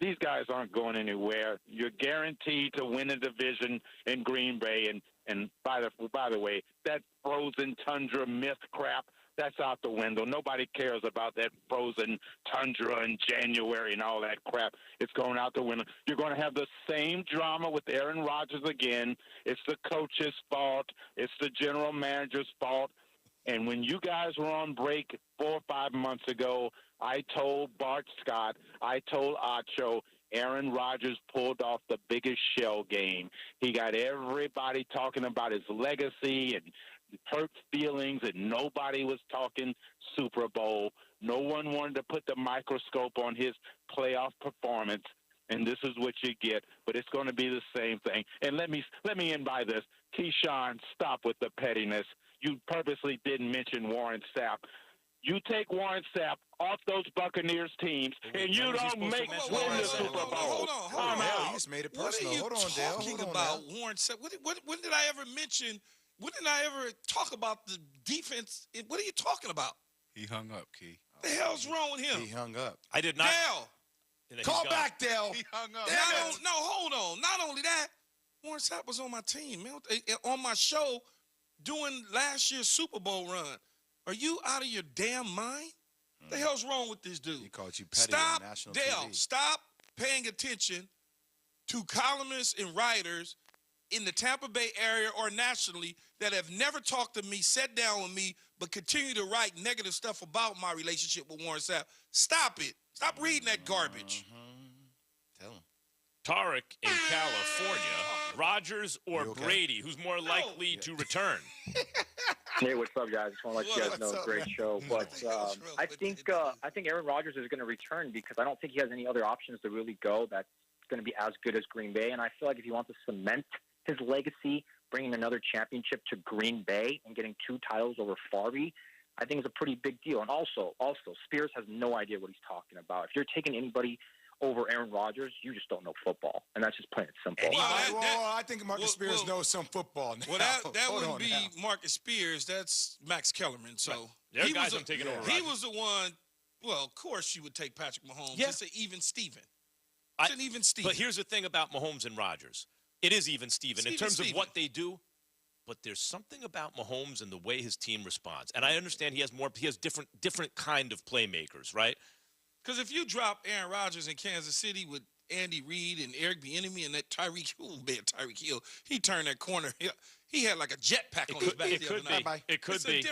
these guys aren't going anywhere. You're guaranteed to win a division in Green Bay. And by the way, that frozen tundra myth crap, that's out the window. Nobody cares about that frozen tundra in January and all that crap. It's going out the window. You're going to have the same drama with Aaron Rodgers again. It's the coach's fault. It's the general manager's fault. And when you guys were on break 4 or 5 months ago, I told Bart Scott, I told Acho, Aaron Rodgers pulled off the biggest shell game. He got everybody talking about his legacy and hurt feelings, and nobody was talking Super Bowl. No one wanted to put the microscope on his playoff performance, and this is what you get. But it's going to be the same thing. And let me end by this. Keyshawn, stop with the pettiness. You purposely didn't mention Warren Sapp. You take Warren Sapp off those Buccaneers teams, and you don't win the Super Bowl. Hold on. You just made it personal. What are you talking about, Warren Sapp? When did I ever mention? When did I ever talk about the defense? What are you talking about? He hung up, Key. The hell's wrong with him? He hung up. I did not. Dale. Call back, Dale. He hung up. No, hold on. Not only that, Warren Sapp was on my team, man. On my show doing last year's Super Bowl run. Are you out of your damn mind? What the hell's wrong with this dude? He called you petty on national Dale, TV. stop paying attention to columnists and writers in the Tampa Bay area or nationally that have never talked to me, sat down with me, but continue to write negative stuff about my relationship with Warren Sapp. Stop it. Stop reading that garbage. Tell him. Tarek in California, Rodgers or Brady, who's more likely to return? Hey, what's up, guys? Just want to let you guys know, great show. But I think Aaron Rodgers is going to return because I don't think he has any other options to really go that's going to be as good as Green Bay. And I feel like if he wants to cement his legacy, bringing another championship to Green Bay and getting 2 titles over Favre, I think it's a pretty big deal. And also, Spears has no idea what he's talking about. If you're taking anybody over Aaron Rodgers, you just don't know football, and that's just plain and simple. I think Marcus Spears knows some football now. Well, that wouldn't be Marcus Spears. That's Max Kellerman. So There are guys I'm taking over. He was the one. Well, of course you would take Patrick Mahomes. Yeah. It's an even Steven. It's an even Steven. But here's the thing about Mahomes and Rodgers. It is even Steven in terms of what they do. But there's something about Mahomes and the way his team responds. And I understand he has different kind of playmakers, right? Because if you drop Aaron Rodgers in Kansas City with Andy Reid and Eric Bieniemy and that Tyreek Hill, he turned that corner. He had like a jetpack on his back. It could be. It could be.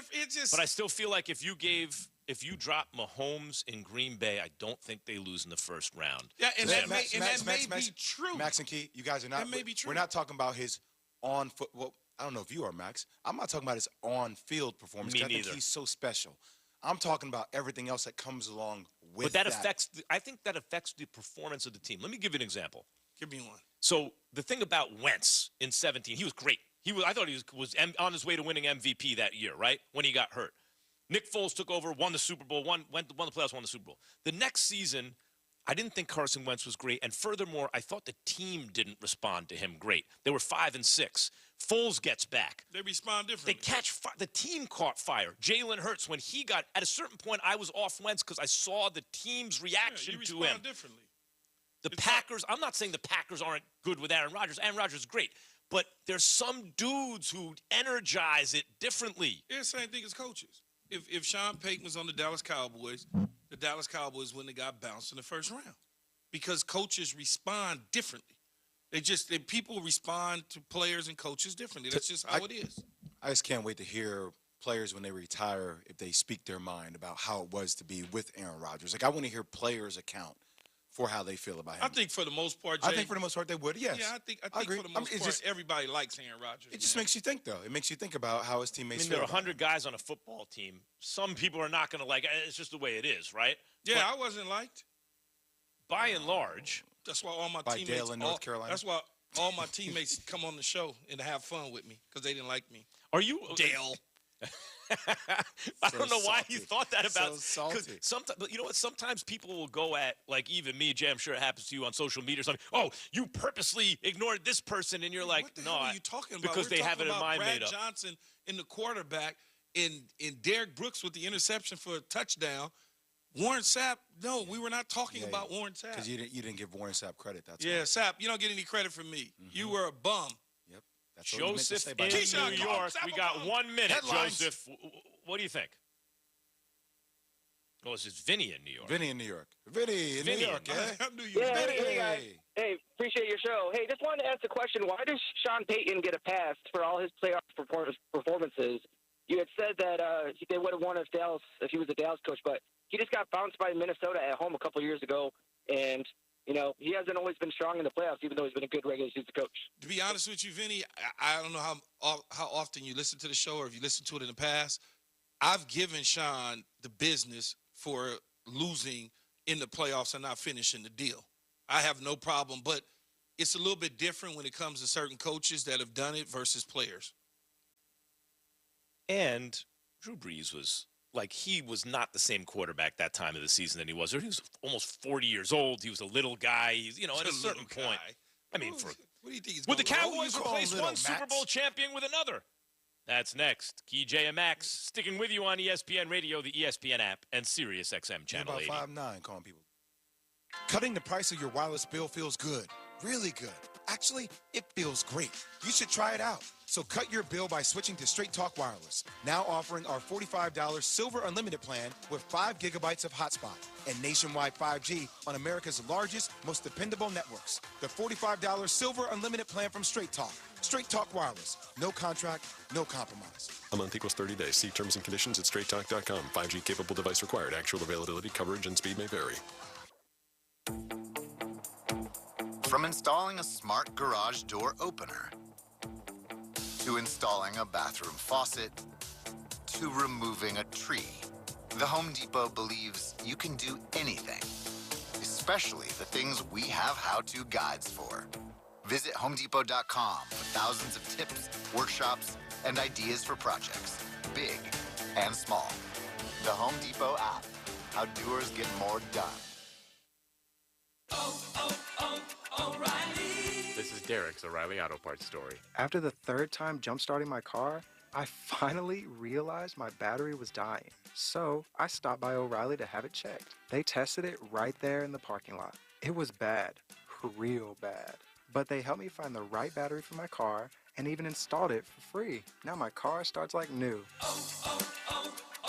But I still feel like if you drop Mahomes in Green Bay, I don't think they lose in the first round. Yeah, and that may be true. Max and Key, you guys are not. That may be true. We're not talking about his on-foot. Well, I don't know if you are, Max. I'm not talking about his on-field performance. Me I neither. think he's so special. I'm talking about everything else that comes along with But that affects. I think that affects the performance of the team. Let me give you an example. Give me one. So the thing about Wentz in 2017, he was great. I thought he was on his way to winning MVP that year, right? When he got hurt. Nick Foles took over, won the Super Bowl, won the playoffs, won the Super Bowl. The next season, I didn't think Carson Wentz was great, and furthermore, I thought the team didn't respond to him great. They were 5-6. Foles gets back. They respond differently. They catch fire. The team caught fire. Jalen Hurts, when he got at a certain point, I was off Wentz because I saw the team's reaction to him. Differently. The Packers. I'm not saying the Packers aren't good with Aaron Rodgers. Aaron Rodgers is great, but there's some dudes who energize it differently. It's the same thing as coaches. If Sean Payton was on the Dallas Cowboys wouldn't have got bounced in the first round because coaches respond differently. People respond to players and coaches differently. That's just how it is. I just can't wait to hear players when they retire if they speak their mind about how it was to be with Aaron Rodgers. Like I want to hear players account for how they feel about him. I think for the most part, Jay, I think for the most part they would. Yes. Yeah, I think agree. for the most part, everybody likes Aaron Rodgers. It just makes you think, though. It makes you think about how his teammates feel. There are 100 guys on a football team. Some people are not going to like it. It's just the way it is, right? Yeah, I wasn't liked. By and large. That's why all my by teammates. Dale in North Carolina. That's why all my teammates come on the show and have fun with me because they didn't like me. Are you Dale? I don't know why you thought that about. So salty. Sometimes, but you know what? Sometimes people will go at, like even me, Jay. I'm sure it happens to you on social media or something. Oh, you purposely ignored this person, and you're like, what the no, hell are you talking about? because they have it in mind Brad made up. Johnson in the quarterback, and Derek Brooks with the interception for a touchdown. Warren Sapp, no, we were not talking about Warren Sapp. Because you didn't give Warren Sapp credit. That's yeah, why. Sapp, you don't get any credit from me. Mm-hmm. You were a bum. Yep. That's what you meant to Joseph say by in that. New York. We got 1 minute, Headlines. Joseph. What do you think? Oh, it's just Vinny in New York. Vinny in New York. Vinny in New York, eh? Yeah, hey, guys. Hey, appreciate your show. Hey, just wanted to ask a question. Why does Sean Payton get a pass for all his playoff performances? You had said that they would have won if he was a Dallas coach, but he just got bounced by Minnesota at home a couple years ago, and he hasn't always been strong in the playoffs, even though he's been a good regular season coach. To be honest with you, Vinny, I don't know how often you listen to the show or if you listened to it in the past. I've given Sean the business for losing in the playoffs and not finishing the deal. I have no problem, but it's a little bit different when it comes to certain coaches that have done it versus players. And Drew Brees was he was not the same quarterback that time of the season than he was. He was almost 40 years old. He was a little guy. At a certain point. I mean, what do you think he's would the gonna Cowboys replace one Max? Super Bowl champion with another? That's next. KJ and Max sticking with you on ESPN Radio, the ESPN app, and Sirius XM Channel 80. About 5'9", calling people. Cutting the price of your wireless bill feels good. Really good. Actually, it feels great. You should try it out. So cut your bill by switching to Straight Talk Wireless. Now offering our $45 Silver Unlimited plan with 5 gigabytes of hotspot and nationwide 5G on America's largest, most dependable networks. The $45 Silver Unlimited plan from Straight Talk. Straight Talk Wireless. No contract, no compromise. A month equals 30 days. See terms and conditions at straighttalk.com. 5G capable device required. Actual availability, coverage, and speed may vary. From installing a smart garage door opener, to installing a bathroom faucet, to removing a tree, the Home Depot believes you can do anything, especially the things we have how-to guides for. Visit HomeDepot.com for thousands of tips, workshops, and ideas for projects, big and small. The Home Depot app. How doers get more done. O'Reilly. This is Derek's O'Reilly Auto Parts story. After the third time jump-starting my car, I finally realized my battery was dying. So I stopped by O'Reilly to have it checked. They tested it right there in the parking lot. It was bad, real bad. But they helped me find the right battery for my car and even installed it for free. Now my car starts like new.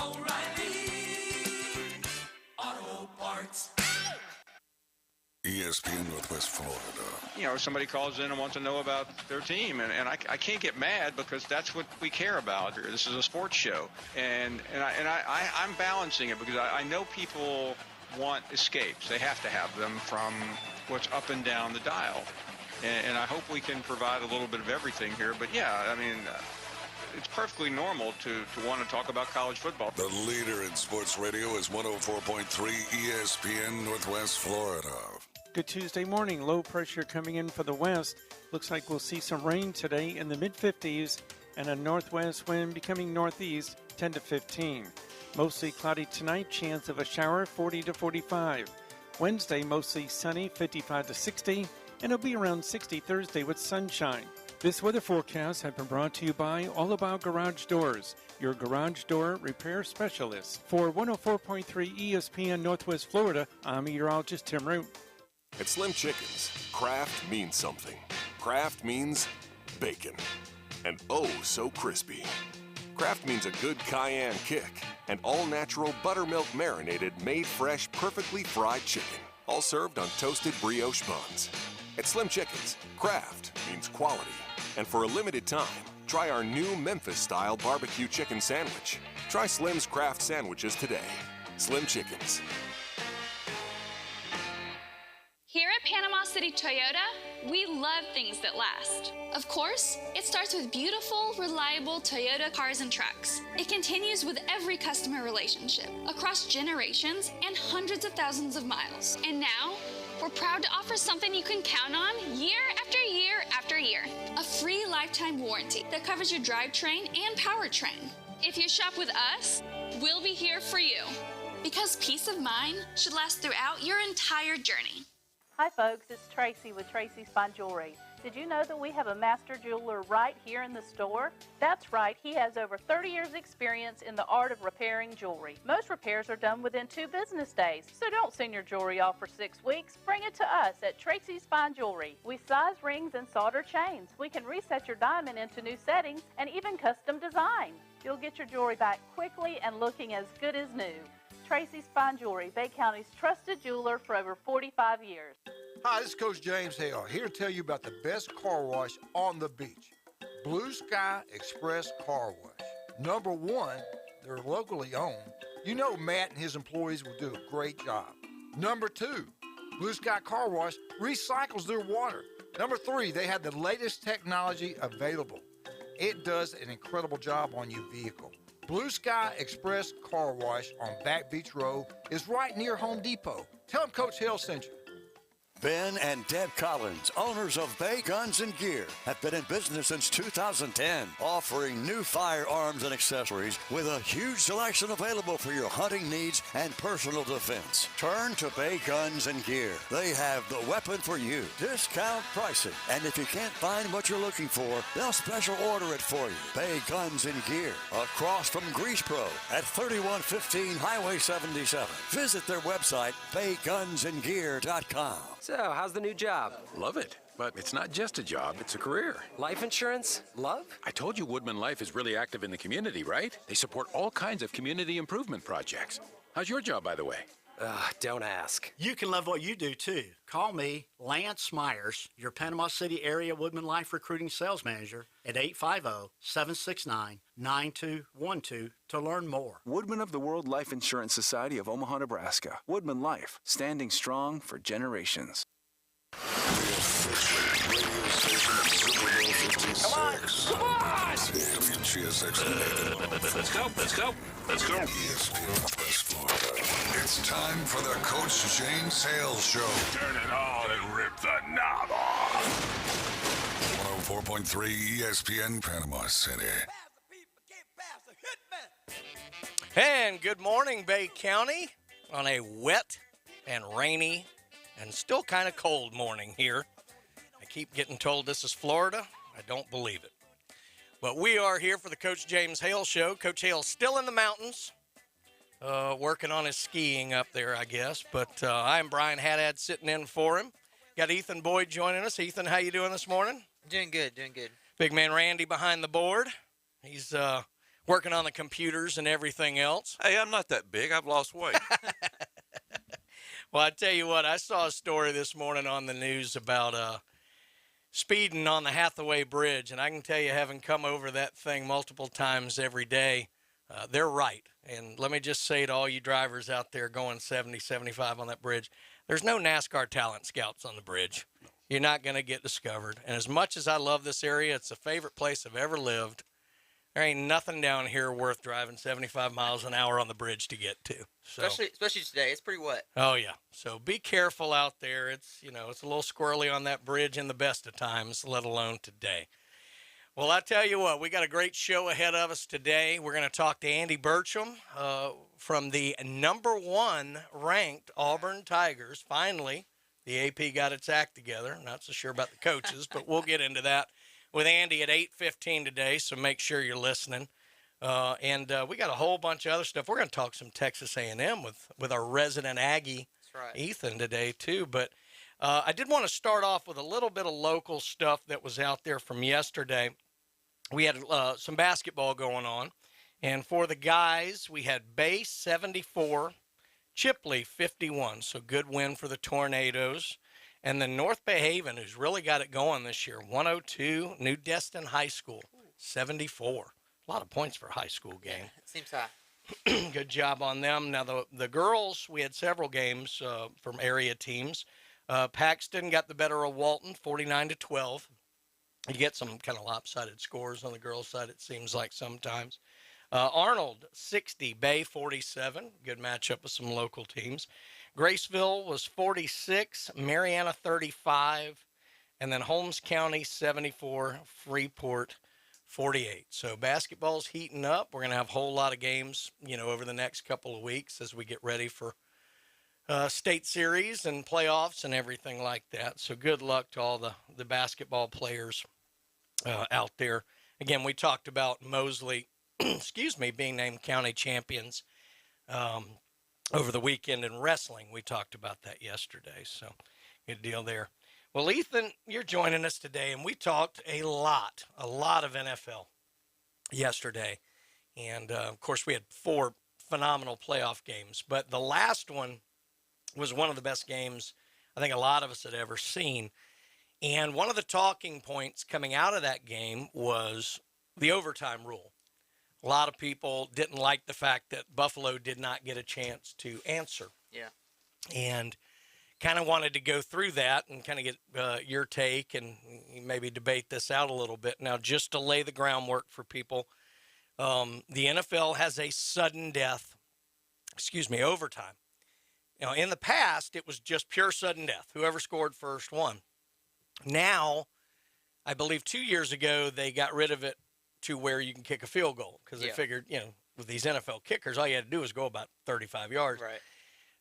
O'Reilly Auto Parts. ESPN Northwest Florida. Somebody calls in and wants to know about their team, and I can't get mad because that's what we care about. This is a sports show, and I'm balancing it because I know people want escapes. They have to have them from what's up and down the dial, and I hope we can provide a little bit of everything here. But yeah, it's perfectly normal to want to talk about college football. The leader in sports radio is 104.3 ESPN Northwest Florida. Good Tuesday morning. Low pressure coming in for the west. Looks like we'll see some rain today in the mid-50s and a northwest wind becoming northeast 10 to 15. Mostly cloudy tonight, chance of a shower 40 to 45. Wednesday mostly sunny 55 to 60, and it'll be around 60 Thursday with sunshine. This weather forecast has been brought to you by All About Garage Doors, your garage door repair specialist. For 104.3 ESPN Northwest Florida, I'm meteorologist Tim Root. At Slim Chickens, craft means something. Craft means bacon. And oh so crispy. Craft means a good cayenne kick. And all-natural buttermilk marinated, made fresh, perfectly fried chicken. All served on toasted brioche buns. At Slim Chickens, craft means quality. And for a limited time, try our new Memphis-style barbecue chicken sandwich. Try Slim's Craft Sandwiches today. Slim Chickens. Here at Panama City Toyota, we love things that last. Of course, it starts with beautiful, reliable Toyota cars and trucks. It continues with every customer relationship, across generations and hundreds of thousands of miles. And now, we're proud to offer something you can count on year after year after year. A free lifetime warranty that covers your drivetrain and powertrain. If you shop with us, we'll be here for you. Because peace of mind should last throughout your entire journey. Hi folks, it's Tracy with Tracy's Fine Jewelry. Did you know that we have a master jeweler right here in the store? That's right, he has over 30 years experience in the art of repairing jewelry. Most repairs are done within 2 business days, so don't send your jewelry off for 6 weeks. Bring it to us at Tracy's Fine Jewelry. We size rings and solder chains. We can reset your diamond into new settings and even custom design. You'll get your jewelry back quickly and looking as good as new. Tracy's Fine Jewelry, Bay County's trusted jeweler for over 45 years. Hi, this is Coach James Hale, here to tell you about the best car wash on the beach. Blue Sky Express Car Wash. Number one, they're locally owned. You know Matt and his employees will do a great job. Number two, Blue Sky Car Wash recycles their water. Number three, they have the latest technology available. It does an incredible job on your vehicle. Blue Sky Express Car Wash on Back Beach Road is right near Home Depot. Tell them Coach Hill sent you. Ben and Deb Collins, owners of Bay Guns and Gear, have been in business since 2010, offering new firearms and accessories with a huge selection available for your hunting needs and personal defense. Turn to Bay Guns and Gear. They have the weapon for you. Discount pricing. And if you can't find what you're looking for, they'll special order it for you. Bay Guns and Gear, across from Grease Pro at 3115 Highway 77. Visit their website, baygunsandgear.com. So, how's the new job? Love it, but it's not just a job, it's a career. Life insurance? Love? I told you Woodman Life is really active in the community, right? They support all kinds of community improvement projects. How's your job, by the way? Don't ask. You can love what you do, too. Call me, Lance Myers, your Panama City area Woodman Life recruiting sales manager at 850-769-9212 to learn more. Woodman of the World Life Insurance Society of Omaha, Nebraska. Woodman Life, standing strong for generations. Come on! Let's go! ESPN West Florida. It's time for the Coach James Hale Show. Turn it on and rip the knob off. 104.3 ESPN Panama City. And good morning, Bay County, on a wet and rainy and still kind of cold morning here. I keep getting told this is Florida. I don't believe it. But we are here for the Coach James Hale Show. Coach Hale's still in the mountains, working on his skiing up there, I guess. But I'm Brian Haddad sitting in for him. Got Ethan Boyd joining us. Ethan, how you doing this morning? Doing good, doing good. Big man Randy behind the board. He's working on the computers and everything else. Hey, I'm not that big. I've lost weight. Well, I tell you what, I saw a story this morning on the news about speeding on the Hathaway Bridge, and I can tell you, having come over that thing multiple times every day, they're right. And let me just say to all you drivers out there going 70, 75 on that bridge, there's no NASCAR talent scouts on the bridge. You're not going to get discovered. And as much as I love this area, it's the favorite place I've ever lived. There ain't nothing down here worth driving 75 miles an hour on the bridge to get to. So, especially today. It's pretty wet. Oh, yeah. So be careful out there. It's a little squirrely on that bridge in the best of times, let alone today. Well, I tell you what, we got a great show ahead of us today. We're going to talk to Andy Burcham from the #1 ranked Auburn Tigers. Finally, the AP got its act together. Not so sure about the coaches, but we'll get into that with Andy at 8:15 today, so make sure you're listening. And we got a whole bunch of other stuff. We're going to talk some Texas A&M with our resident Aggie, right, Ethan, today too. But I did want to start off with a little bit of local stuff that was out there from yesterday. We had some basketball going on. And for the guys, we had Bay 74, Chipley 51. So good win for the Tornadoes. And then North Bay Haven, who's really got it going this year, 102, New Destin High School, 74. A lot of points for a high school game. It seems high. Good job on them. Now, the girls, we had several games from area teams. Paxton got the better of Walton, 49-12. You get some kind of lopsided scores on the girls' side, it seems like sometimes. Arnold, 60, Bay 47. Good matchup with some local teams. Graceville was 46, Mariana 35, and then Holmes County 74, Freeport 48. So basketball's heating up. We're going to have a whole lot of games, over the next couple of weeks as we get ready for state series and playoffs and everything like that. So good luck to all the basketball players out there. Again, we talked about Mosley, excuse me, being named county champions over the weekend in wrestling. We talked about that yesterday. So good deal there. Well, Ethan, you're joining us today, and we talked a lot of NFL yesterday. And, of course, we had 4 phenomenal playoff games. But the last one was one of the best games I think a lot of us had ever seen. And one of the talking points coming out of that game was the overtime rule. A lot of people didn't like the fact that Buffalo did not get a chance to answer. Yeah. And kind of wanted to go through that and kind of get your take and maybe debate this out a little bit. Now, just to lay the groundwork for people, the NFL has a sudden death, overtime. Now, in the past, it was just pure sudden death. Whoever scored first won. Now, I believe 2 years ago, they got rid of it to where you can kick a field goal because they figured, with these NFL kickers, all you had to do was go about 35 yards. Right.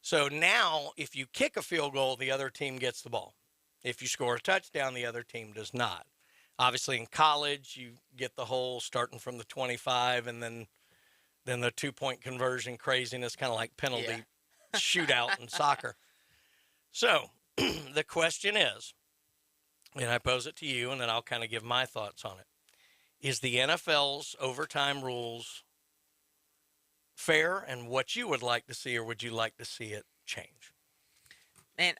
So now, if you kick a field goal, the other team gets the ball. If you score a touchdown, the other team does not. Obviously, in college, you get the whole starting from the 25 and then the 2-point conversion craziness, kind of like penalty shootout in soccer. So the question is, and I pose it to you, and then I'll kind of give my thoughts on it. Is the NFL's overtime rules fair and what you would like to see, or would you like to see it change? Man,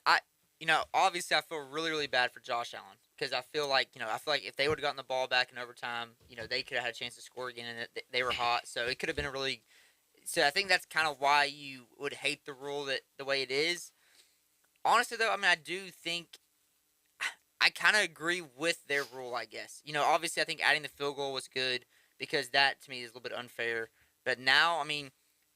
obviously I feel really, really bad for Josh Allen because I feel like if they would have gotten the ball back in overtime, they could have had a chance to score again, and they were hot. So it could have been so I think that's kind of why you would hate the rule the way it is. Honestly, though, I mean, I do think I kind of agree with their rule, I guess. Obviously I think adding the field goal was good because that, to me, is a little bit unfair. But now, I mean,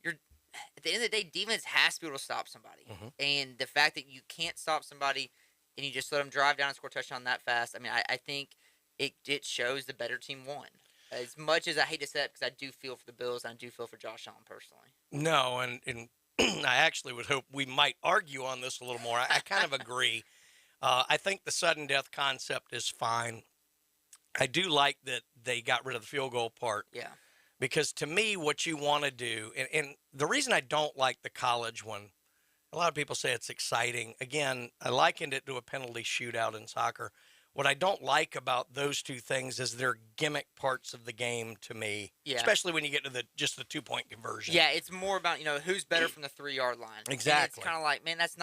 at the end of the day, defense has to be able to stop somebody. Mm-hmm. And the fact that you can't stop somebody and you just let them drive down and score a touchdown that fast, I mean, I think it shows the better team won. As much as I hate to say that because I do feel for the Bills and I do feel for Josh Allen personally. No, and I actually would hope we might argue on this a little more. I kind of agree. I think the sudden death concept is fine. I do like that they got rid of the field goal part. Yeah. Because to me, what you want to do, and the reason I don't like the college one, a lot of people say it's exciting. Again, I likened it to a penalty shootout in soccer. What I don't like about those two things is they're gimmick parts of the game to me, especially when you get to just the 2-point conversion. Yeah, it's more about, who's better from the 3-yard line. Exactly. And it's kind of like, man, that's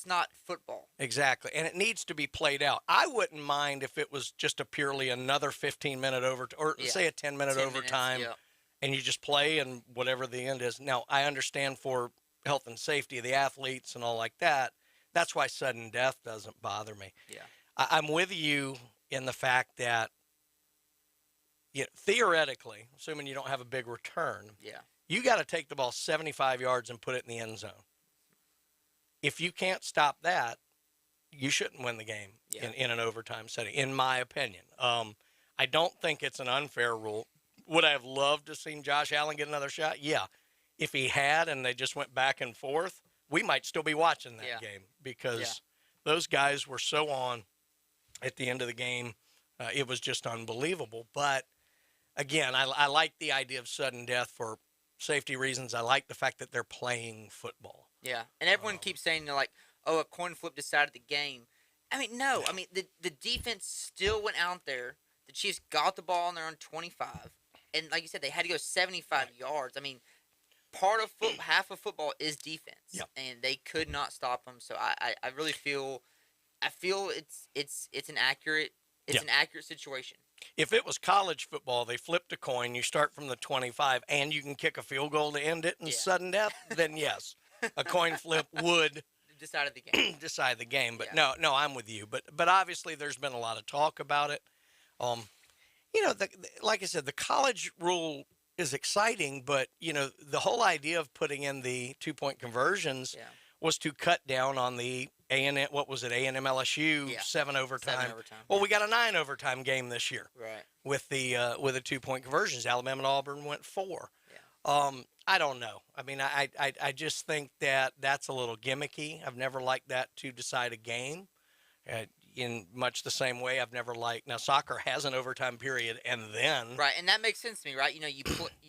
not football. Exactly. And it needs to be played out. I wouldn't mind if it was just purely another 15-minute or say a 10-minute overtime. And you just play and whatever the end is. Now, I understand for health and safety of the athletes and all like that. That's why sudden death doesn't bother me. Yeah. I'm with you in the fact that theoretically, assuming you don't have a big return, you got to take the ball 75 yards and put it in the end zone. If you can't stop that, you shouldn't win the game in an overtime setting, in my opinion. I don't think it's an unfair rule. Would I have loved to have seen Josh Allen get another shot? Yeah. If he had and they just went back and forth, we might still be watching that game because those guys were so on at the end of the game. It was just unbelievable. But, again, I like the idea of sudden death for safety reasons. I like the fact that they're playing football. Yeah, and everyone keeps saying, a coin flip decided the game. I mean, no. I mean, the defense still went out there. The Chiefs got the ball on their own 25. And like you said, they had to go 75 yards. I mean, half of football is defense. Yep. And they could not stop them. So I really feel it's an accurate situation. If it was college football, they flipped a coin, you start from the 25, and you can kick a field goal to end it in sudden death, then yes, a coin flip would decide the game. Decide the game. But no, I'm with you. But obviously there's been a lot of talk about it. Like I said, the college rule is exciting, but, the whole idea of putting in the 2-point conversions was to cut down on the A&M LSU 7 overtime. Well, we got a 9 overtime game this year. Right. With the 2-point conversions. Alabama and Auburn went 4. I don't know. I mean, I just think that that's a little gimmicky. I've never liked that to decide a game. In much the same way, I've never liked. Now, soccer has an overtime period, and then Right, and that makes sense to me, right? You know,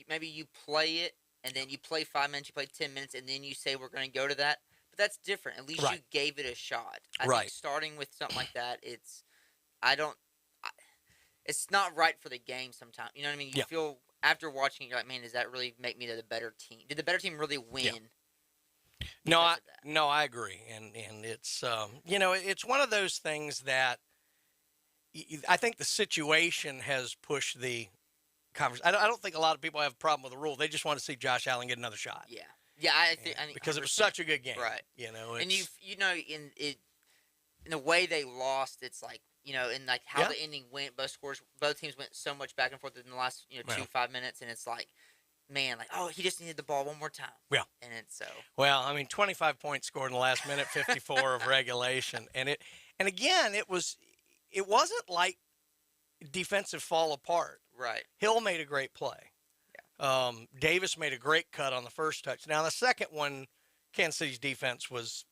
maybe you play it, and then you play 5 minutes, you play 10 minutes, and then you say we're going to go to that. But that's different. At least you gave it a shot. I think starting with something like that, it's not right for the game sometimes. You know what I mean? You feel after watching it, you're like, man, does that really make me the better team? Did the better team really win? Yeah. No, I agree, and it's you know, it's one of those things that I think the situation has pushed the conversation. I don't think a lot of people have a problem with the rule. They just want to see Josh Allen get another shot. Yeah, I think because it was such a good game, right? You know, and you know in the way they lost, it's like, you know, and like how the ending went, both teams went so much back and forth in the last 5 minutes, and it's like, man, like, oh, he just needed the ball one more time. Yeah. And it's so. Well, I mean, 25 points scored in the last minute, 54 of regulation, and again, it wasn't like defensive fall apart. Right. Hill made a great play. Yeah. Davis made a great cut on the first touch. Now the second one, Kansas City's defense was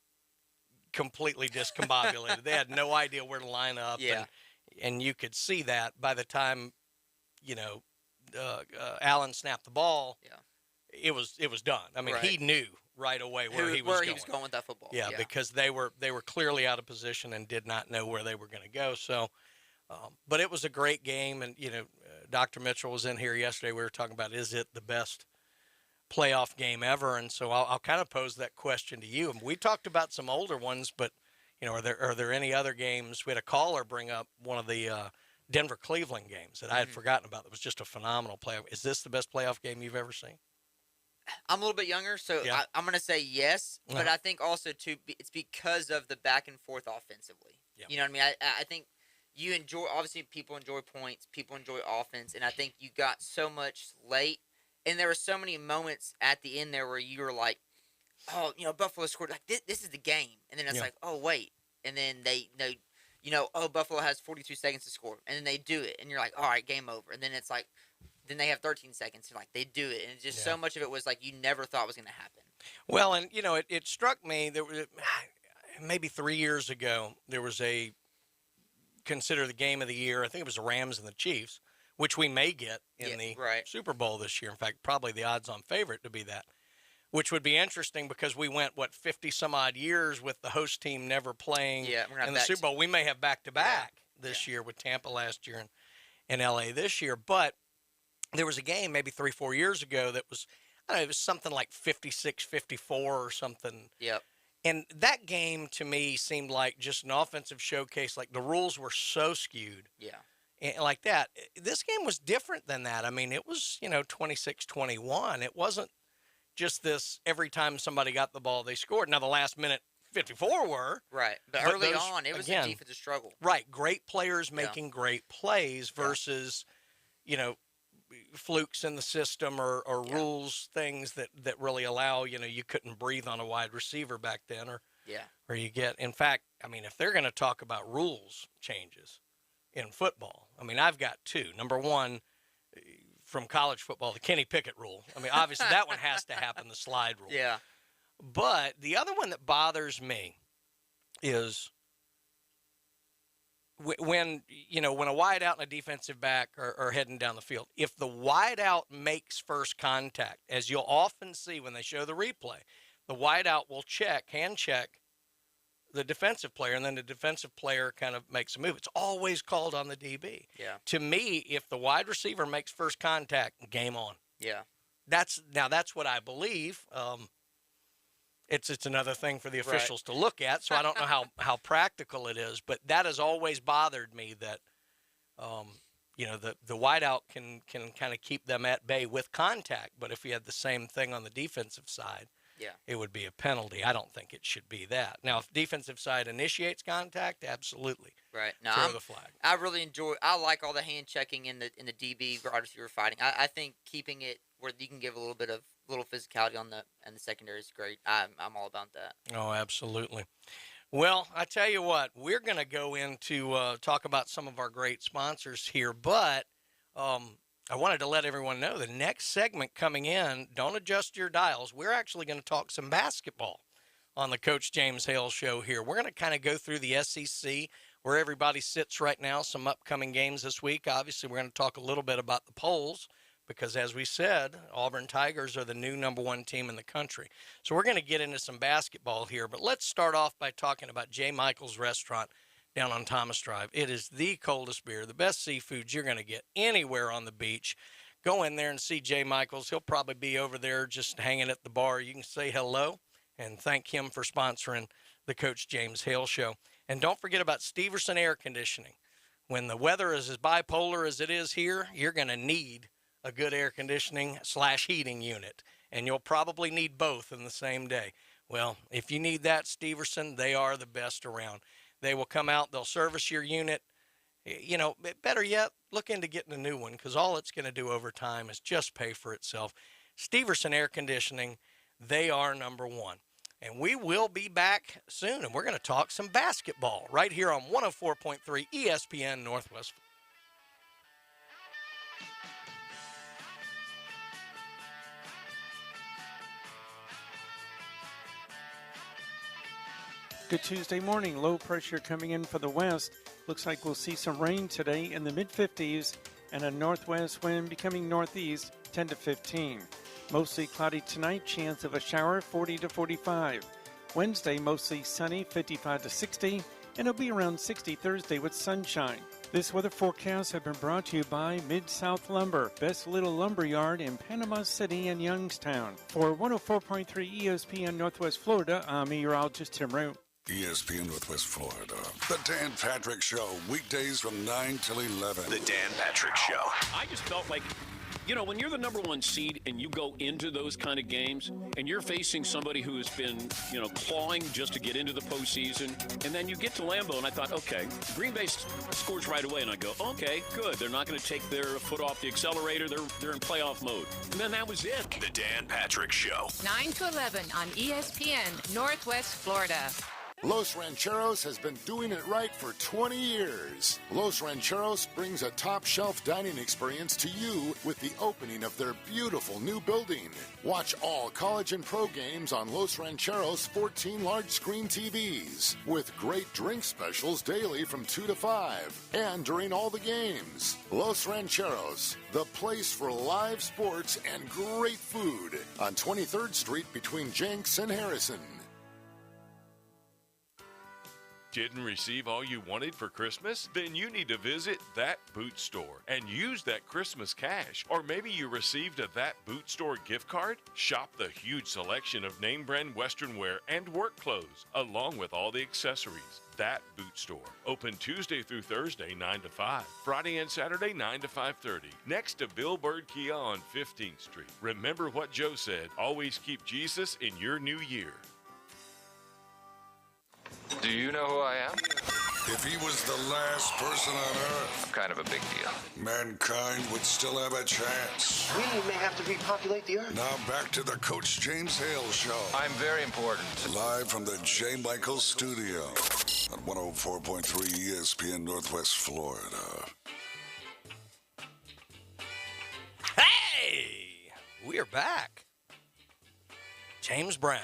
completely discombobulated. They had no idea where to line up. Yeah. And you could see that by the time, you know, Allen snapped the ball. Yeah. It was done. I mean, he knew right away where he was going with that football. Yeah, because they were clearly out of position and did not know where they were going to go. So, but it was a great game, and you know, Dr. Mitchell was in here yesterday. We were talking about, is it the best playoff game ever? And so I'll kind of pose that question to you. And we talked about some older ones, but you know, are there any other games? We had a caller bring up one of the Denver-Cleveland games that I had forgotten about. That was just a phenomenal playoff. Is this the best playoff game you've ever seen? I'm a little bit younger, so I'm going to say yes. But I think also, too, it's because of the back and forth offensively. Yeah. You know what I mean? I think you enjoy – obviously, people enjoy points. People enjoy offense. And I think you got so much late. And there were so many moments at the end there where you were like, oh, you know, Buffalo scored. Like, this is the game. And then it's like, oh, wait. And then they you know, oh, Buffalo has 42 seconds to score. And then they do it. And you're like, all right, game over. And then it's like, then they have 13 seconds. And like, they do it. And just so much of it was like you never thought was going to happen. Well, and, you know, it struck me that maybe 3 years ago, there was consider the game of the year. I think it was the Rams and the Chiefs, which we may get in the Super Bowl this year. In fact, probably the odds-on favorite to be that. Which would be interesting because we went, 50 some odd years with the host team never playing in the Super Bowl. We may have back-to-back this year with Tampa last year and LA this year. But there was a game maybe 3-4 years ago that was, I don't know, it was something like 56-54 or something. Yep. And that game to me seemed like just an offensive showcase. Like the rules were so skewed. Yeah. And like that. This game was different than that. I mean, it was, 26-21. It wasn't just this every time somebody got the ball, they scored. Now, the last minute 54 were. Right. But early on, it was a defensive struggle. Right. Great players making great plays versus, flukes in the system or rules, things that really allow, you couldn't breathe on a wide receiver back then. Or you get, in fact, I mean, if they're going to talk about rules changes in football, I mean, I've got two. Number one, from college football, the Kenny Pickett rule. I mean, obviously that one has to happen, the slide rule. Yeah. But the other one that bothers me is when a wideout and a defensive back are heading down the field. If the wideout makes first contact, as you'll often see when they show the replay, the wideout will hand check the defensive player, and then the defensive player kind of makes a move. It's always called on the DB. Yeah. To me, if the wide receiver makes first contact, game on. Yeah. That's what I believe. It's another thing for the officials to look at, so I don't know how practical it is, but that has always bothered me that, the wideout can kind of keep them at bay with contact, but if you had the same thing on the defensive side, it would be a penalty. I don't think it should be that. Now, if defensive side initiates contact, absolutely. Right. No, throw the flag. I like all the hand checking in the DB wide receiver fighting. I think keeping it where you can give a little physicality on the secondary is great. I'm all about that. Oh, absolutely. Well, I tell you what, we're going to go into talk about some of our great sponsors here, but I wanted to let everyone know the next segment coming in, don't adjust your dials. We're actually going to talk some basketball on the Coach James Hale Show here. We're going to kind of go through the SEC, where everybody sits right now, some upcoming games this week. Obviously, we're going to talk a little bit about the polls because, as we said, Auburn Tigers are the new #1 team in the country. So we're going to get into some basketball here. But let's start off by talking about J. Michael's Restaurant down on Thomas Drive. It is the coldest beer, the best seafood you're going to get anywhere on the beach. Go in there and see J. Michael's. He'll probably be over there just hanging at the bar. You can say hello and thank him for sponsoring the Coach James Hale Show. And don't forget about Steverson Air Conditioning. When the weather is as bipolar as it is here, you're going to need a good air conditioning / heating unit. And you'll probably need both in the same day. Well, if you need that, Steverson, they are the best around. They will come out, they'll service your unit. You know, better yet, look into getting a new one because all it's going to do over time is just pay for itself. Steverson Air Conditioning, they are #1. And we will be back soon, and we're going to talk some basketball right here on 104.3 ESPN Northwest. Good Tuesday morning. Low pressure coming in for the west. Looks like we'll see some rain today in the mid-50s and a northwest wind becoming northeast 10 to 15. Mostly cloudy tonight, chance of a shower 40 to 45. Wednesday, mostly sunny 55 to 60, and it'll be around 60 Thursday with sunshine. This weather forecast has been brought to you by Mid-South Lumber, best little lumber yard in Panama City and Youngstown. For 104.3 ESPN Northwest Florida, I'm meteorologist Tim Root. ESPN Northwest Florida. The Dan Patrick Show, weekdays from 9 till 11. The Dan Patrick Show. I just felt like, you know, when you're the #1 seed and you go into those kind of games and you're facing somebody who has been, you know, clawing just to get into the postseason, and then you get to Lambeau, and I thought, okay, Green Bay scores right away, and I go, okay, good. They're not going to take their foot off the accelerator. They're in playoff mode. And then that was it. The Dan Patrick Show. 9 to 11 on ESPN Northwest Florida. Los Rancheros has been doing it right for 20 years. Los Rancheros brings a top-shelf dining experience to you with the opening of their beautiful new building. Watch all college and pro games on Los Rancheros' 14 large-screen TVs with great drink specials daily from 2 to 5 and during all the games. Los Rancheros, the place for live sports and great food on 23rd Street between Jenks and Harrison. Didn't receive all you wanted for Christmas? Then you need to visit That Boot Store and use that Christmas cash. Or maybe you received a That Boot Store gift card? Shop the huge selection of name brand Western wear and work clothes, along with all the accessories. That Boot Store. Open Tuesday through Thursday, 9 to 5. Friday and Saturday, 9 to 5:30. Next to Bill Bird Kia on 15th Street. Remember what Joe said, always keep Jesus in your new year. Do you know who I am? If he was the last person on Earth, I'm kind of a big deal. mankind would still have a chance. We may have to repopulate the Earth. Now back to the Coach James Hale Show. I'm very important. Live from the J. Michael Studio at 104.3 ESPN Northwest Florida. Hey, we're back. James Brown.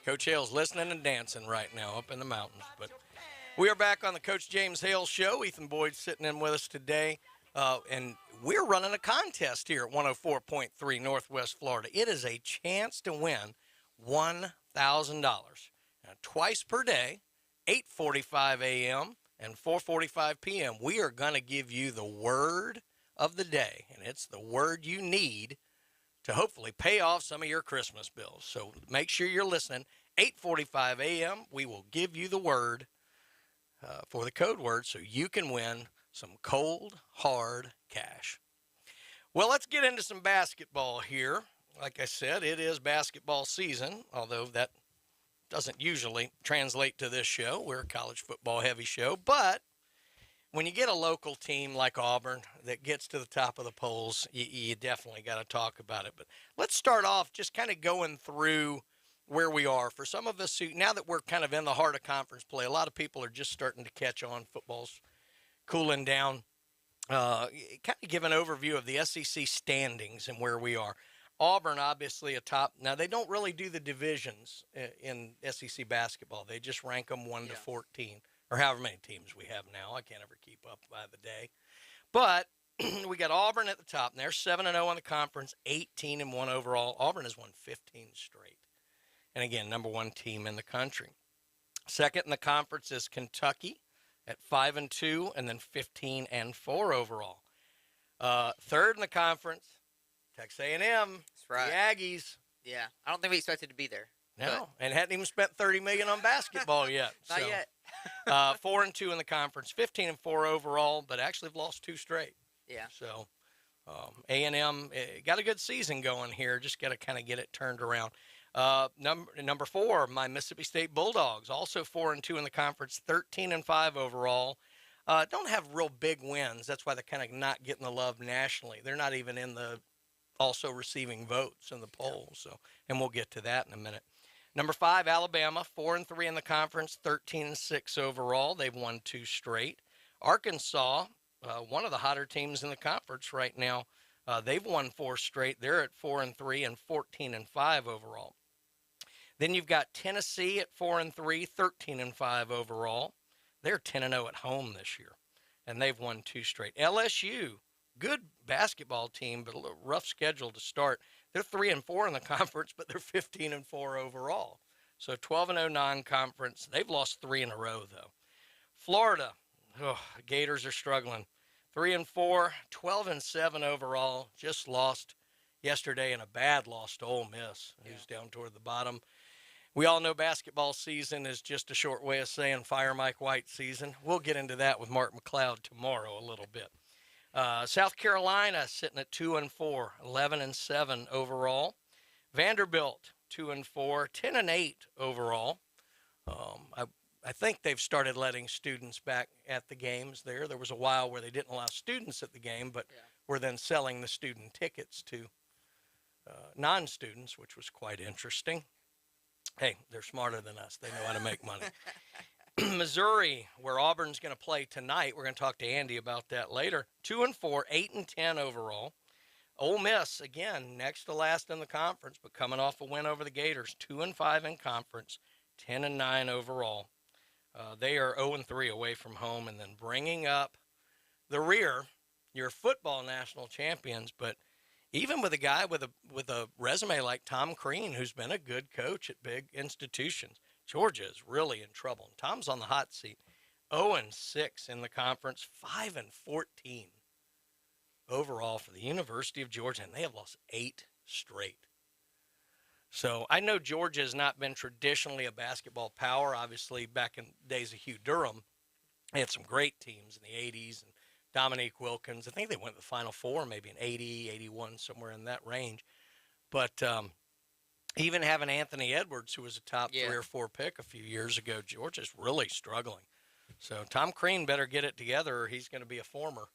Coach Hale's listening and dancing right now up in the mountains. But we are back on the Coach James Hale Show. Ethan Boyd's sitting in with us today. And we're running a contest here at 104.3 Northwest Florida. It is a chance to win $1,000. Twice per day, 8:45 a.m. and 4:45 p.m. We are going to give you the word of the day. And it's the word you need to hopefully pay off some of your Christmas bills. So make sure you're listening. 8:45 a.m., we will give you the word for the code word so you can win some cold, hard cash. Well, let's get into some basketball here. Like I said, it is basketball season, although that doesn't usually translate to this show. We're a college football heavy show, but when you get a local team like Auburn that gets to the top of the polls, you definitely got to talk about it. But let's start off just kind of going through where we are. For some of us who, now that we're kind of in the heart of conference play, a lot of people are just starting to catch on. Football's cooling down. kind of give an overview of the SEC standings and where we are. Auburn, obviously, atop. Now, they don't really do the divisions in SEC basketball. They just rank them 1 to 14, or however many teams we have now. I can't ever keep up by the day. But we got Auburn at the top, and they're 7-0 in the conference, 18-1 overall. Auburn has won 15 straight. And again, number one team in the country. Second in the conference is Kentucky at 5-2, and then 15-4 overall. Third in the conference, Texas A&M, That's right. the Aggies. Yeah, I don't think we expected to be there. No, and hadn't even spent $30 million on basketball yet. Not yet. 4-2 in the conference, 15-4 overall, but actually have lost 2 straight. Yeah. So A&M got a good season going here. Just got to kind of get it turned around. Number 4, my Mississippi State Bulldogs, also 4-2 in the conference, 13-5 overall. Don't have real big wins. That's why they're kind of not getting the love nationally. They're not even in the also receiving votes in the polls. So, and we'll get to that in a minute. Number 5, Alabama, 4-3 in the conference, 13-6 overall. They've won 2 straight. Arkansas, one of the hotter teams in the conference right now. They've won 4 straight. They're at 4-3 and 14-5 overall. Then you've got Tennessee at 4-3, 13-5 overall. They're 10-0 at home this year, and they've won 2 straight. LSU, good basketball team, but a little rough schedule to start. They're 3-4 in the conference, but they're 15-4 overall. So 12-0 non-conference. They've lost 3 in a row, though. Florida, Gators are struggling. 3-4, 12-7 overall. Just lost yesterday in a bad loss to Ole Miss, who's down toward the bottom. We all know basketball season is just a short way of saying fire Mike White season. We'll get into that with Mark McLeod tomorrow a little bit. South Carolina sitting at 2-4, 11-7 overall. Vanderbilt 2-4, 10-8 overall. I think they've started letting students back at the games there. There was a while where they didn't allow students at the game, but were then selling the student tickets to non-students, which was quite interesting. Hey, they're smarter than us. They know how to make money. Missouri, where Auburn's going to play tonight. We're going to talk to Andy about that later. 2-4, 8-10 overall. Ole Miss, again, next to last in the conference, but coming off a win over the Gators. 2-5 in conference, 10-9 overall. They are 0-3 away from home, and then bringing up the rear, your football national champions, but even with a guy with a resume like Tom Crean, who's been a good coach at big institutions, Georgia is really in trouble. And Tom's on the hot seat. 0-6 in the conference, 5-14 overall for the University of Georgia, and they have lost 8 straight. So I know Georgia has not been traditionally a basketball power. Obviously, back in the days of Hugh Durham, they had some great teams in the 80s, and Dominique Wilkins. I think they went to the Final Four, maybe in 80, 81, somewhere in that range. But even having Anthony Edwards, who was a top 3 or 4 pick a few years ago, Georgia's really struggling. So Tom Crean better get it together, or he's going to be a former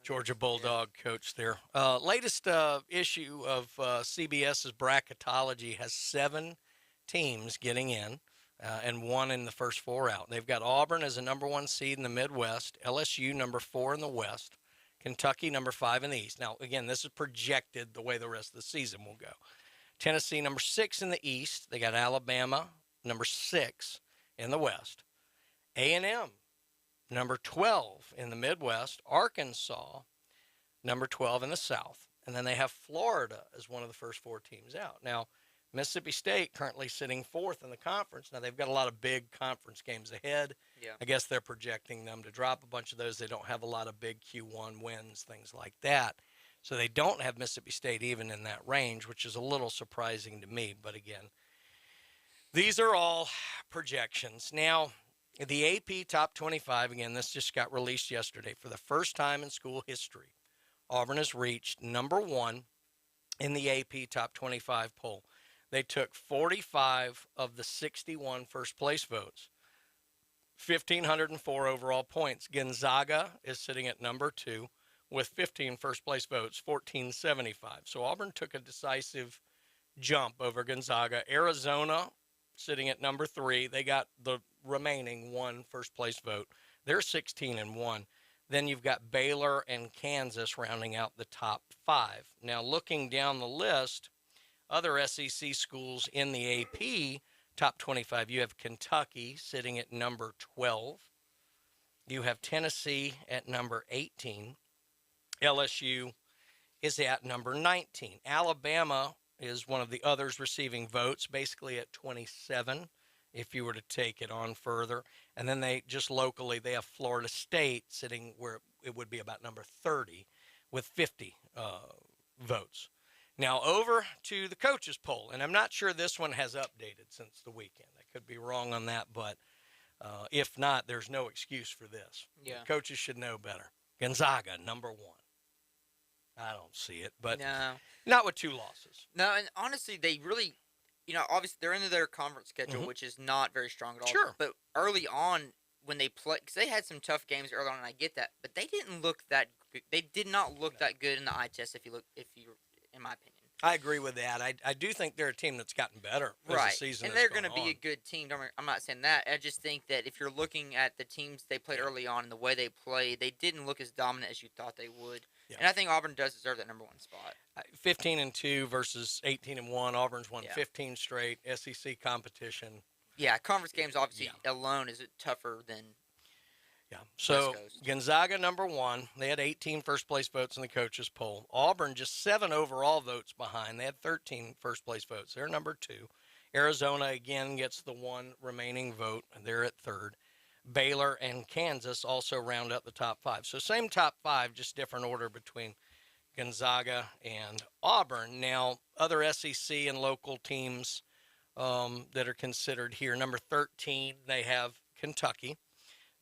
Georgia Bulldog coach there. Latest issue of CBS's bracketology has 7 teams getting in. And 1 in the first 4 out. They've got Auburn as a number 1 seed in the Midwest, LSU number 4 in the West, Kentucky number 5 in the East. Now, again, this is projected the way the rest of the season will go. Tennessee number 6 in the East. They got Alabama number 6 in the West. A&M number 12 in the Midwest, Arkansas number 12 in the South. And then they have Florida as one of the first 4 teams out. Now, Mississippi State currently sitting 4th in the conference. Now, they've got a lot of big conference games ahead. Yeah. I guess they're projecting them to drop a bunch of those. They don't have a lot of big Q1 wins, things like that. So they don't have Mississippi State even in that range, which is a little surprising to me. But again, these are all projections. Now, the AP Top 25, again, this just got released yesterday. For the first time in school history, Auburn has reached number 1 in the AP Top 25 poll. They took 45 of the 61 first-place votes, 1,504 overall points. Gonzaga is sitting at number 2 with 15 first-place votes, 1,475. So Auburn took a decisive jump over Gonzaga. Arizona sitting at number 3. They got the remaining 1 first-place vote. They're 16-1. Then you've got Baylor and Kansas rounding out the top 5. Now, looking down the list, other SEC schools in the AP top 25, you have Kentucky sitting at number 12. You have Tennessee at number 18. LSU is at number 19. Alabama is one of the others receiving votes, basically at 27 if you were to take it on further. And then they just locally, they have Florida State sitting where it would be about number 30 with 50 votes. Now over to the coaches poll, and I'm not sure this one has updated since the weekend. I could be wrong on that, but if not, there's no excuse for this. Yeah. The coaches should know better. Gonzaga, number 1. I don't see it, but No. not with 2 losses. No, and honestly, they really, obviously they're into their conference schedule, which is not very strong at all. Sure. But early on, when they play, because they had some tough games early on, and I get that, but they didn't look that good. They did not look that good in the eye test, if you, in my opinion. I agree with that. I do think they're a team that's gotten better as the season and has they're gone going to be a good team. I'm not saying that. I just think that if you're looking at the teams they played early on and the way they played, they didn't look as dominant as you thought they would. Yeah. And I think Auburn does deserve that number 1 spot. 15-2 versus 18-1. Auburn's won 15 straight SEC competition. Yeah, conference games obviously alone is tougher than. Yeah. So Gonzaga number 1. They had 18 first-place votes in the coaches poll. Auburn just 7 overall votes behind. They had 13 first-place votes. They're number 2. Arizona, again, gets the 1 remaining vote, and they're at 3rd. Baylor and Kansas also round out the top 5. So same top 5, just different order between Gonzaga and Auburn. Now, other SEC and local teams that are considered here. Number 13, they have Kentucky.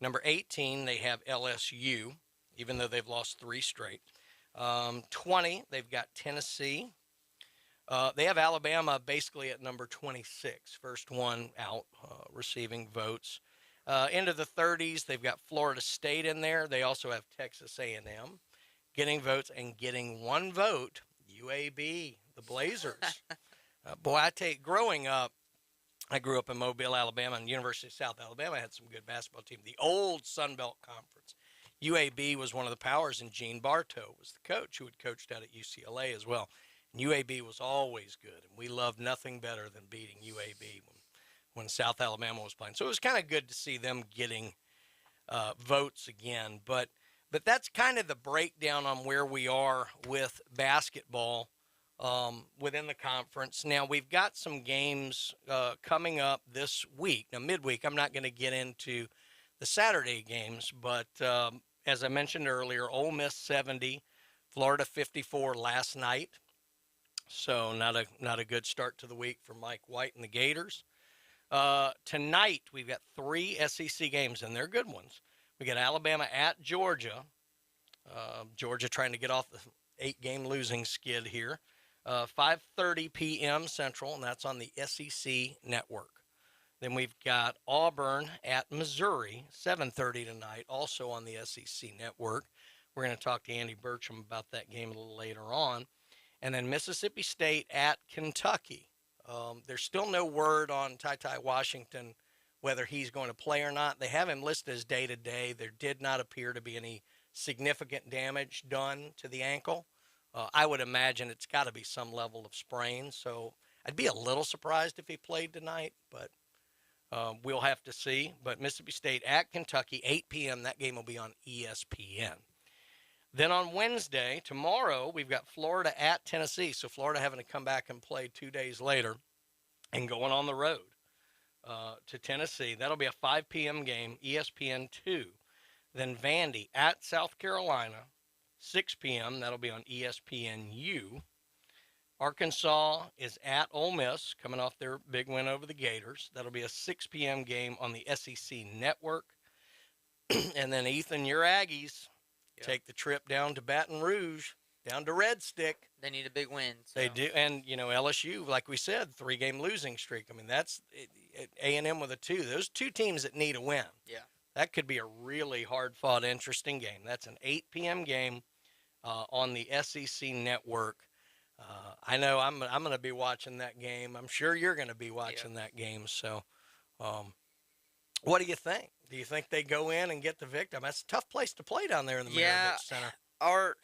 Number 18, they have LSU, even though they've lost 3 straight. 20, they've got Tennessee. They have Alabama basically at number 26, first one out receiving votes. Into the 30s, they've got Florida State in there. They also have Texas A&M getting votes, and getting 1 vote, UAB, the Blazers. Growing up, I grew up in Mobile, Alabama, and University of South Alabama had some good basketball team. The old Sun Belt Conference. UAB was one of the powers, and Gene Bartow was the coach who had coached out at UCLA as well. And UAB was always good, and we loved nothing better than beating UAB when South Alabama was playing. So it was kind of good to see them getting votes again. But that's kind of the breakdown on where we are with basketball within the conference. Now, we've got some games coming up this week. Now, midweek, I'm not going to get into the Saturday games, but as I mentioned earlier, Ole Miss 70, Florida 54 last night. So not a good start to the week for Mike White and the Gators. Tonight, we've got 3 SEC games, and they're good ones. We got Alabama at Georgia. Georgia trying to get off the 8-game losing skid here. 5:30 p.m. Central, and that's on the SEC Network. Then we've got Auburn at Missouri, 7:30 tonight, also on the SEC Network. We're going to talk to Andy Burcham about that game a little later on. And then Mississippi State at Kentucky. There's still no word on Ty Washington, whether he's going to play or not. They have him listed as day-to-day. There did not appear to be any significant damage done to the ankle. I would imagine it's got to be some level of sprain. So I'd be a little surprised if he played tonight, but we'll have to see. But Mississippi State at Kentucky, 8 p.m., that game will be on ESPN. Then on Wednesday, tomorrow, we've got Florida at Tennessee. So Florida having to come back and play 2 days later and going on the road to Tennessee. That'll be a 5 p.m. game, ESPN 2. Then Vandy at South Carolina, 6 p.m. That'll be on ESPNU. Arkansas is at Ole Miss, coming off their big win over the Gators. That'll be a 6 p.m. game on the SEC Network. And then, Ethan, your Aggies take the trip down to Baton Rouge, down to Red Stick. They need a big win. So. They do. And, LSU, like we said, 3-game losing streak. I mean, that's A&M with a 2. Those 2 teams that need a win. Yeah. That could be a really hard-fought, interesting game. That's an 8 p.m. game on the SEC Network. I know I'm going to be watching that game. I'm sure you're going to be watching that game. So what do you think? Do you think they go in and get the victim? That's a tough place to play down there in the Yeah, Maravich Center. our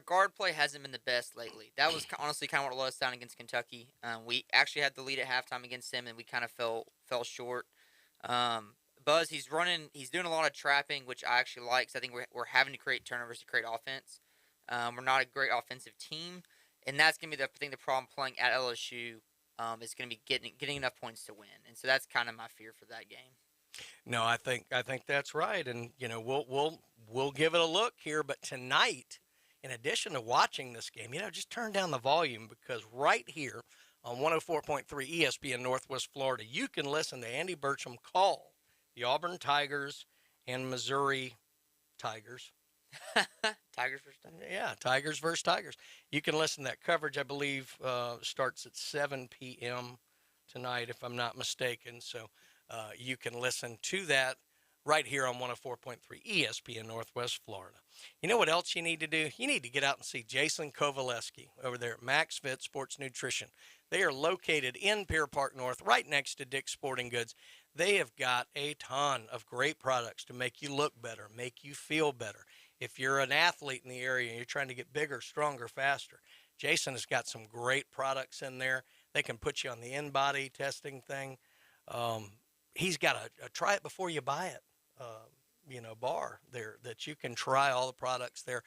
guard play hasn't been the best lately. That was honestly kind of what let us down against Kentucky. We actually had the lead at halftime against them, and we kind of fell short. Buzz, he's doing a lot of trapping, which I actually like. So I think we're having to create turnovers to create offense. We're not a great offensive team, and that's gonna be the problem playing at LSU. Is going to be getting enough points to win, and so that's kind of my fear for that game. No, I think that's right, and we'll give it a look here. But tonight, in addition to watching this game, just turn down the volume, because right here on 104.3 ESPN Northwest Florida, you can listen to Andy Burcham call the Auburn Tigers and Missouri Tigers. Tigers versus Tigers. Yeah, Tigers versus Tigers. You can listen to that coverage, I believe, starts at 7 p.m. tonight, if I'm not mistaken. So you can listen to that right here on 104.3 ESPN Northwest Florida. You know what else you need to do? You need to get out and see Jason Kovaleski over there at Max Fit Sports Nutrition. They are located in Pier Park North, right next to Dick's Sporting Goods. They have got a ton of great products to make you look better, make you feel better. If you're an athlete in the area and you're trying to get bigger, stronger, faster, Jason has got some great products in there. They can put you on the in-body testing thing. He's got a try it before you buy it, bar there that you can try all the products there.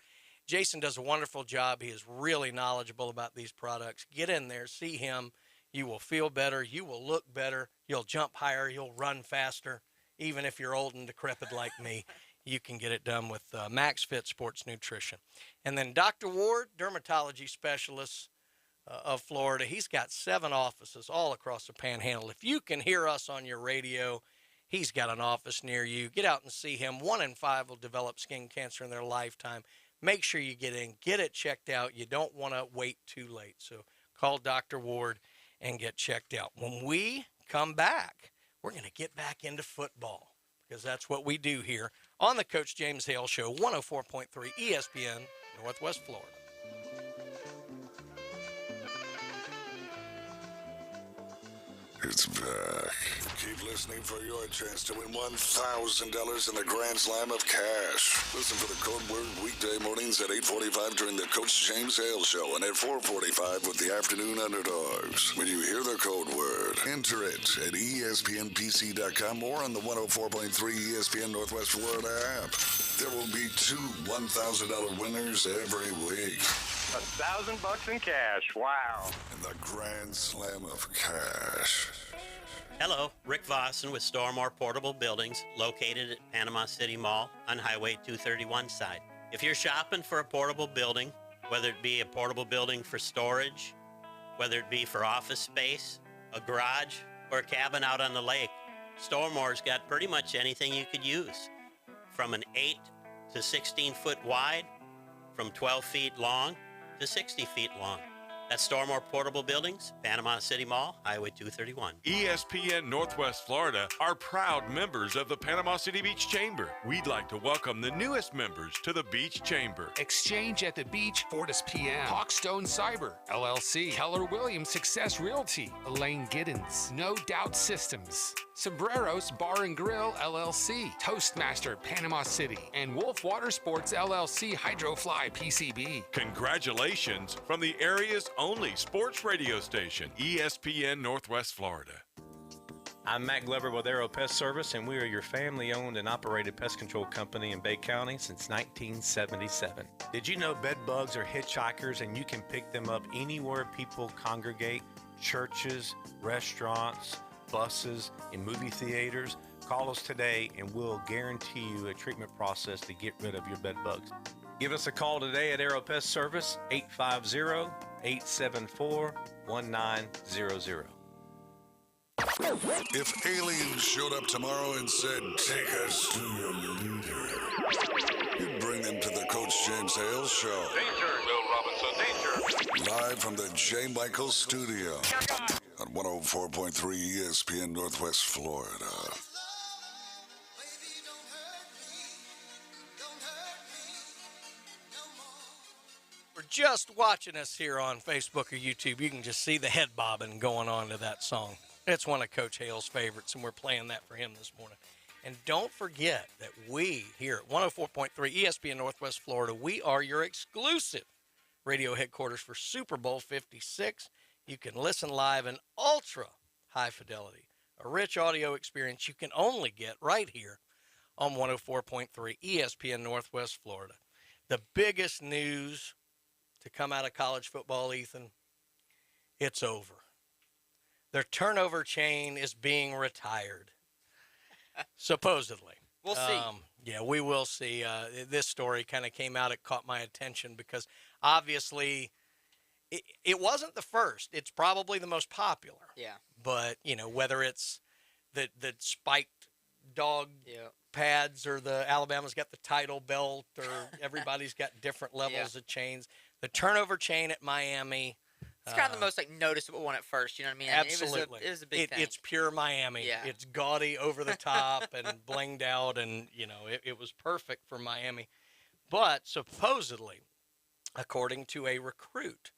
Jason does a wonderful job. He is really knowledgeable about these products. Get in there, see him. You will feel better. You will look better. You'll jump higher. You'll run faster. Even if you're old and decrepit like me, you can get it done with Max Fit Sports Nutrition. And then Dr. Ward, dermatology specialist of Florida. He's got 7 offices all across the Panhandle. If you can hear us on your radio, he's got an office near you. Get out and see him. 1 in 5 will develop skin cancer in their lifetime. Make sure you get in, get it checked out. You don't want to wait too late. So call Dr. Ward and get checked out. When we come back, we're going to get back into football, because that's what we do here on the Coach James Hale Show, 104.3 ESPN Northwest Florida. It's back. Keep listening for your chance to win $1,000 in the Grand Slam of cash. Listen for the code word weekday mornings at 8:45 during the Coach James Hale Show, and at 4:45 with the Afternoon Underdogs. When you hear the code word, enter it at ESPNPC.com or on the 104.3 ESPN Northwest Florida app. There will be 2 $1,000 winners every week. $1,000 in cash. Wow. In the Grand Slam of cash. Hello, Rick Vossen with Stormore Portable Buildings, located at Panama City Mall on Highway 231 side. If you're shopping for a portable building, whether it be a portable building for storage, whether it be for office space, a garage, or a cabin out on the lake, Stormore's got pretty much anything you could use. From an 8 to 16 foot wide, from 12 feet long to 60 feet long. That's Stormore Portable Buildings, Panama City Mall, Highway 231. ESPN Northwest Florida are proud members of the Panama City Beach Chamber. We'd like to welcome the newest members to the Beach Chamber. Exchange at the Beach, Fortis PM, Hawkstone Cyber, LLC, Keller Williams Success Realty, Elaine Giddens, No Doubt Systems, Sombreros Bar and Grill, LLC, Toastmaster, Panama City, and Wolf Water Sports, LLC, Hydrofly, PCB. Congratulations from the area's only sports radio station, ESPN Northwest Florida. I'm Matt Glover with Aero Pest Service, and we are your family-owned and operated pest control company in Bay County since 1977. Did you know bed bugs are hitchhikers, and you can pick them up anywhere people congregate? Churches, restaurants, buses, and movie theaters? Call us today, and we'll guarantee you a treatment process to get rid of your bed bugs. Give us a call today at Aero Pest Service, 850-874-1900. If aliens showed up tomorrow and said, "Take us to your leader," you'd bring them to the Coach James Hale Show. Danger, Bill Robinson, danger. Live from the J. Michael Studio on 104.3 ESPN Northwest Florida. For just watching us here on Facebook or YouTube, you can just see the head bobbing going on to that song. It's one of Coach Hale's favorites, and we're playing that for him this morning. And don't forget that we here at 104.3 ESPN Northwest Florida, we are your exclusive radio headquarters for Super Bowl 56. You can listen live in ultra high fidelity, a rich audio experience you can only get right here on 104.3 ESPN Northwest Florida. The biggest news to come out of college football, Ethan, it's over. Their turnover chain is being retired, supposedly. We'll see. Yeah, we will see. This story kind of came out. It caught my attention because obviously it wasn't the first. It's probably the most popular. Yeah. But, whether it's the spiked dog pads or the Alabama's got the title belt or everybody's got different levels of chains. The turnover chain at Miami. It's kind of the most noticeable one at first. You know what I mean? Absolutely. It was a big thing. It's pure Miami. Yeah. It's gaudy, over the top, and blinged out, and it was perfect for Miami. But supposedly, according to a recruit,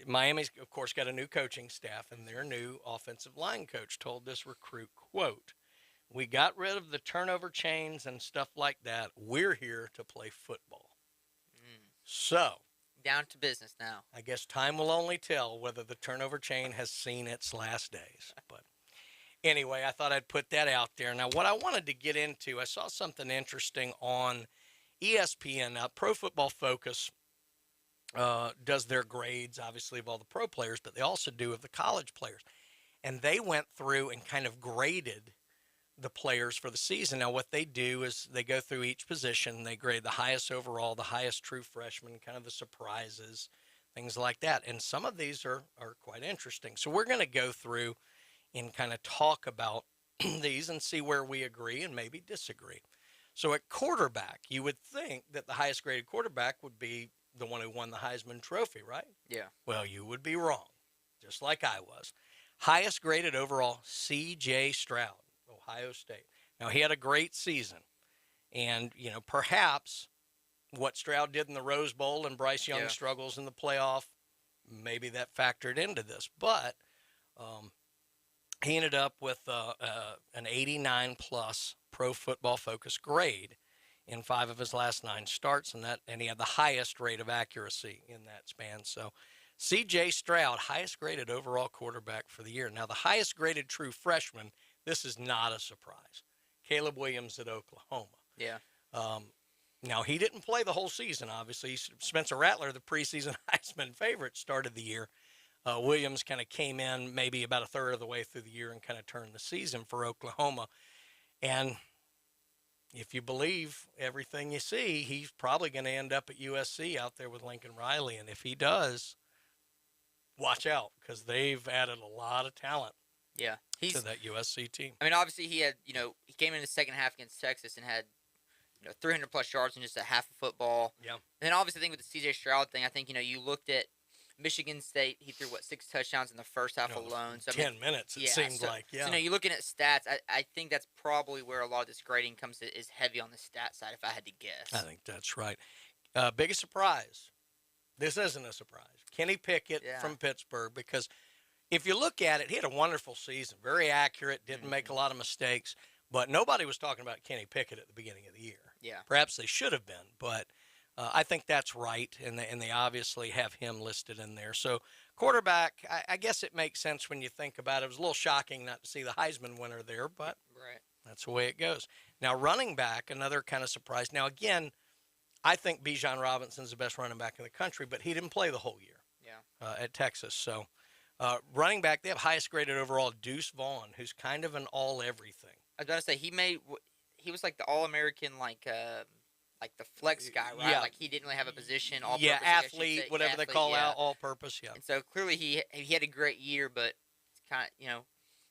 Miami's of course got a new coaching staff, and their new offensive line coach told this recruit, quote, "We got rid of the turnover chains and stuff like that. We're here to play football." So down to business now. I guess time will only tell whether the turnover chain has seen its last days. But anyway, I thought I'd put that out there. Now, what I wanted to get into, I saw something interesting on ESPN. Now, Pro Football Focus does their grades, obviously, of all the pro players, but they also do of the college players. And they went through and kind of graded the players for the season. Now, what they do is they go through each position. They grade the highest overall, the highest true freshman, kind of the surprises, things like that. And some of these are quite interesting. So we're going to go through and kind of talk about these and see where we agree and maybe disagree. So at quarterback, you would think that the highest graded quarterback would be the one who won the Heisman Trophy, right? Yeah. Well, you would be wrong, just like I was. Highest graded overall, C.J. Stroud, Ohio State. Now, he had a great season. And, perhaps what Stroud did in the Rose Bowl and Bryce Young's struggles in the playoff, maybe that factored into this. But he ended up with an 89-plus Pro Football Focus grade in 5 of his last 9 starts, and he had the highest rate of accuracy in that span. So C.J. Stroud, highest graded overall quarterback for the year. Now, the highest graded true freshman, this is not a surprise, Caleb Williams at Oklahoma. Yeah. Now, he didn't play the whole season, obviously. Spencer Rattler, the preseason Heisman favorite, started the year. Williams kind of came in maybe about a third of the way through the year and kind of turned the season for Oklahoma. And if you believe everything you see, he's probably going to end up at USC out there with Lincoln Riley. And if he does, watch out, because they've added a lot of talent to that USC team. I mean, obviously he had, he came in the second half against Texas and had, 300-plus yards in just a half of football. Yeah. And then obviously I think with the C.J. Stroud thing, I think, you looked at Michigan State, he threw, 6 touchdowns in the first half alone. So 10 minutes, it seemed like, So, you're looking at stats. I think that's probably where a lot of this grading comes to, is heavy on the stat side, if I had to guess. I think that's right. Biggest surprise. This isn't a surprise. Kenny Pickett from Pittsburgh, because if you look at it, he had a wonderful season, very accurate, didn't make a lot of mistakes, but nobody was talking about Kenny Pickett at the beginning of the year. Yeah. Perhaps they should have been, but I think that's right, and they obviously have him listed in there. So quarterback, I guess it makes sense when you think about it. It was a little shocking not to see the Heisman winner there, but that's the way it goes. Now, running back, another kind of surprise. Now, again, I think Bijan Robinson's the best running back in the country, but he didn't play the whole year at Texas. So running back, they have highest graded overall Deuce Vaughn, who's kind of an all-everything. I was going to say, he was like the All-American, like the flex guy, right? Yeah. Like he didn't really have a position. Yeah, athlete, whatever they call out, all-purpose. Yeah. And so clearly he had a great year, but it's kind of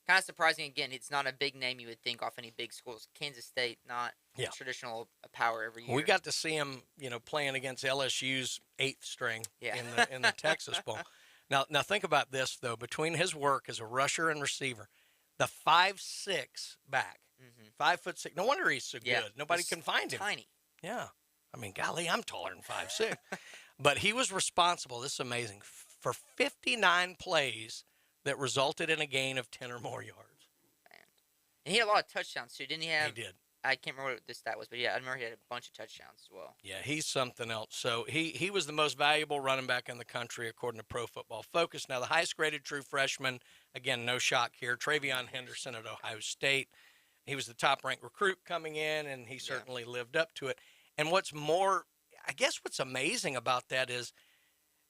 kind of surprising. Again, it's not a big name you would think off any big schools. Kansas State, not traditional power every year. We got to see him, playing against LSU's 8th string in the Texas Bowl. Now think about this though. Between his work as a rusher and receiver, the 5'6" back, 5'6". No wonder he's so good. Nobody can find him. Tiny. Yeah. I mean, golly, I'm taller than 5'6". But he was responsible, this is amazing, for 59 plays that resulted in a gain of 10 or more yards. And he had a lot of touchdowns, too. Didn't he have? He did. I can't remember what this stat was, but yeah, I remember he had a bunch of touchdowns as well. Yeah, he's something else. So he was the most valuable running back in the country, according to Pro Football Focus. Now, the highest graded true freshman, again, no shock here, Travion Henderson at Ohio State. He was the top-ranked recruit coming in, and he certainly lived up to it. And what's amazing about that is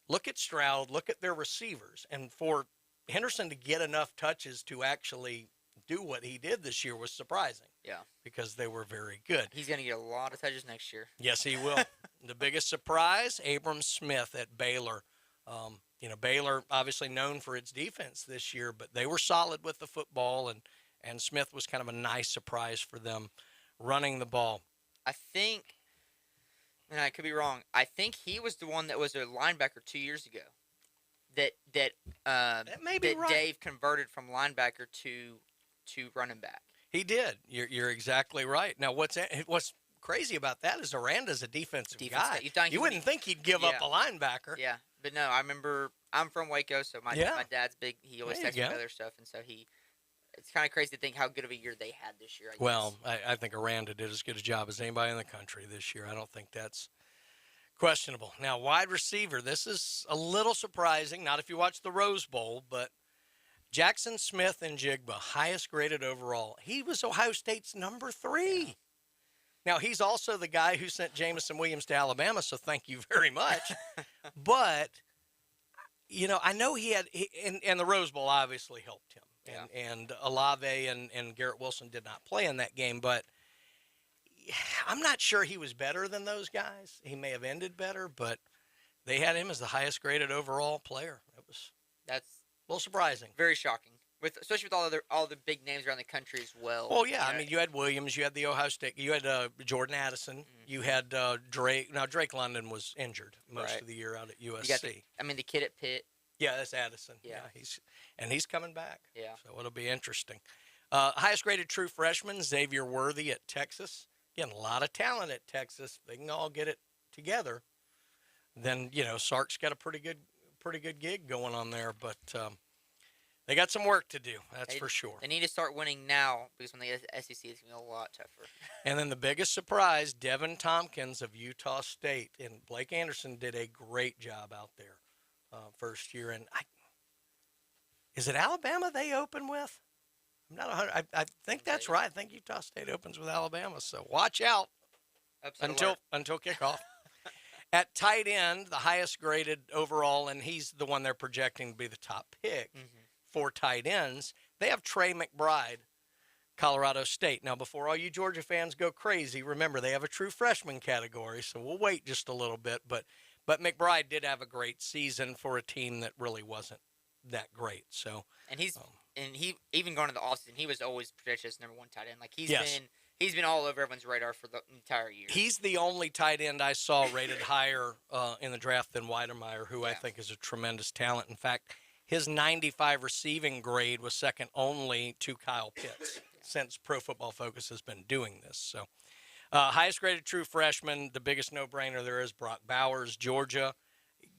look at Stroud, look at their receivers. And for Henderson to get enough touches to actually do what he did this year was surprising. Yeah. Because they were very good. He's going to get a lot of touches next year. Yes, he will. The biggest surprise, Abram Smith at Baylor. Baylor obviously known for its defense this year, but they were solid with the football, and Smith was kind of a nice surprise for them running the ball. I think, and I could be wrong, I think he was the one that was a linebacker 2 years ago that may be right. Dave converted from linebacker to running back. He did. You're exactly right. Now, what's crazy about that is Aranda's a defensive guy. You wouldn't think he'd give up a linebacker. Yeah, but no, I remember I'm from Waco, so my dad's big. He always texts me other stuff, and so it's kind of crazy to think how good of a year they had this year. I think Aranda did as good a job as anybody in the country this year. I don't think that's questionable. Now, wide receiver, this is a little surprising, not if you watch the Rose Bowl, but Jackson Smith and Jigba, highest graded overall. He was Ohio State's number 3. Yeah. Now, he's also the guy who sent Jamison Williams to Alabama, so thank you very much. But, I know and the Rose Bowl obviously helped him. Yeah. And Olave and Garrett Wilson did not play in that game, but I'm not sure he was better than those guys. He may have ended better, but they had him as the highest graded overall player. That's a little surprising. Very shocking, especially with all the big names around the country as well. Well, yeah. I mean, you had Williams, you had the Ohio State, you had Jordan Addison, you had Drake. Now, Drake London was injured most of the year out at USC. The kid at Pitt. Yeah, that's Addison. Yeah. He's coming back. Yeah. So it'll be interesting. Highest graded true freshman, Xavier Worthy at Texas. Again, a lot of talent at Texas. They can all get it together. Then, Sark's got a pretty good gig going on there, but they got some work to do. That's for sure. They need to start winning now because when they get to the SEC, it's going to be a lot tougher. And then the biggest surprise, Devin Tompkins of Utah State. And Blake Anderson did a great job out there first year. And is it Alabama they open with? I'm not 100. I think that's right. I think Utah State opens with Alabama. So watch out until kickoff. At tight end, the highest graded overall, and he's the one they're projecting to be the top pick for tight ends. They have Trey McBride, Colorado State. Now, before all you Georgia fans go crazy, remember they have a true freshman category, so we'll wait just a little bit. But McBride did have a great season for a team that really wasn't that great. So and he even going to the offseason, he was always projected as number 1 tight end. Like he's been all over everyone's radar for the entire year. He's the only tight end I saw rated higher in the draft than Weidemeyer, who I think is a tremendous talent. In fact, his 95 receiving grade was second only to Kyle Pitts since Pro Football Focus has been doing this. So highest graded true freshman, the biggest no-brainer there is Brock Bowers, Georgia.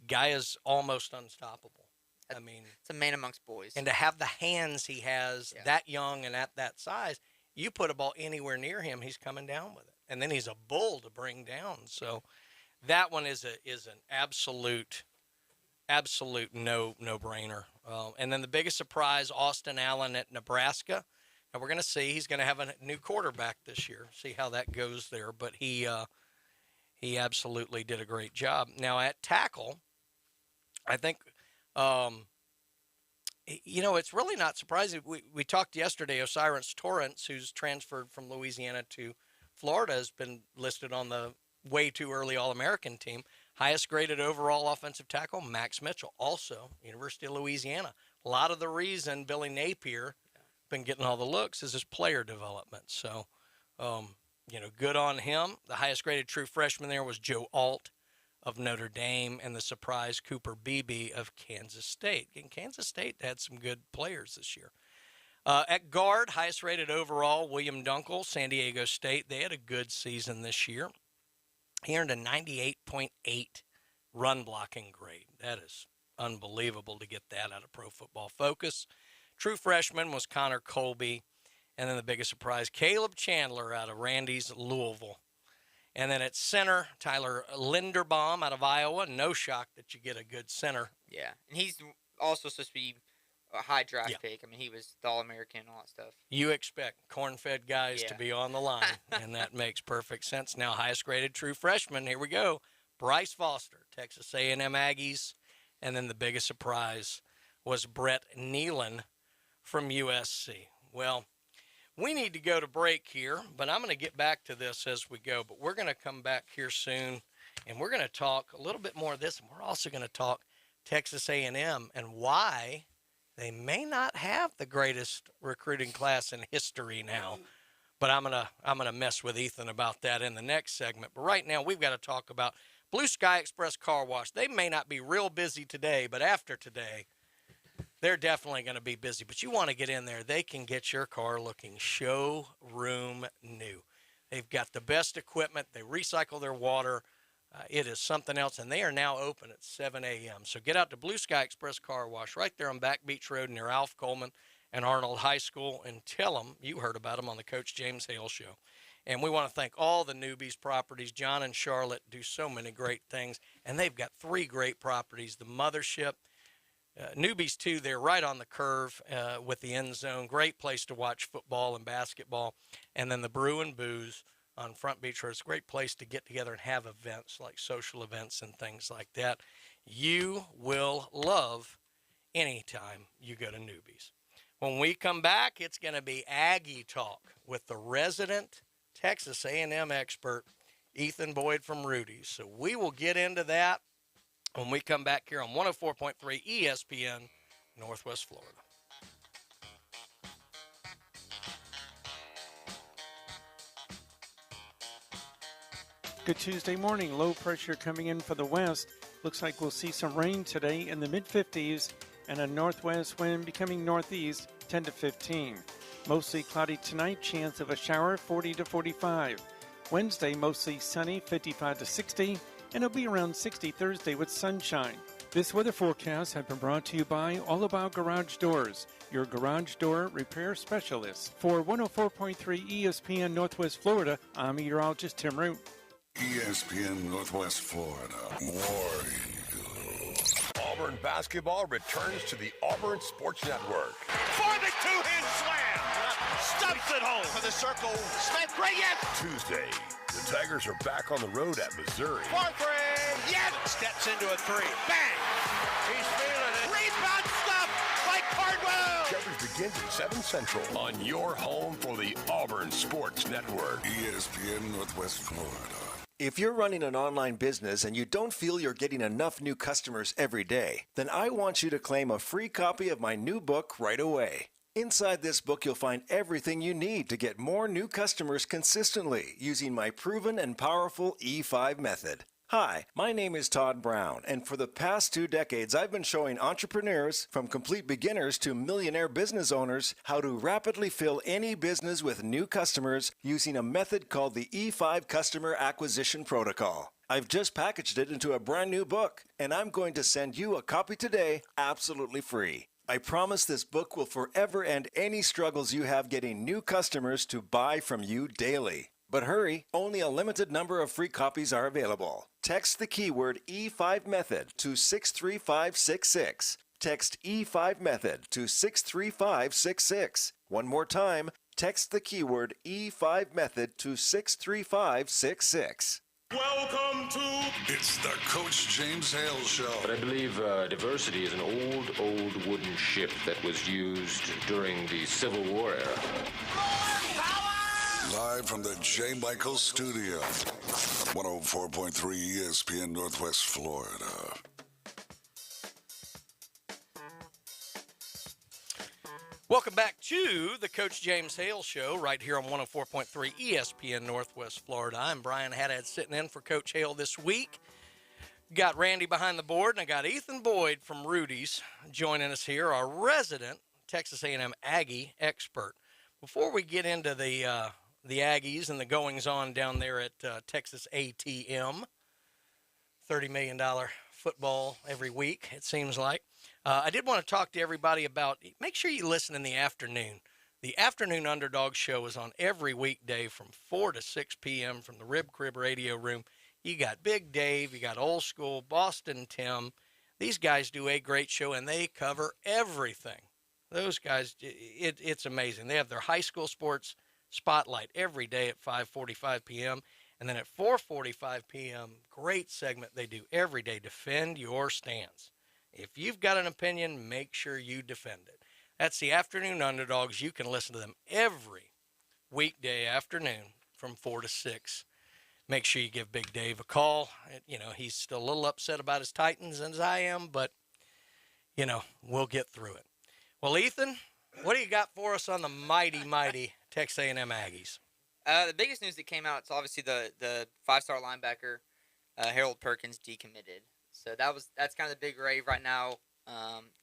Guy is almost unstoppable. I mean, it's a man amongst boys. And to have the hands he has that young and at that size, you put a ball anywhere near him, he's coming down with it. And then he's a bull to bring down. So that one is an absolute no-brainer. And then the biggest surprise, Austin Allen at Nebraska. Now we're going to see. He's going to have a new quarterback this year. See how that goes there. But he absolutely did a great job. Now at tackle, I think it's really not surprising. We talked yesterday, Osiris Torrance, who's transferred from Louisiana to Florida, has been listed on the way too early All-American team. Highest graded overall offensive tackle, Max Mitchell, also University of Louisiana. A lot of the reason Billy Napier been getting all the looks is his player development. So, good on him. The highest graded true freshman there was Joe Alt of Notre Dame, and the surprise Cooper Beebe of Kansas State. And Kansas State had some good players this year. At guard, highest rated overall, William Dunkel, San Diego State. They had a good season this year. He earned a 98.8 run blocking grade. That is unbelievable to get that out of Pro Football Focus. True freshman was Connor Colby. And then the biggest surprise, Caleb Chandler out of Randy's, Louisville. And then at center, Tyler Linderbaum out of Iowa. No shock that you get a good center. Yeah, and he's also supposed to be a high draft pick. I mean, he was the All-American and all that stuff. You expect corn-fed guys to be on the line, and that makes perfect sense. Now, highest-graded true freshman, here we go. Bryce Foster, Texas A&M Aggies. And then the biggest surprise was Brett Nealon from USC. Well, we need to go to break here, but I'm going to get back to this as we go. But we're going to come back here soon, and we're going to talk a little bit more of this, and we're also going to talk Texas A&M and why they may not have the greatest recruiting class in history now. But I'm gonna mess with Ethan about that in the next segment. But right now, we've got to talk about Blue Sky Express Car Wash. They may not be real busy today, but after today, they're definitely going to be busy. But you want to get in there. They can get your car looking showroom new. They've got the best equipment. They recycle their water. It is something else, and they are now open at 7 a.m. So get out to Blue Sky Express Car Wash right there on Back Beach Road near Alf Coleman and Arnold High School, and tell them you heard about them on the Coach James Hale Show. And we want to thank all the Newbies properties. John and Charlotte do so many great things, and they've got 3 great properties. The Mothership, Newbies, too, they're right on the curve with the end zone. Great place to watch football and basketball. And then the Brew and Booze on Front Beach Road. It's a great place to get together and have events like social events and things like that. You will love anytime you go to Newbies. When we come back, it's going to be Aggie Talk with the resident Texas A&M expert, Ethan Boyd from Rudy's. So we will get into that when we come back here on 104.3 ESPN, Northwest Florida. Good Tuesday morning. Low pressure coming in for the west. Looks like we'll see some rain today in the mid-50s and a northwest wind becoming northeast 10 to 15. Mostly cloudy tonight, chance of a shower 40 to 45. Wednesday mostly sunny 55 to 60, and it'll be around 60 Thursday with sunshine. This weather forecast has been brought to you by All About Garage Doors, your garage door repair specialist. For 104.3 ESPN Northwest Florida, I'm meteorologist Tim Root. ESPN Northwest Florida. War Eagle. Auburn basketball returns to the Auburn Sports Network. For the two-hand slam. Stuffs it home for the circle. Smith, bring it. Tuesday, the Tigers are back on the road at Missouri. For three. Yes. Steps into a three. Bang. He's feeling it. Rebound stuff by Cardwell. Coverage begins at 7 Central on your home for the Auburn Sports Network. ESPN Northwest Florida. If you're running an online business and you don't feel you're getting enough new customers every day, then I want you to claim a free copy of my new book right away. Inside this book, you'll find everything you need to get more new customers consistently using my proven and powerful E5 method. Hi, my name is Todd Brown, and for the past 2 decades, I've been showing entrepreneurs, from complete beginners to millionaire business owners, how to rapidly fill any business with new customers using a method called the E5 Customer Acquisition Protocol. I've just packaged it into a brand new book, and I'm going to send you a copy today, absolutely free. I promise this book will forever end any struggles you have getting new customers to buy from you daily. But hurry, only a limited number of free copies are available. Text the keyword E5 Method to 63566. Text E5 Method to 63566. One more time, text the keyword E5 Method to 63566. Welcome to It's the Coach James Hale Show. But I believe diversity is an old wooden ship that was used during the Civil War era. Live from the J. Michael Studio, 104.3 ESPN Northwest Florida. Welcome back to the Coach James Hale Show right here on 104.3 ESPN Northwest Florida. I'm Brian Haddad sitting in for Coach Hale this week. Got Randy behind the board, and I got Ethan Boyd from Rudy's joining us here, our resident Texas A&M Aggie expert. Before we get into the Aggies and the goings-on down there at Texas ATM, $30 million football every week, it seems like. I did want to talk to everybody about, make sure you listen in the afternoon. The Afternoon Underdog Show is on every weekday from 4 to 6 p.m. from the Rib Crib Radio Room. You got Big Dave, you got Old School, Boston Tim. These guys do a great show, and they cover everything. Those guys, it's amazing. They have their high school sports spotlight every day at 5:45 p.m. And then at 4:45 p.m., great segment they do every day, Defend Your Stance. If you've got an opinion, make sure you defend it. That's the Afternoon Underdogs. You can listen to them every weekday afternoon from 4 to 6. Make sure you give Big Dave a call. You know, he's still a little upset about his Titans as I am, but, you know, we'll get through it. Well, Ethan, what do you got for us on the mighty, mighty Texas A&M Aggies? The biggest news that came out, it's obviously the 5-star linebacker, Harold Perkins, decommitted. So that's kind of the big rave right now.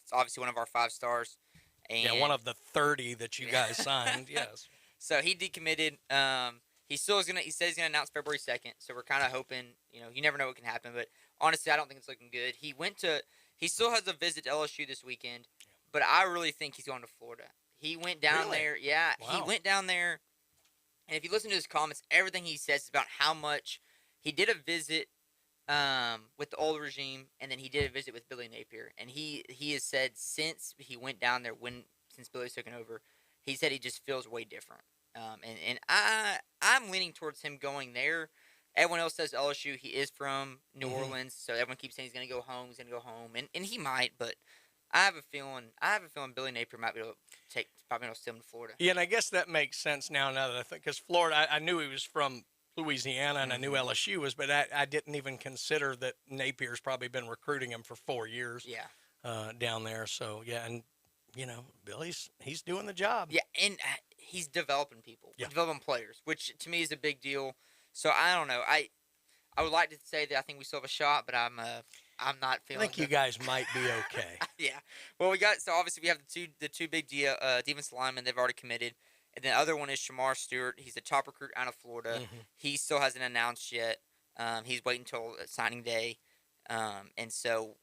It's obviously one of our 5 stars. And one of the 30 that you guys signed, yes. So he decommitted. He says he's gonna announce February 2nd. So we're kind of hoping, you never know what can happen. But honestly, I don't think it's looking good. He still has a visit to LSU this weekend, but I really think he's going to Florida. He went down there. Yeah, wow. He went down there. And if you listen to his comments, everything he says is about how much he did a visit with the old regime, and then he did a visit with Billy Napier. And he has said since he went down there, since Billy's taken over, he said he just feels way different. And I'm leaning towards him going there. Everyone else says LSU. He is from New Orleans, so everyone keeps saying he's going to go home. He's going to go home, and he might, but I have a feeling Billy Napier might be able to steal him to Florida. Yeah, and I guess that makes sense now that I think, because Florida, I knew he was from Louisiana, and I knew LSU was, but I didn't even consider that Napier's probably been recruiting him for 4 years. Yeah. Down there. So yeah, and Billy's doing the job. Yeah, and he's developing people, developing players, which to me is a big deal. So I don't know. I would like to say that I think we still have a shot, but I'm not feeling. I think you guys might be okay. Yeah. Well, obviously we have the two big defensive linemen. They've already committed. And the other one is Shamar Stewart. He's the top recruit out of Florida. He still hasn't announced yet. He's waiting until signing day. And so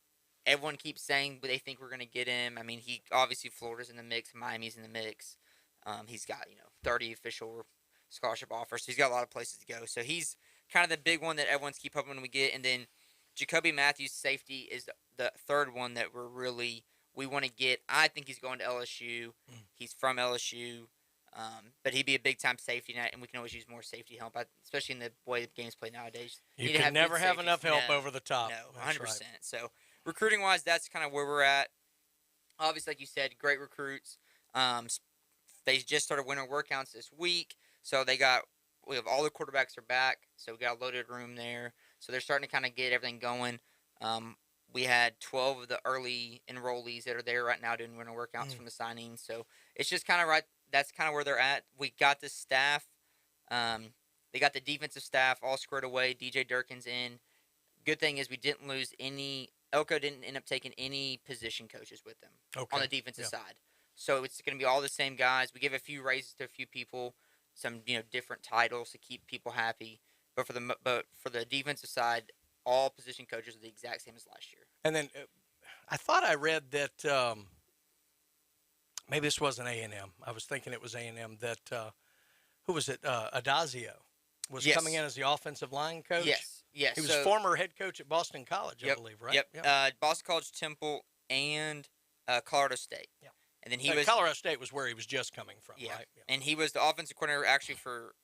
everyone keeps saying they think we're going to get him. I mean, obviously Florida's in the mix. Miami's in the mix. He's got, 30 official scholarship offers. So he's got a lot of places to go. So he's kind of the big one that everyone's keep hoping we get. And then Jacoby Matthews, safety, is the third one that we want to get. I think he's going to LSU. He's from LSU. But he'd be a big-time safety net, and we can always use more safety help, especially in the way the game's played nowadays. You can never have enough help over the top. No, 100%. Right. So recruiting-wise, that's kind of where we're at. Obviously, like you said, great recruits. They just started winter workouts this week, so we have all the quarterbacks are back, so we got a loaded room there. So they're starting to kind of get everything going. We had 12 of the early enrollees that are there right now doing winter workouts from the signings. So it's just kind of right. That's kind of where they're at. We got the staff. They got the defensive staff all squared away. DJ Durkin's in. Good thing is we didn't lose any. Elko didn't end up taking any position coaches with them on the defensive side. So it's going to be all the same guys. We give a few raises to a few people, some different titles to keep people happy. But for the defensive side, all position coaches are the exact same as last year. And then I thought I read that maybe this wasn't A&M. I was thinking it was A&M that who was it? Adazio was coming in as the offensive line coach. Yes. He was former head coach at Boston College, I believe, right? Yep. Boston College, Temple, and Colorado State. Yeah. And then he was Colorado State was where he was just coming from, right? Yeah. And he was the offensive coordinator actually for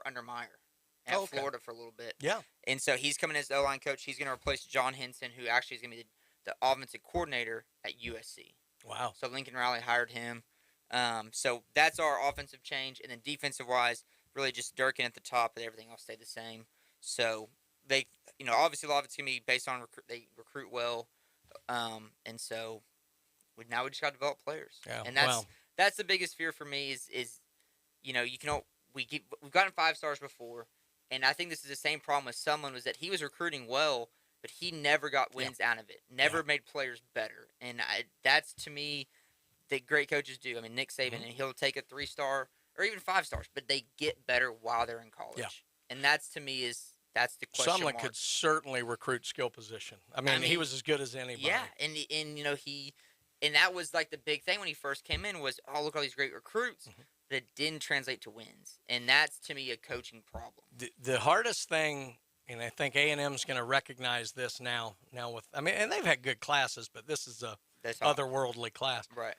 under Meyer at Florida for a little bit. Yeah. And so he's coming as the O-line coach. He's going to replace John Henson, who actually is going to be the offensive coordinator at USC. Wow. So Lincoln Riley hired him. So that's our offensive change. And then defensive-wise, really just Durkin at the top, but everything else stayed the same. So they, obviously a lot of it's going to be based on they recruit well. And so now we just got to develop players. Yeah. And that's the biggest fear for me is we've gotten 5 stars before. And I think this is the same problem with Sumlin, was that he was recruiting well, but he never got wins out of it. Never made players better. And that's, to me, that great coaches do. I mean, Nick Saban, and he'll take a 3-star or even 5 stars, but they get better while they're in college. Yeah. And that's, to me, that's the question Sumlin mark. could certainly recruit skill position. I mean, he was as good as anybody. Yeah, and And that was like the big thing when he first came in was, oh, look at all these great recruits. But it didn't translate to wins. And that's, to me, a coaching problem. The hardest thing, and I think A&M's going to recognize this now with, I mean, and they've had good classes, but this is a otherworldly class. Right.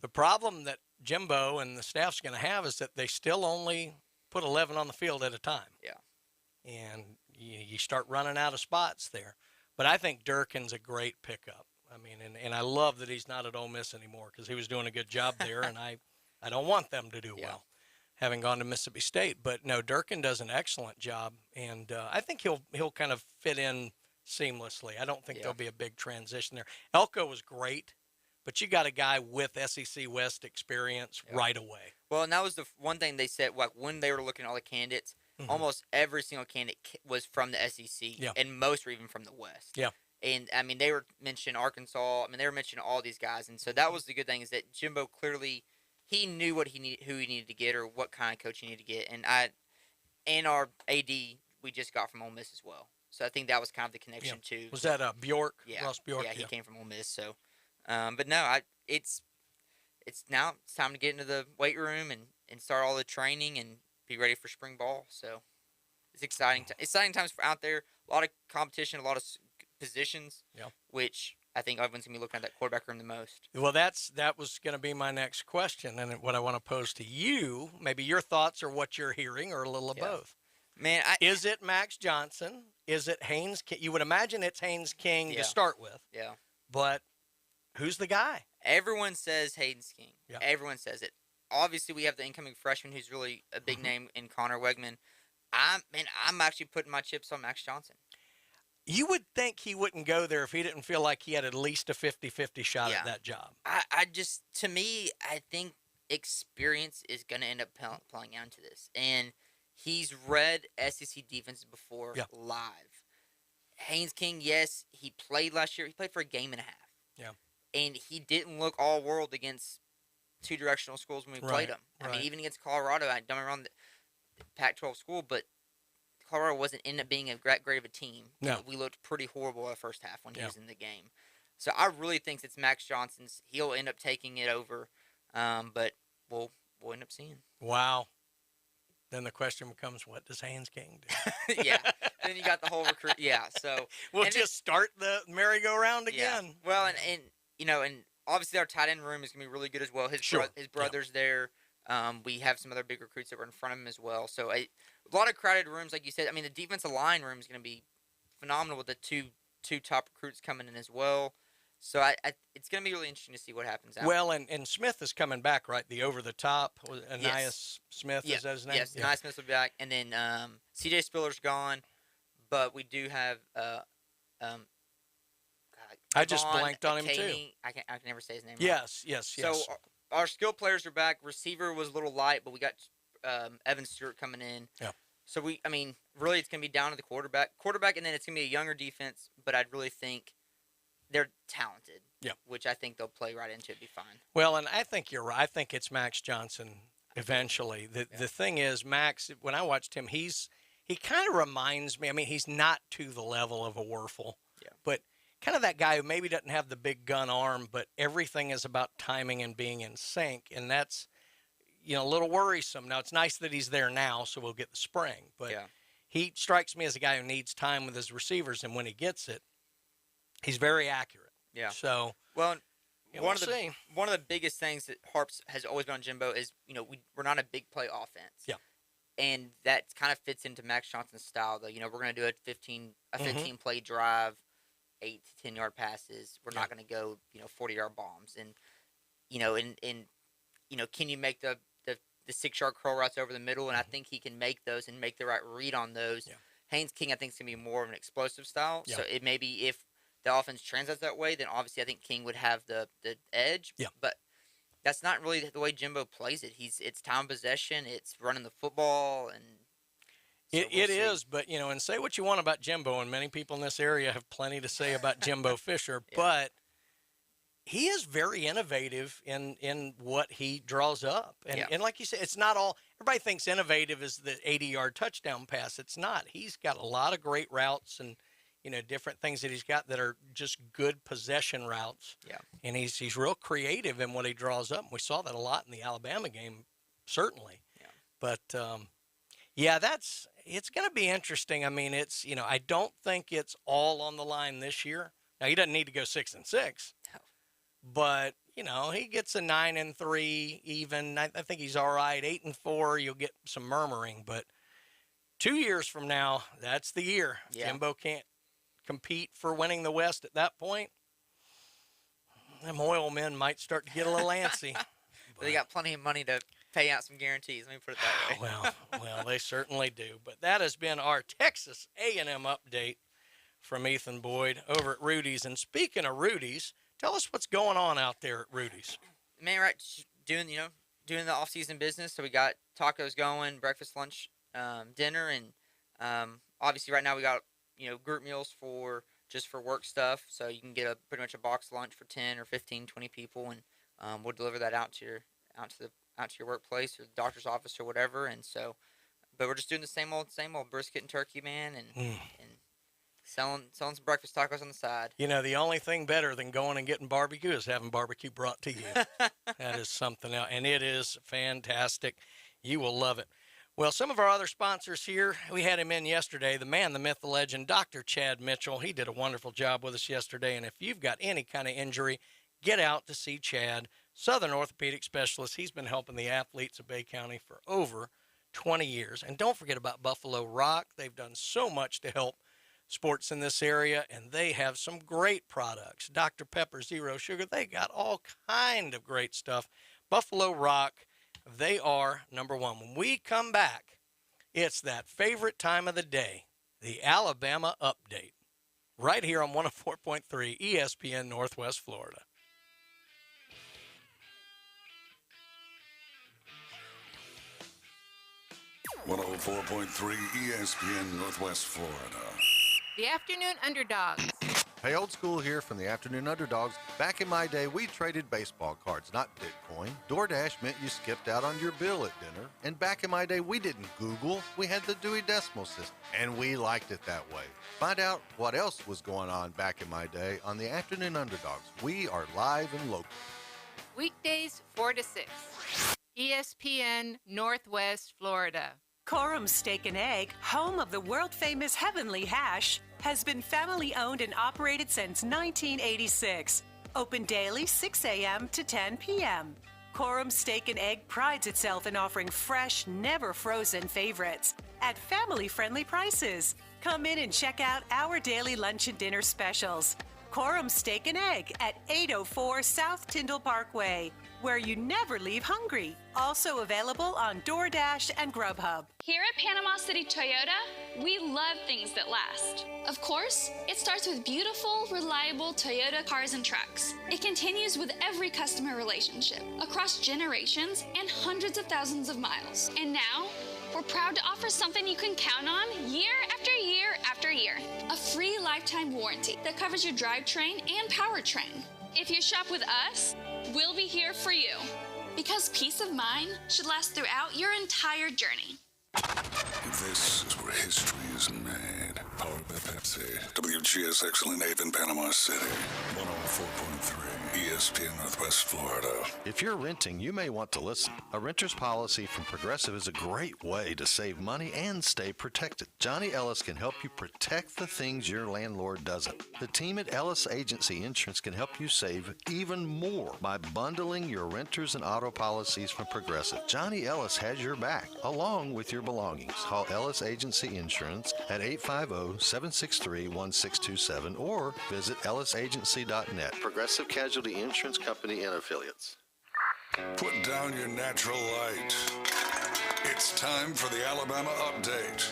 The problem that Jimbo and the staff's going to have is that they still only put 11 on the field at a time. Yeah. And you start running out of spots there. But I think Durkin's a great pickup. I mean, and I love that he's not at Ole Miss anymore because he was doing a good job there, and I don't want them to do well, having gone to Mississippi State. But no, Durkin does an excellent job, and I think he'll kind of fit in seamlessly. I don't think there'll be a big transition there. Elko was great, but you got a guy with SEC West experience right away. Well, and that was the one thing they said, like when they were looking at all the candidates, almost every single candidate was from the SEC, and most were even from the West. Yeah. And, I mean, they were mentioning Arkansas. I mean, they were mentioning all these guys. And so that was the good thing is that Jimbo clearly, he knew what he needed, who he needed to get or what kind of coach he needed to get. And our AD we just got from Ole Miss as well. So I think that was kind of the connection too. Was that Bjork? Yeah. Ross Bjork? Yeah, he came from Ole Miss. So, but no, it's time to get into the weight room and start all the training and be ready for spring ball. So it's exciting. Exciting times for out there. A lot of competition, a lot of positions, which I think everyone's going to be looking at that quarterback room the most. Well, that was going to be my next question, and what I want to pose to you, maybe your thoughts or what you're hearing or a little of both. Man, is it Max Johnson? Is it Haynes King? You would imagine it's Haynes King to start with. Yeah. But who's the guy? Everyone says Haynes King. Yeah. Everyone says it. Obviously, we have the incoming freshman who's really a big name in Connor Wegman. I'm actually putting my chips on Max Johnson. You would think he wouldn't go there if he didn't feel like he had at least a 50-50 shot at that job. To me, I think experience is going to end up playing out into this. And he's read SEC defenses before live. Haynes King, yes, he played last year. He played for a game and a half. Yeah. And he didn't look all world against two directional schools when we played him. I mean, even against Colorado, I don't get me wrong, the Pac-12 school, but Colorado wasn't end up being a great of a team. No. We looked pretty horrible in the first half when he was in the game. So I really think it's Max Johnson's. He'll end up taking it over, but we'll end up seeing. Wow. Then the question becomes, what does Haynes King do? Yeah. Then you got the whole recruit. Yeah. So we'll just start the merry-go-round again. Yeah. Well, and obviously our tight end room is going to be really good as well. His brother's there. We have some other big recruits that were in front of him as well. So a lot of crowded rooms, like you said. I mean, the defensive line room is going to be phenomenal with the two top recruits coming in as well. So it's going to be really interesting to see what happens. Well, and Smith is coming back, right? The over-the-top, Anias Smith, is that his name? Yes, Anias Smith will be back. And then C.J. Spiller's gone, but we do have I just blanked on him, too. I can never say his name. Yes. So our skill players are back. Receiver was a little light, but we got Evan Stewart coming in. Yeah. So really it's going to be down to the quarterback, and then it's going to be a younger defense, but I'd really think they're talented. Yeah. Which I think they'll play right into it, be fine. Well, and I think you're right. I think it's Max Johnson eventually. The thing is, Max, when I watched him, he kind of reminds me, I mean, he's not to the level of a Werfel, but kind of that guy who maybe doesn't have the big gun arm, but everything is about timing and being in sync, and that's, a little worrisome. Now, it's nice that he's there now, so we'll get the spring, but he strikes me as a guy who needs time with his receivers, and when he gets it, he's very accurate. Yeah. So, one of the biggest things that Harps has always been on Jimbo is, we're not a big play offense. Yeah. And that kind of fits into Max Johnson's style, though. We're going to do a 15 play drive, 8 to 10 yard passes. We're not going to go, 40-yard bombs. And, can you make the 6-yard curl routes over the middle? And I think he can make those and make the right read on those. Yeah. Haynes King, I think, is going to be more of an explosive style. Yeah. So it may be if the offense translates that way, then obviously I think King would have the edge. Yeah. But that's not really the way Jimbo plays it. It's time possession. It's running the football. And so it is, but, and say what you want about Jimbo, and many people in this area have plenty to say about Jimbo Fisher, but he is very innovative in what he draws up. And like you said, it's not all – everybody thinks innovative is the 80-yard touchdown pass. It's not. He's got a lot of great routes, and, different things that he's got that are just good possession routes. Yeah. And he's real creative in what he draws up. And we saw that a lot in the Alabama game, certainly. Yeah. But, it's going to be interesting. I mean, I don't think it's all on the line this year. Now, he doesn't need to go 6-6. No. But, he gets a 9-3 even. I think he's all right. 8-4, you'll get some murmuring. But 2 years from now, that's the year. Yeah. Jimbo can't compete for winning the West at that point. Them oil men might start to get a little antsy. But they got plenty of money to pay out some guarantees. Let me put it that way. Well, they certainly do. But that has been our Texas A&M update from Ethan Boyd over at Rudy's. And speaking of Rudy's, tell us what's going on out there at Rudy's. Man, right, doing the off-season business. So we got tacos going, breakfast, lunch, dinner, and obviously right now we got group meals for work stuff. So you can get pretty much a box lunch for 10 or 15, 20 people, and we'll deliver that out to your workplace or the doctor's office or whatever. And so, but we're just doing the same old brisket and turkey, man, and selling some breakfast tacos on the side. The only thing better than going and getting barbecue is having barbecue brought to you. That is something else, and it is fantastic. You will love it. Well, some of our other sponsors here, we had him in yesterday, the man, the myth, the legend, Dr. Chad Mitchell. He did a wonderful job with us yesterday, and if you've got any kind of injury, get out to see Chad, Southern Orthopedic Specialist. He's been helping the athletes of Bay County for over 20 years. And don't forget about Buffalo Rock. They've done so much to help sports in this area, and they have some great products. Dr. Pepper Zero Sugar, they got all kind of great stuff. Buffalo Rock, they are number one. When we come back, it's that favorite time of the day, the Alabama Update, right here on 104.3 ESPN Northwest Florida. .3 ESPN Northwest Florida. The Afternoon Underdogs. Hey, Old School here from the Afternoon Underdogs. Back in my day, we traded baseball cards, not Bitcoin. DoorDash meant you skipped out on your bill at dinner. And back in my day, we didn't Google. We had the Dewey Decimal System, and we liked it that way. Find out what else was going on back in my day on the Afternoon Underdogs. We are live and local. Weekdays 4 to 6. ESPN Northwest Florida. Coram Steak and Egg, home of the world-famous Heavenly Hash, has been family-owned and operated since 1986. Open daily 6 a.m. to 10 p.m. Coram Steak and Egg prides itself in offering fresh, never-frozen favorites at family-friendly prices. Come in and check out our daily lunch and dinner specials. Coram Steak and Egg at 804 South Tyndall Parkway, where you never leave hungry. Also available on DoorDash and Grubhub. Here at Panama City Toyota, we love things that last. Of course, it starts with beautiful, reliable Toyota cars and trucks. It continues with every customer relationship, across generations and hundreds of thousands of miles. And now, we're proud to offer something you can count on year after year after year. A free lifetime warranty that covers your drivetrain and powertrain. If you shop with us, we'll be here for you. Because peace of mind should last throughout your entire journey. This is where history is made. Powered by Pepsi. WGSX in Haven, Panama City. 104.3 ESPN Northwest Florida. If you're renting, you may want to listen. A renter's policy from Progressive is a great way to save money and stay protected. Johnny Ellis can help you protect the things your landlord doesn't. The team at Ellis Agency Insurance can help you save even more by bundling your renters and auto policies from Progressive. Johnny Ellis has your back, along with your belongings. Call Ellis Agency Insurance at 850-763-1627 or visit ellisagency.net. Progressive Casualty Insurance Company and Affiliates. Put down your natural light. It's time for the Alabama Update.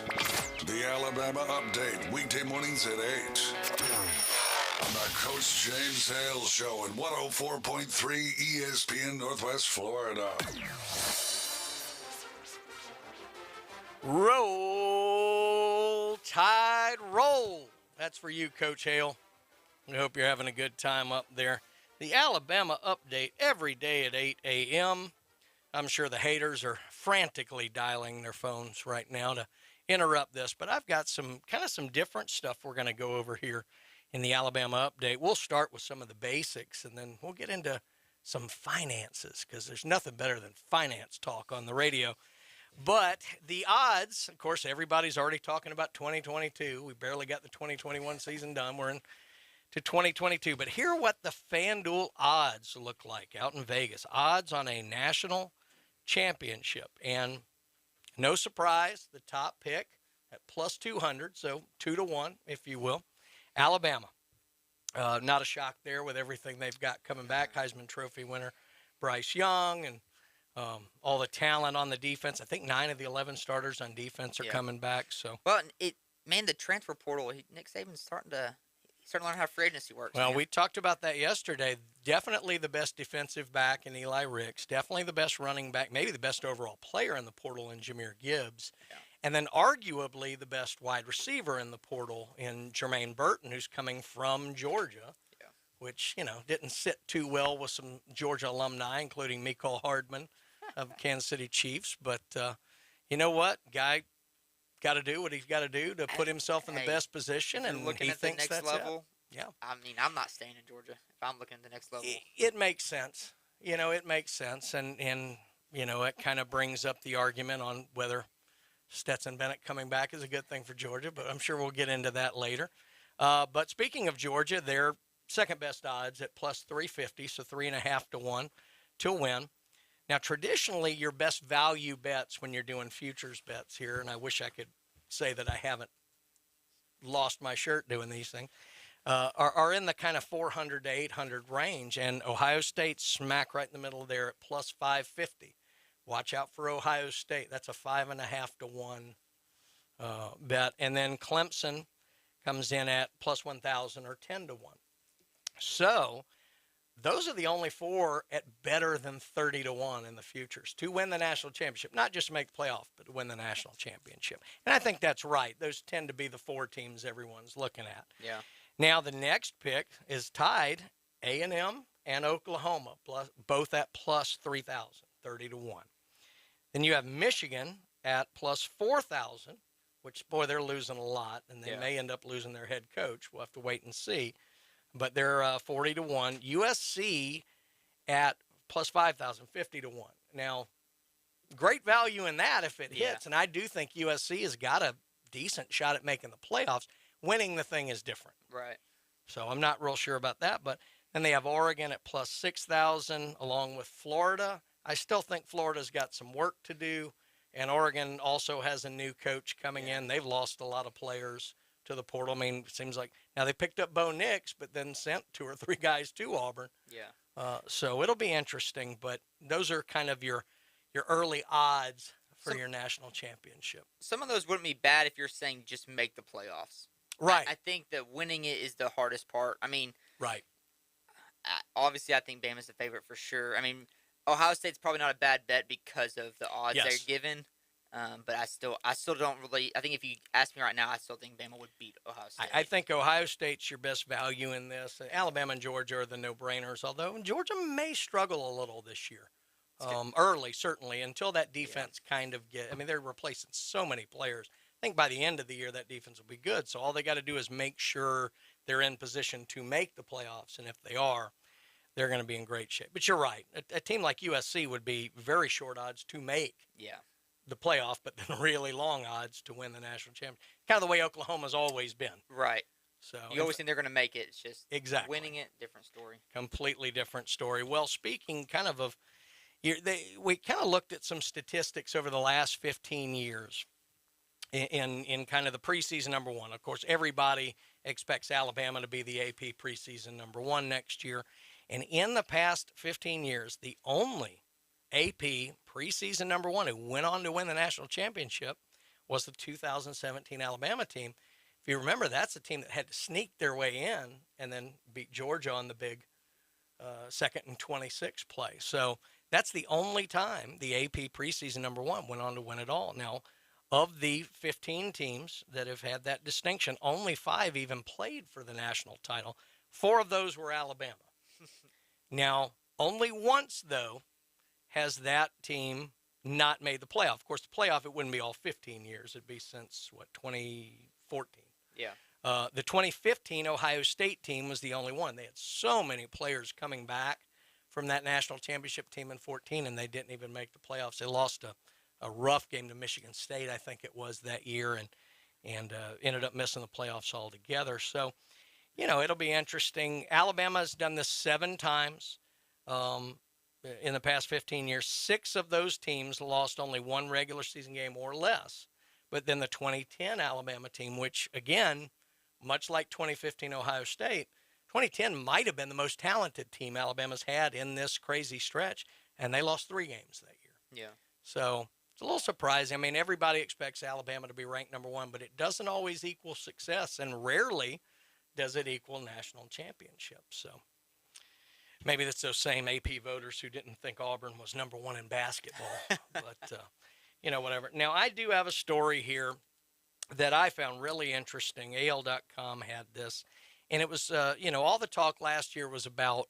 The Alabama Update, weekday mornings at 8. On the Coach James Hale Show at 104.3 ESPN Northwest Florida. Roll Tide Roll. That's for you, Coach Hale. We hope you're having a good time up there. The Alabama Update every day at 8 a.m. I'm sure the haters are frantically dialing their phones right now to interrupt this, but I've got some different stuff we're going to go over here in the Alabama update. We'll start with some of the basics, and then we'll get into some finances, because there's nothing better than finance talk on the radio. But the odds, of course, everybody's already talking about 2022. We barely got the 2021 season done. We're into 2022. But here are what the FanDuel odds look like out in Vegas. Odds on a national championship. And no surprise, the top pick at plus 200, so 2-1, if you will, Alabama. Not a shock there with everything they've got coming back. Heisman Trophy winner Bryce Young and all the talent on the defense. I think 9 of the 11 starters on defense are coming back. So, well, the transfer portal. Nick Saban's starting to learn how free agency works. Well, we talked about that yesterday. Definitely the best defensive back in Eli Ricks. Definitely the best running back. Maybe the best overall player in the portal in Jahmyr Gibbs. Yeah. And then arguably the best wide receiver in the portal in Jermaine Burton, who's coming from Georgia, which, didn't sit too well with some Georgia alumni, including Mecole Hardman of Kansas City Chiefs. But you know what? Guy got to do what he's got to do to put himself in the best position, and looking he at thinks the next that's level. It. Yeah. I mean, I'm not staying in Georgia if I'm looking at the next level. It makes sense. It makes sense. And it kind of brings up the argument on whether Stetson Bennett coming back is a good thing for Georgia, but I'm sure we'll get into that later. But speaking of Georgia, they're second best odds at plus 350, so 3.5-1 to win. Now, traditionally, your best value bets when you're doing futures bets here, and I wish I could say that I haven't lost my shirt doing these things, are in the kind of 400 to 800 range, and Ohio State's smack right in the middle there at plus 550. Watch out for Ohio State. That's a 5.5-1 bet. And then Clemson comes in at plus 1,000 or 10-1. So those are the only 4 at better than 30-1 in the futures to win the national championship. Not just to make the playoff, but to win the national championship. And I think that's right. Those tend to be the 4 teams everyone's looking at. Yeah. Now the next pick is tied, A&M and Oklahoma, both at plus 3,000, 30-1. Then you have Michigan at plus 4,000, which, boy, they're losing a lot, and they may end up losing their head coach. We'll have to wait and see. But they're 40-1. USC at plus 5,000, 50-1. Now, great value in that if it hits, and I do think USC has got a decent shot at making the playoffs. Winning the thing is different. Right. So I'm not real sure about that. But then they have Oregon at plus 6,000 along with Florida. I still think Florida's got some work to do, and Oregon also has a new coach coming in. They've lost a lot of players to the portal. I mean, it seems like now they picked up Bo Nix, but then sent 2 or 3 guys to Auburn. Yeah. So it'll be interesting, but those are kind of your early odds for your national championship. Some of those wouldn't be bad if you're saying just make the playoffs. Right. I think that winning it is the hardest part. I mean, right. Obviously, I think Bama's the favorite for sure. I mean, Ohio State's probably not a bad bet because of the odds they're given. But I still don't really. I think if you ask me right now, I still think Bama would beat Ohio State. I think Ohio State's your best value in this. Alabama and Georgia are the no-brainers, although Georgia may struggle a little this year. Early, certainly, until that defense kind of they're replacing so many players. I think by the end of the year, that defense will be good. So all they got to do is make sure they're in position to make the playoffs. And if they are, they're going to be in great shape. But you're right. A team like USC would be very short odds to make the playoff, but then really long odds to win the national championship. Kind of the way Oklahoma's always been. Right. So you always think they're going to make it. It's just exactly winning it, different story. Completely different story. Well, speaking kind of we kind of looked at some statistics over the last 15 years in kind of the preseason number 1. Of course, everybody expects Alabama to be the AP preseason number 1 next year. And in the past 15 years, the only AP preseason number 1 who went on to win the national championship was the 2017 Alabama team. If you remember, that's a team that had to sneak their way in and then beat Georgia on the big 2nd and 26 play. So that's the only time the AP preseason number 1 went on to win it all. Now, of the 15 teams that have had that distinction, only 5 even played for the national title. 4 of those were Alabama. Now, only once, though, has that team not made the playoff. Of course, the playoff, it wouldn't be all 15 years. It'd be since, 2014. Yeah. The 2015 Ohio State team was the only one. They had so many players coming back from that national championship team in 14, and they didn't even make the playoffs. They lost a rough game to Michigan State, I think it was that year, and ended up missing the playoffs altogether. So, it'll be interesting. Alabama has done this 7 times in the past 15 years. 6 of those teams lost only 1 regular season game or less. But then the 2010 Alabama team, which, again, much like 2015 Ohio State, 2010 might have been the most talented team Alabama's had in this crazy stretch, and they lost 3 games that year. Yeah. So it's a little surprising. I mean, everybody expects Alabama to be ranked number 1, but it doesn't always equal success, and rarely does it equal national championships. So maybe that's those same AP voters who didn't think Auburn was number 1 in basketball, but, whatever. Now, I do have a story here that I found really interesting. AL.com had this, and it was, all the talk last year was about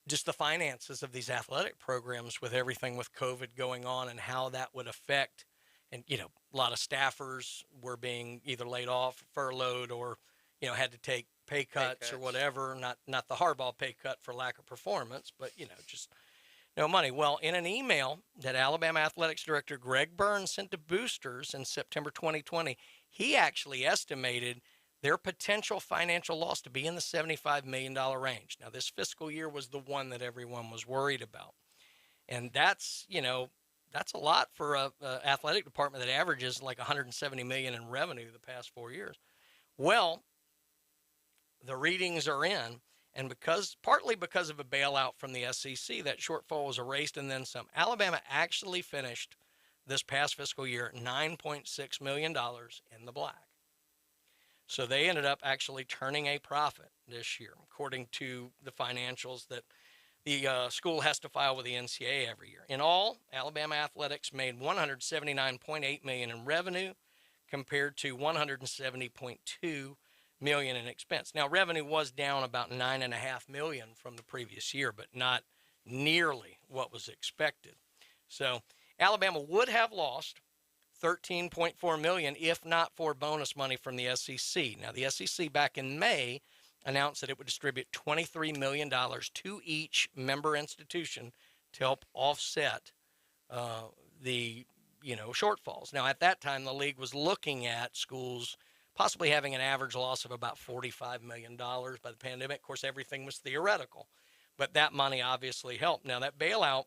just the finances of these athletic programs with everything with COVID going on and how that would affect. And, a lot of staffers were being either laid off, furloughed, or, had to take pay cuts or whatever. Not the hardball pay cut for lack of performance, but, just no money. Well, in an email that Alabama Athletics Director Greg Burns sent to boosters in September 2020, he actually estimated their potential financial loss to be in the $75 million range. Now, this fiscal year was the one that everyone was worried about. And that's, that's a lot for a athletic department that averages like $170 million in revenue the past 4 years. Well, the readings are in, and partly because of a bailout from the SEC, that shortfall was erased and then some. Alabama actually finished this past fiscal year $9.6 million in the black. So they ended up actually turning a profit this year, according to the financials that the school has to file with the NCAA every year. In all, Alabama Athletics made $179.8 million in revenue compared to $170.2 million in expense. Now, revenue was down about $9.5 million from the previous year, but not nearly what was expected. So Alabama would have lost $13.4 million if not for bonus money from the SEC. Now, the SEC back in May announced that it would distribute $23 million to each member institution to help offset the shortfalls. Now, at that time, the league was looking at schools possibly having an average loss of about $45 million by the pandemic. Of course, everything was theoretical, but that money obviously helped. Now, that bailout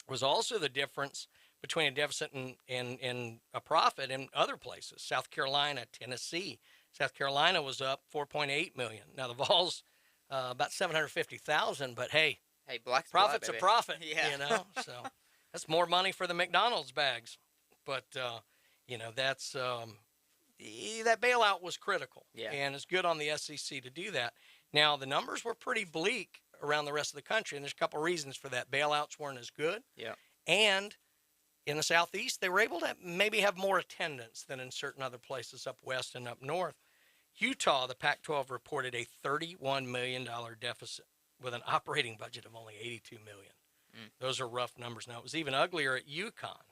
was also the difference between a deficit and a profit in other places. South Carolina, Tennessee. South Carolina was up $4.8 million. Now, the Vols, about $750,000, but hey, profit's a profit, so that's more money for the McDonald's bags. But, that's that bailout was critical, and it's good on the SEC to do that. Now, the numbers were pretty bleak around the rest of the country, and there's a couple reasons for that. Bailouts weren't as good, and in the Southeast, they were able to maybe have more attendance than in certain other places up west and up north. Utah, the Pac-12 reported a $31 million deficit with an operating budget of only $82 million. Those are rough numbers. Now, it was even uglier at UConn,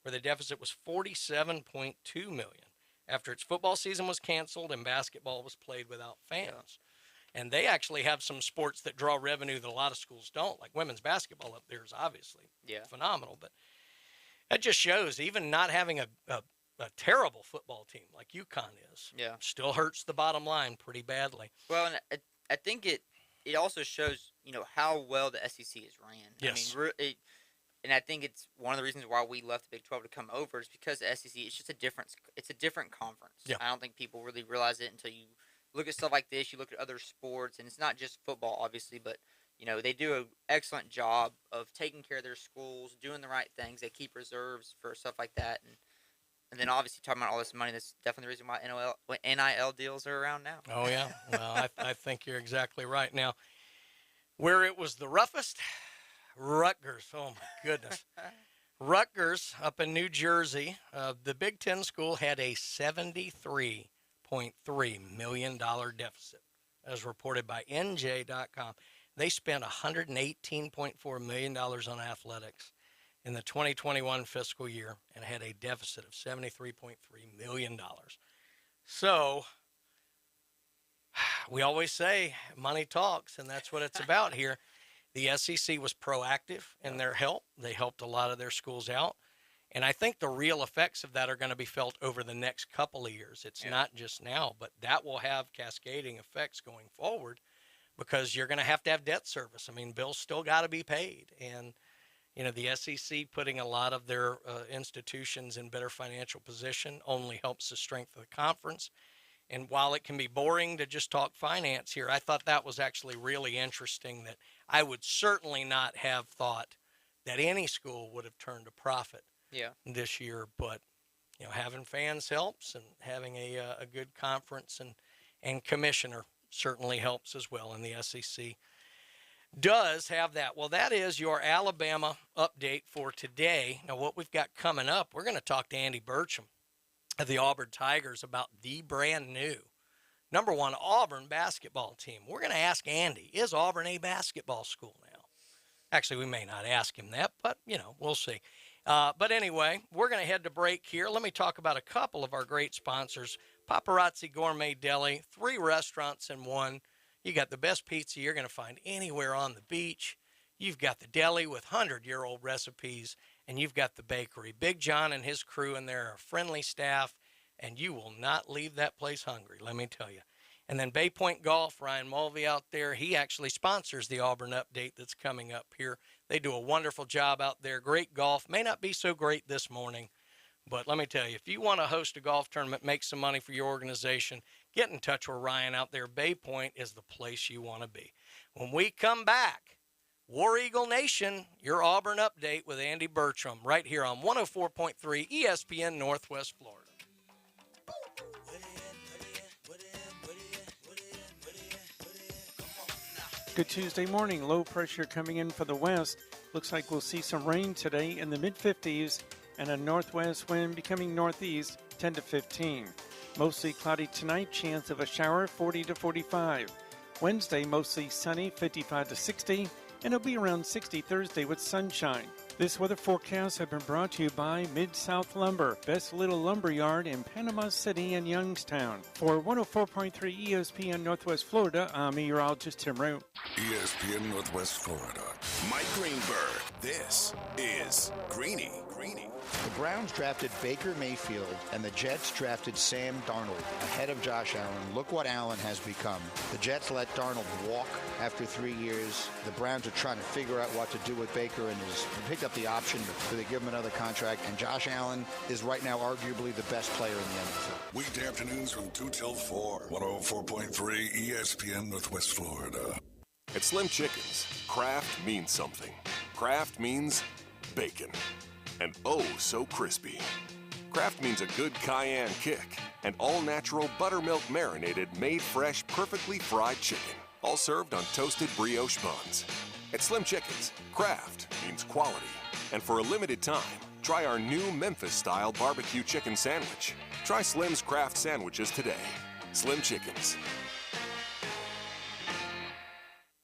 where the deficit was $47.2 million after its football season was canceled and basketball was played without fans. And they actually have some sports that draw revenue that a lot of schools don't, like women's basketball up there is obviously phenomenal. But that just shows even not having a terrible football team like UConn is still hurts the bottom line pretty badly. Well, and I think it also shows, how well the SEC is ran. Yes. I mean, and I think it's one of the reasons why we left the Big 12 to come over is because the SEC, it's just it's a different conference. Yeah. I don't think people really realize it until you look at stuff like this, you look at other sports, and it's not just football, obviously, but, they do an excellent job of taking care of their schools, doing the right things. They keep reserves for stuff like that. And then obviously talking about all this money, that's definitely the reason why NIL deals are around now. Oh, yeah. Well, I think you're exactly right. Now, where it was the roughest, Rutgers. Oh, my goodness. Rutgers up in New Jersey, the Big Ten school had a $73.3 million deficit, as reported by NJ.com. They spent $118.4 million on athletics, in the 2021 fiscal year and had a deficit of $73.3 million. So we always say money talks, and that's what it's about here. The SEC was proactive in their help. They helped a lot of their schools out. And I think the real effects of that are going to be felt over the next couple of years. It's not just now, but that will have cascading effects going forward because you're going to have debt service. I mean, bills still got to be paid. And, you know, the SEC putting a lot of their institutions in better financial position only helps the strength of the conference. And while it can be boring to just talk finance here, I thought that was actually really interesting that I would certainly not have thought that any school would have turned a profit this year. But, you know, having fans helps, and having a good conference and commissioner certainly helps as well. And the SEC does have that. Well, that is your Alabama update for today. Now, what we've got coming up, we're going to talk to Andy Burcham of the Auburn Tigers about the brand new #1 Auburn basketball team. We're going to ask Andy, is Auburn a basketball school now? Actually, we may not ask him that, but, you know, we'll see. But anyway, we're going to head to break here. Let me talk about a couple of our great sponsors. Paparazzi Gourmet Deli, 3 restaurants in one. You got the best pizza you're going to find anywhere on the beach. You've got the deli with 100-year-old recipes, and you've got the bakery. Big John and his crew and their friendly staff, and you will not leave that place hungry, let me tell you. And then Bay Point Golf, Ryan Mulvey out there, he actually sponsors the Auburn update that's coming up here. They do a wonderful job out there. Great golf. May not be so great this morning, but let me tell you, if you want to host a golf tournament, make some money for your organization, get in touch with Ryan out there. Bay Point is the place you want to be. When we come back, War Eagle Nation, your Auburn update with Andy Burcham, right here on 104.3 ESPN Northwest Florida. Good Tuesday morning. Low pressure coming in for the west. Looks like we'll see some rain today in the mid-50s and a northwest wind becoming northeast 10 to 15. Mostly cloudy tonight, chance of a shower 40 to 45. Wednesday, mostly sunny 55 to 60, and it'll be around 60 Thursday with sunshine. This weather forecast has been brought to you by Mid-South Lumber, best little lumber yard in Panama City and Youngstown. For 104.3 ESPN Northwest Florida, I'm meteorologist Tim Root. ESPN Northwest Florida. Mike Greenberg. This is Greeny. The Browns drafted Baker Mayfield, and the Jets drafted Sam Darnold ahead of Josh Allen. Look what Allen has become. The Jets let Darnold walk after 3 years. The Browns are trying to figure out what to do with Baker, and has picked up the option to give him another contract. And Josh Allen is right now arguably the best player in the NFL. Weekday afternoons from 2 till 4. 104.3 ESPN Northwest Florida. At Slim Chickens, craft means something. Craft means bacon. And oh so crispy. Kraft means a good cayenne kick and all-natural buttermilk marinated, made fresh, perfectly fried chicken, all served on toasted brioche buns. At Slim Chickens, Kraft means quality. And for a limited time, try our new Memphis-style barbecue chicken sandwich. Try Slim's Kraft sandwiches today. Slim Chickens.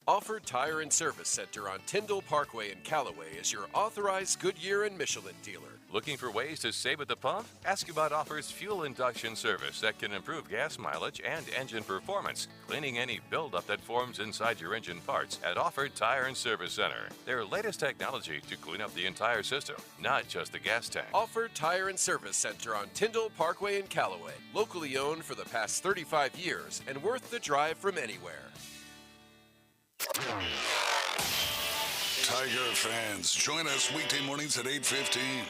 Offered Tire and Service Center on Tyndall Parkway in Callaway is your authorized Goodyear and Michelin dealer. Looking for ways to save at the pump? Ask about Offer's fuel induction service that can improve gas mileage and engine performance, cleaning any buildup that forms inside your engine parts at Offered Tire and Service Center. Their latest technology to clean up the entire system, not just the gas tank. Offered Tire and Service Center on Tyndall Parkway in Callaway. Locally owned for the past 35 years and worth the drive from anywhere. Tiger fans, join us weekday mornings at 8:15.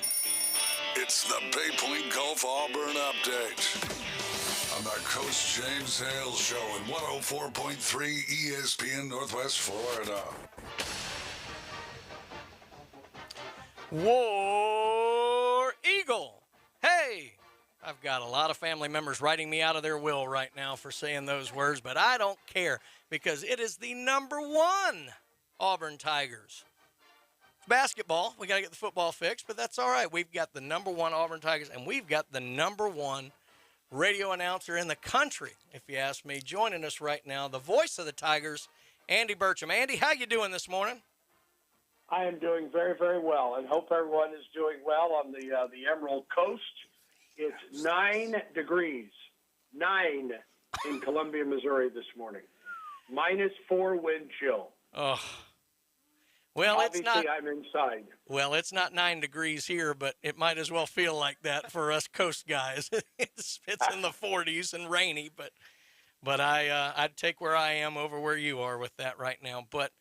It's the Bay Point Golf Auburn Update on the Coach James Hale Show at 104.3 ESPN Northwest Florida. War Eagle. Hey, I've got a lot of family members writing me out of their will right now for saying those words, but I don't care because it is the #1 Auburn Tigers. It's basketball. We got to get the football fixed, but that's all right. We've got the #1 Auburn Tigers, and we've got the #1 radio announcer in the country, if you ask me. Joining us right now, the voice of the Tigers, Andy Burcham. Andy, how you doing this morning? I am doing very, very well, and hope everyone is doing well on the Emerald Coast. It's 9 degrees, 9 in Columbia, Missouri this morning. -4 wind chill. Oh. Well, Obviously, it's not. I'm inside. Well, it's not 9 degrees here, but it might as well feel like that for us coast guys. it's in the 40s and rainy, but I'd take where I am over where you are with that right now. But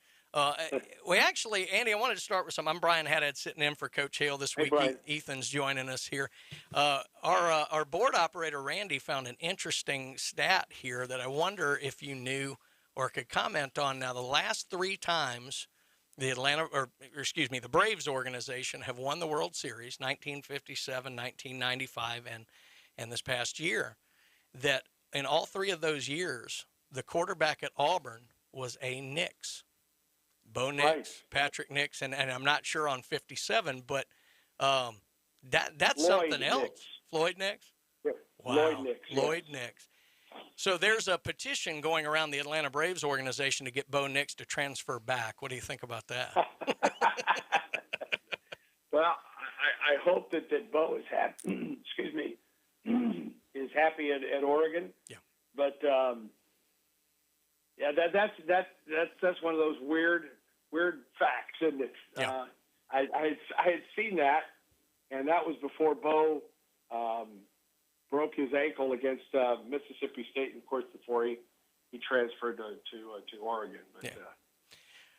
we actually, Andy, I wanted to start with something. I'm Brian Haddad sitting in for Coach Hale this week. Ethan's joining us here. Our board operator Randy found an interesting stat here that I wonder if you knew or could comment on. Now, the last 3 times the Braves organization have won the World Series, 1957, 1995, and this past year, that in all 3 of those years, the quarterback at Auburn was a Nix. Bo Nix, right. Patrick Nix, and I'm not sure on 57, but that's something else. Nix. Floyd Nix? Yeah. Wow. Lloyd Nix. Lloyd Nix. So there's a petition going around the Atlanta Braves organization to get Bo Nix to transfer back. What do you think about that? Well, I hope that Bo is happy. Excuse me, is happy at Oregon. Yeah. But yeah, that's one of those weird facts, isn't it? Yeah. I had seen that, and that was before Bo broke his ankle against Mississippi State, and of course before he transferred to Oregon. But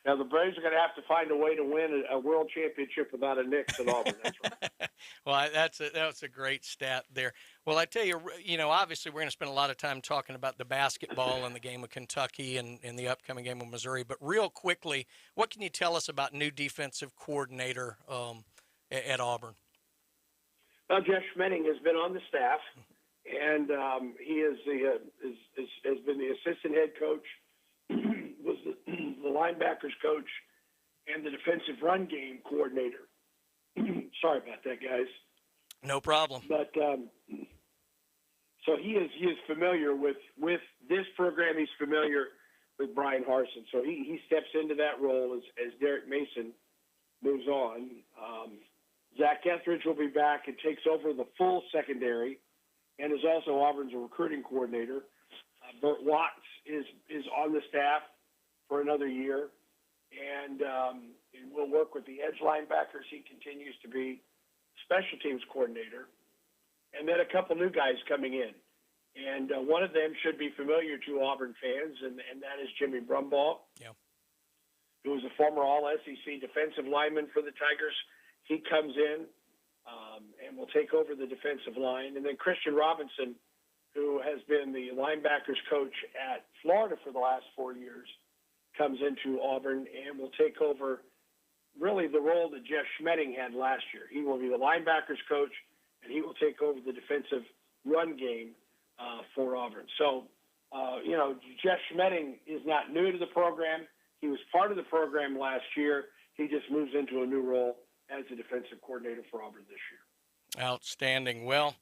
now the Braves are going to have to find a way to win a world championship without a Nix at Auburn. That's right. Well, that's a great stat there. Well, I tell you, obviously we're going to spend a lot of time talking about the basketball and the game of Kentucky and the upcoming game of Missouri. But real quickly, what can you tell us about new defensive coordinator at Auburn? Well, Jeff Schmedding has been on the staff, and he has been the assistant head coach, was the linebackers coach, and the defensive run game coordinator. Sorry about that, guys. No problem. But so he is familiar with this program. He's familiar with Brian Harsin. So he steps into that role as Derek Mason moves on. Zach Etheridge will be back and takes over the full secondary, and is also Auburn's recruiting coordinator. Bert Watts is on the staff for another year, and will work with the edge linebackers. He continues to be special teams coordinator, and then a couple new guys coming in, and one of them should be familiar to Auburn fans, and that is Jimmy Brumbaugh, who was a former All-SEC defensive lineman for the Tigers. He comes in and will take over the defensive line. And then Christian Robinson, who has been the linebackers coach at Florida for the last 4 years, comes into Auburn and will take over really the role that Jeff Schmedding had last year. He will be the linebackers coach, and he will take over the defensive run game for Auburn. So, Jeff Schmedding is not new to the program. He was part of the program last year. He just moves into a new role as a defensive coordinator for Auburn this year. Outstanding. Well,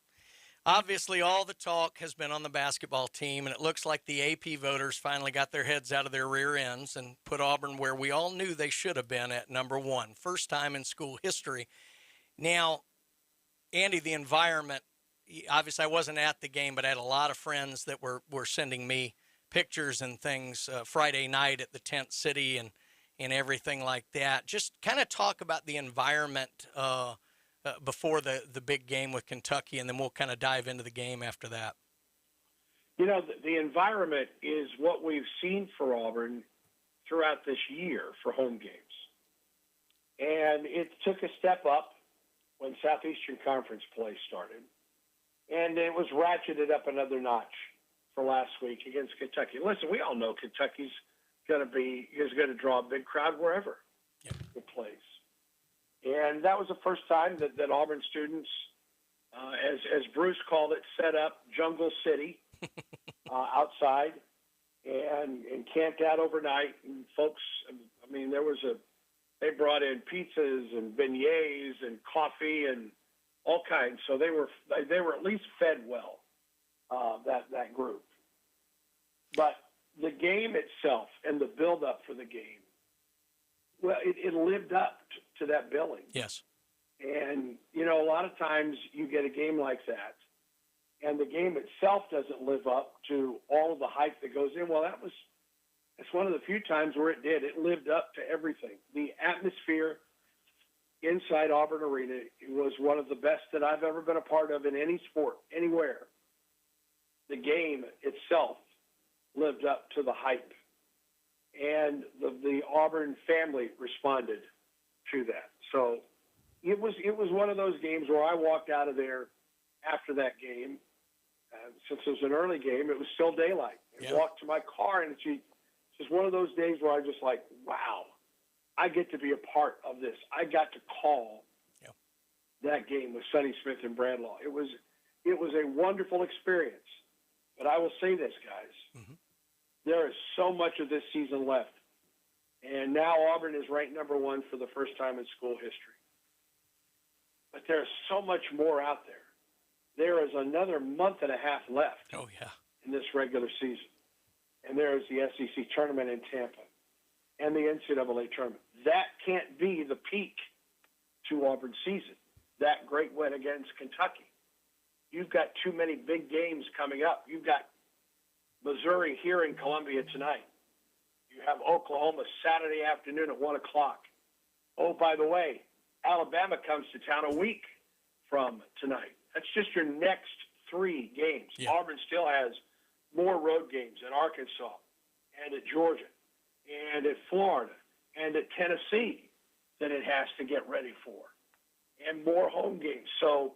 obviously all the talk has been on the basketball team, and it looks like the AP voters finally got their heads out of their rear ends and put Auburn where we all knew they should have been at number 1. First time in school history. Now, Andy, the environment, obviously I wasn't at the game, but I had a lot of friends that were sending me pictures and things Friday night at the Tent City and everything like that. Just kind of talk about the environment before the big game with Kentucky, and then we'll kind of dive into the game after that. The environment is what we've seen for Auburn throughout this year for home games. And it took a step up when Southeastern Conference play started. And it was ratcheted up another notch for last week against Kentucky. Listen, we all know Kentucky's is going to draw a big crowd wherever it plays. And that was the first time that Auburn students, as Bruce called it, set up Jungle City outside and camped out overnight. And folks, they brought in pizzas and beignets and coffee and all kinds. So they were at least fed well, that group. But the game itself and the build-up for the game Well, it lived up to that billing. Yes. And, you know, a lot of times you get a game like that, and the game itself doesn't live up to all of the hype that goes in. Well, it's one of the few times where it did. It lived up to everything. The atmosphere inside Auburn Arena was one of the best that I've ever been a part of in any sport, anywhere. The game itself lived up to the hype. And the Auburn family responded to that. So it was one of those games where I walked out of there after that game. Since it was an early game, it was still daylight. I walked to my car, and it's just one of those days where I just like, wow, I get to be a part of this. I got to call that game with Sonny Smith and Brad Law. It was a wonderful experience. But I will say this, guys. Mm-hmm. There is so much of this season left. And now Auburn is ranked number 1 for the first time in school history. But there's so much more out there. There is another month and a half left in this regular season. And there is the SEC tournament in Tampa and the NCAA tournament. That can't be the peak to Auburn's season, that great win against Kentucky. You've got too many big games coming up. You've got Missouri here in Columbia tonight. You have Oklahoma Saturday afternoon at 1 o'clock. Oh, by the way, Alabama comes to town a week from tonight. That's just your next 3 games. Yeah. Auburn still has more road games at Arkansas and at Georgia and at Florida and at Tennessee that it has to get ready for, and more home games. So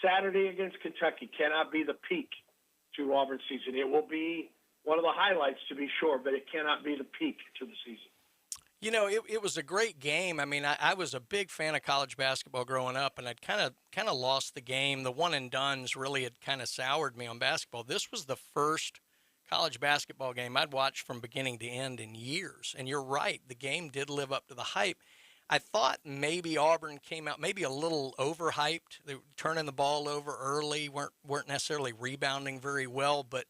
Saturday against Kentucky cannot be the peak to Auburn season. It will be one of the highlights, to be sure, but it cannot be the peak to the season. You know, it was a great game. I mean, I was a big fan of college basketball growing up, and I'd kind of lost the game. The one and dones really had kind of soured me on basketball. This was the first college basketball game I'd watched from beginning to end in years. And you're right, the game did live up to the hype. I thought maybe Auburn came out maybe a little overhyped. They were turning the ball over early, weren't necessarily rebounding very well, but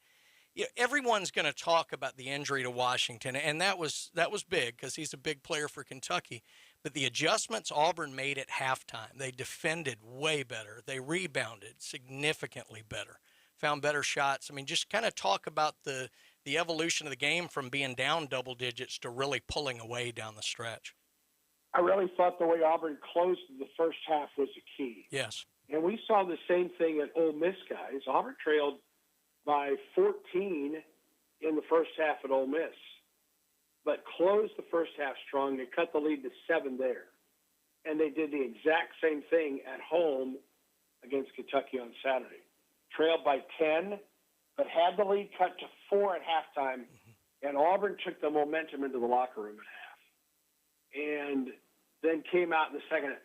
everyone's going to talk about the injury to Washington, and that was big because he's a big player for Kentucky. But the adjustments Auburn made at halftime, they defended way better. They rebounded significantly better, found better shots. I mean, just kind of talk about the evolution of the game from being down double digits to really pulling away down the stretch. I really thought the way Auburn closed the first half was the key. Yes. And we saw the same thing at Ole Miss, guys. Auburn trailed by 14 in the first half at Ole Miss, but closed the first half strong. They cut the lead to 7 there. And they did the exact same thing at home against Kentucky on Saturday. Trailed by 10, but had the lead cut to 4 at halftime, and Auburn took the momentum into the locker room at half. And then came out in the second.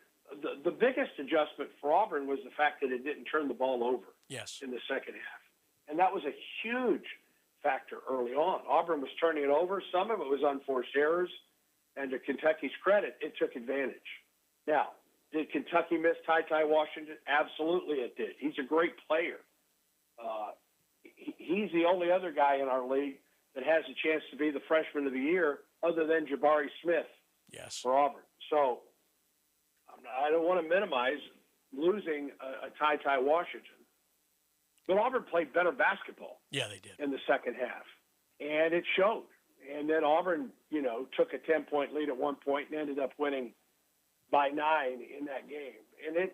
The biggest adjustment for Auburn was the fact that it didn't turn the ball over in the second half. And that was a huge factor early on. Auburn was turning it over. Some of it was unforced errors. And to Kentucky's credit, it took advantage. Now, did Kentucky miss Ty Washington? Absolutely it did. He's a great player. He's the only other guy in our league that has a chance to be the freshman of the year other than Jabari Smith for Auburn. So I don't want to minimize losing a Ty Washington. But Auburn played better basketball. Yeah, they did. In the second half. And it showed. And then Auburn, took a 10-point lead at one point and ended up winning by 9 in that game. And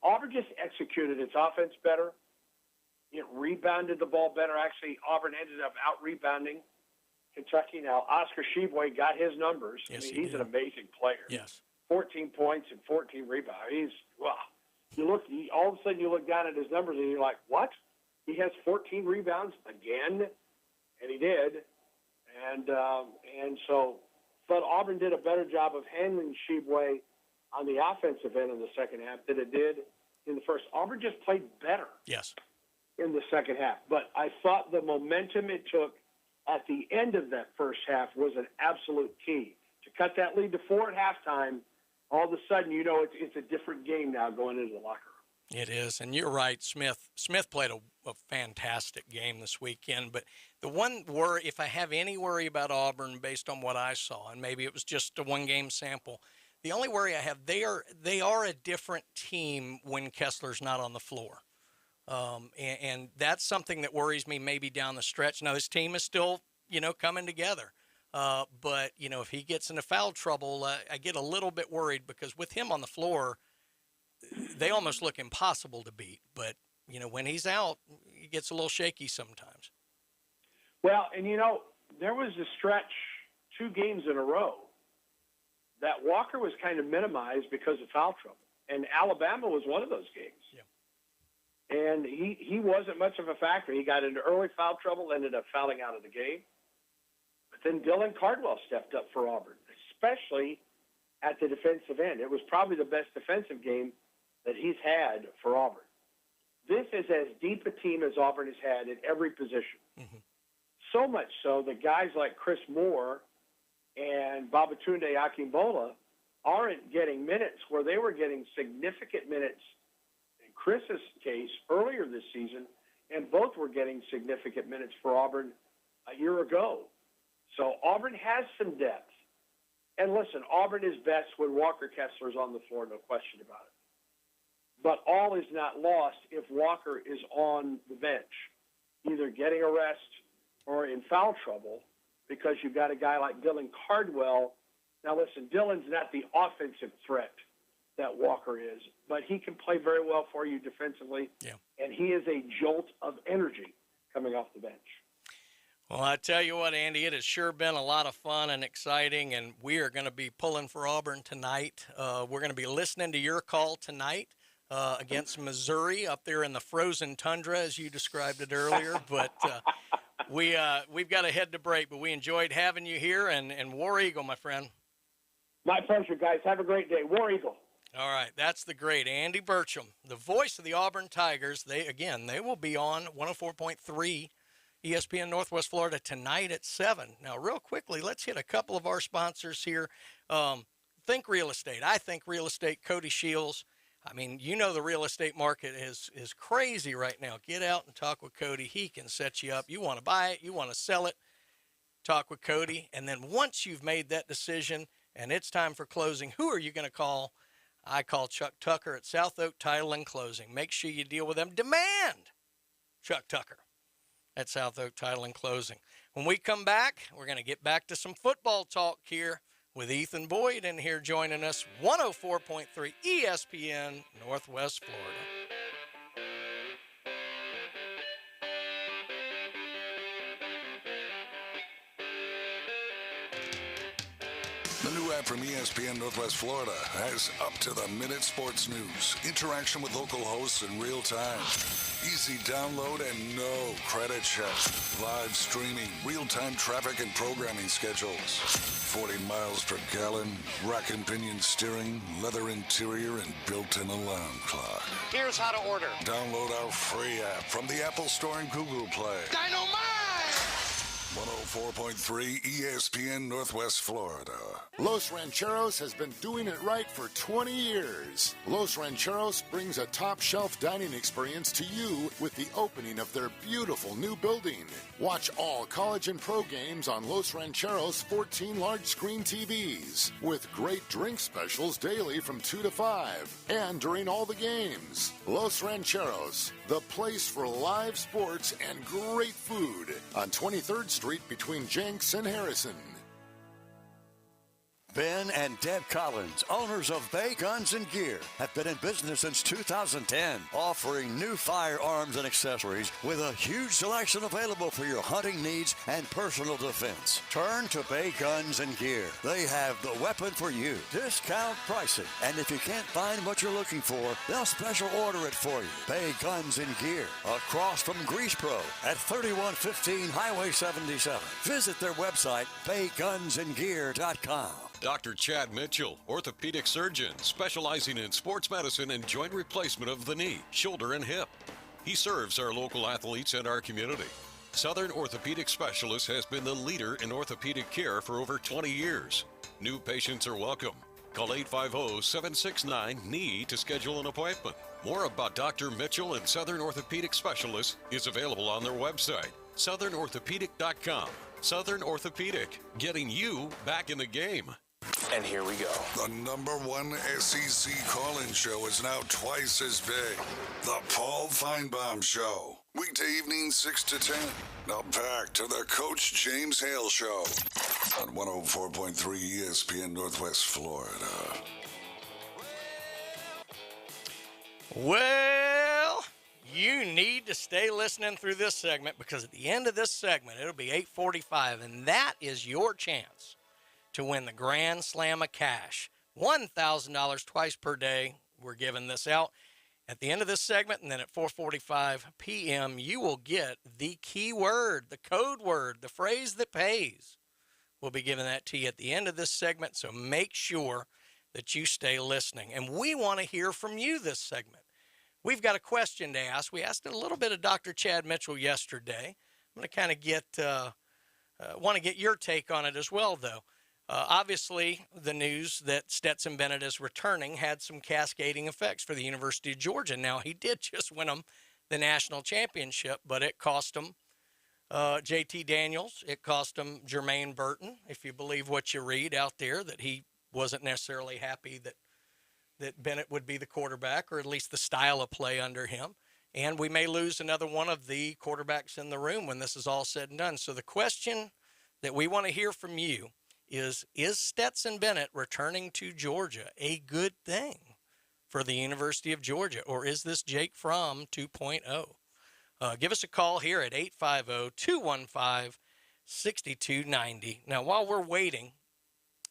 Auburn just executed its offense better. It rebounded the ball better. Actually, Auburn ended up out-rebounding Kentucky. Now, Oscar Tshiebwe got his numbers. Yes, he's an amazing player. Yes. 14 points and 14 rebounds. All of a sudden you look down at his numbers and you're like, what? He has 14 rebounds again? And he did. And so, but Auburn did a better job of handling Tshiebwe on the offensive end in the second half than it did in the first. Auburn just played better in the second half. But I thought the momentum it took at the end of that first half was an absolute key. To cut that lead to 4 at halftime, all of a sudden, it's a different game now going into the locker room. It is, and you're right, Smith played a fantastic game this weekend, but The one worry, if I have any worry about Auburn based on what I saw, and maybe it was just a one-game sample, the only worry I have, they are a different team when Kessler's not on the floor. And that's something that worries me maybe down the stretch. Now, this team is still, coming together. But, if he gets into foul trouble, I get a little bit worried because with him on the floor, they almost look impossible to beat. But, when he's out, he gets a little shaky sometimes. Well, and there was a stretch 2 games in a row that Walker was kind of minimized because of foul trouble. And Alabama was one of those games. Yeah. And he wasn't much of a factor. He got into early foul trouble, ended up fouling out of the game. But then Dylan Cardwell stepped up for Auburn, especially at the defensive end. It was probably the best defensive game that he's had for Auburn. This is as deep a team as Auburn has had at every position. Mm-hmm. So much so that guys like Chris Moore and Babatunde Akingbola aren't getting minutes where they were getting significant minutes in Chris's case earlier this season, and both were getting significant minutes for Auburn a year ago. So Auburn has some depth. And listen, Auburn is best when Walker Kessler's on the floor, no question about it. But all is not lost if Walker is on the bench, either getting a rest or in foul trouble, because you've got a guy like Dylan Cardwell. Now, listen, Dylan's not the offensive threat that Walker is, but he can play very well for you defensively, and he is a jolt of energy coming off the bench. Well, I tell you what, Andy, it has sure been a lot of fun and exciting, and we are going to be pulling for Auburn tonight. We're going to be listening to your call tonight against Missouri up there in the frozen tundra, as you described it earlier, but we've got to head to break, but we enjoyed having you here, and War Eagle, my friend. My pleasure, guys. Have a great day. War Eagle. All right, that's the great Andy Burcham, the voice of the Auburn Tigers. They will be on 104.3 ESPN Northwest Florida tonight at 7. Now, real quickly, let's hit a couple of our sponsors here. Think Real Estate. I think Real Estate, Cody Shields. I mean, the real estate market is crazy right now. Get out and talk with Cody. He can set you up. You want to buy it, you want to sell it, talk with Cody. And then once you've made that decision and it's time for closing, who are you going to call? I call Chuck Tucker at South Oak Title and Closing. Make sure you deal with them. Demand Chuck Tucker at South Oak Title and Closing. When we come back, we're going to get back to some football talk here with Ethan Boyd in here joining us, 104.3 ESPN Northwest Florida. The new app from ESPN Northwest Florida has up-to-the-minute sports news, interaction with local hosts in real time, easy download and no credit check, live streaming, real-time traffic and programming schedules, 40 miles per gallon, rack and pinion steering, leather interior, and built-in alarm clock. Here's how to order. Download our free app from the Apple Store and Google Play. Dynamite! 104.3 ESPN Northwest Florida. Los Rancheros has been doing it right for 20 years. Los Rancheros brings a top-shelf dining experience to you with the opening of their beautiful new building. Watch all college and pro games on Los Rancheros' 14 large-screen TVs with great drink specials daily from 2 to 5 and during all the games. Los Rancheros, the place for live sports and great food on 23rd Street between Jenks and Harrison. Ben and Deb Collins, owners of Bay Guns and Gear, have been in business since 2010, offering new firearms and accessories with a huge selection available for your hunting needs and personal defense. Turn to Bay Guns and Gear. They have the weapon for you. Discount pricing. And if you can't find what you're looking for, they'll special order it for you. Bay Guns and Gear, across from Grease Pro at 3115 Highway 77. Visit their website, baygunsandgear.com. Dr. Chad Mitchell, orthopedic surgeon, specializing in sports medicine and joint replacement of the knee, shoulder, and hip. He serves our local athletes and our community. Southern Orthopedic Specialist has been the leader in orthopedic care for over 20 years. New patients are welcome. Call 850-769-KNEE to schedule an appointment. More about Dr. Mitchell and Southern Orthopedic Specialist is available on their website, SouthernOrthopedic.com. Southern Orthopedic, getting you back in the game. And here we go. The #1 SEC call-in show is now twice as big. The Paul Feinbaum Show. Weekday evenings 6 to 10. Now back to the Coach James Hale Show on 104.3 ESPN Northwest Florida. Well, you need to stay listening through this segment, because at the end of this segment, it'll be 8:45, and that is your chance to win the Grand Slam of Cash. $1,000 twice per day. We're giving this out at the end of this segment, and then at 4:45 p.m., you will get the key word, the code word, the phrase that pays. We'll be giving that to you at the end of this segment, so make sure that you stay listening. And we want to hear from you this segment. We've got a question to ask. We asked a little bit of Dr. Chad Mitchell yesterday. I'm going to kind of want to get your take on it as well, though. Obviously, the news that Stetson Bennett is returning had some cascading effects for the University of Georgia. Now, he did just win them the national championship, but it cost him J.T. Daniels. It cost him Jermaine Burton, if you believe what you read out there, that he wasn't necessarily happy that Bennett would be the quarterback, or at least the style of play under him. And we may lose another one of the quarterbacks in the room when this is all said and done. So the question that we want to hear from you is Stetson Bennett returning to Georgia a good thing for the University of Georgia, or is this Jake Fromm 2.0? Give us a call here at 850-215-6290. Now, while we're waiting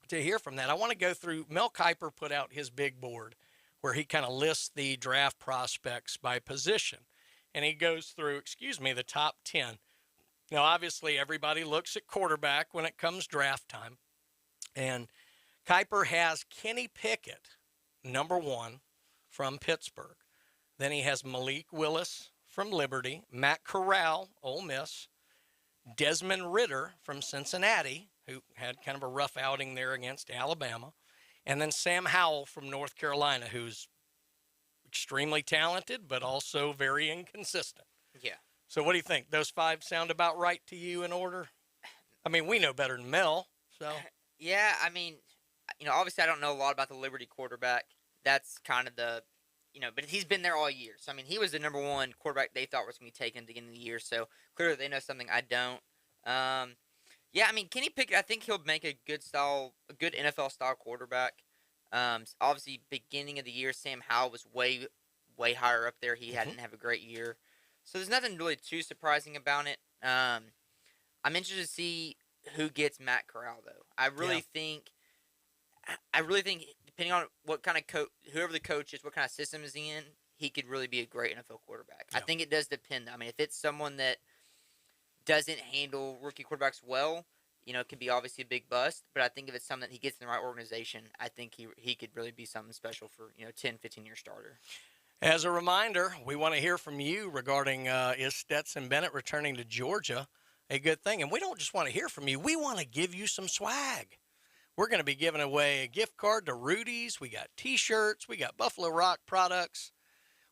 to hear from that, I want to go through. Mel Kiper put out his big board where he kind of lists the draft prospects by position, and he goes through, the top 10. Now, obviously, everybody looks at quarterback when it comes draft time, and Kiper has Kenny Pickett, #1 from Pittsburgh. Then he has Malik Willis from Liberty, Matt Corral, Ole Miss, Desmond Ridder from Cincinnati, who had kind of a rough outing there against Alabama, and then Sam Howell from North Carolina, who's extremely talented but also very inconsistent. Yeah. So what do you think? Those 5 sound about right to you in order? I mean, we know better than Mel, so. Yeah, I mean, obviously I don't know a lot about the Liberty quarterback. That's kind of the, but he's been there all year. So, I mean, he was the #1 quarterback they thought was going to be taken at the beginning of the year. So, clearly they know something I don't. Yeah, I mean, Kenny Pickett, I think he'll make a good NFL-style quarterback. Obviously, beginning of the year, Sam Howell was way, way higher up there. He didn't have a great year. So there's nothing really too surprising about it. I'm interested to see who gets Matt Corral, though. I really think, depending on what kind of whoever the coach is, what kind of system is he in, he could really be a great NFL quarterback. Yeah. I think it does depend. I mean, if it's someone that doesn't handle rookie quarterbacks well, it could be obviously a big bust. But I think if it's something that he gets in the right organization, I think he could really be something special for 10, 15-year starter. As a reminder, we want to hear from you regarding is Stetson Bennett returning to Georgia a good thing? And we don't just want to hear from you. We want to give you some swag. We're going to be giving away a gift card to Rudy's. We got T-shirts. We got Buffalo Rock products.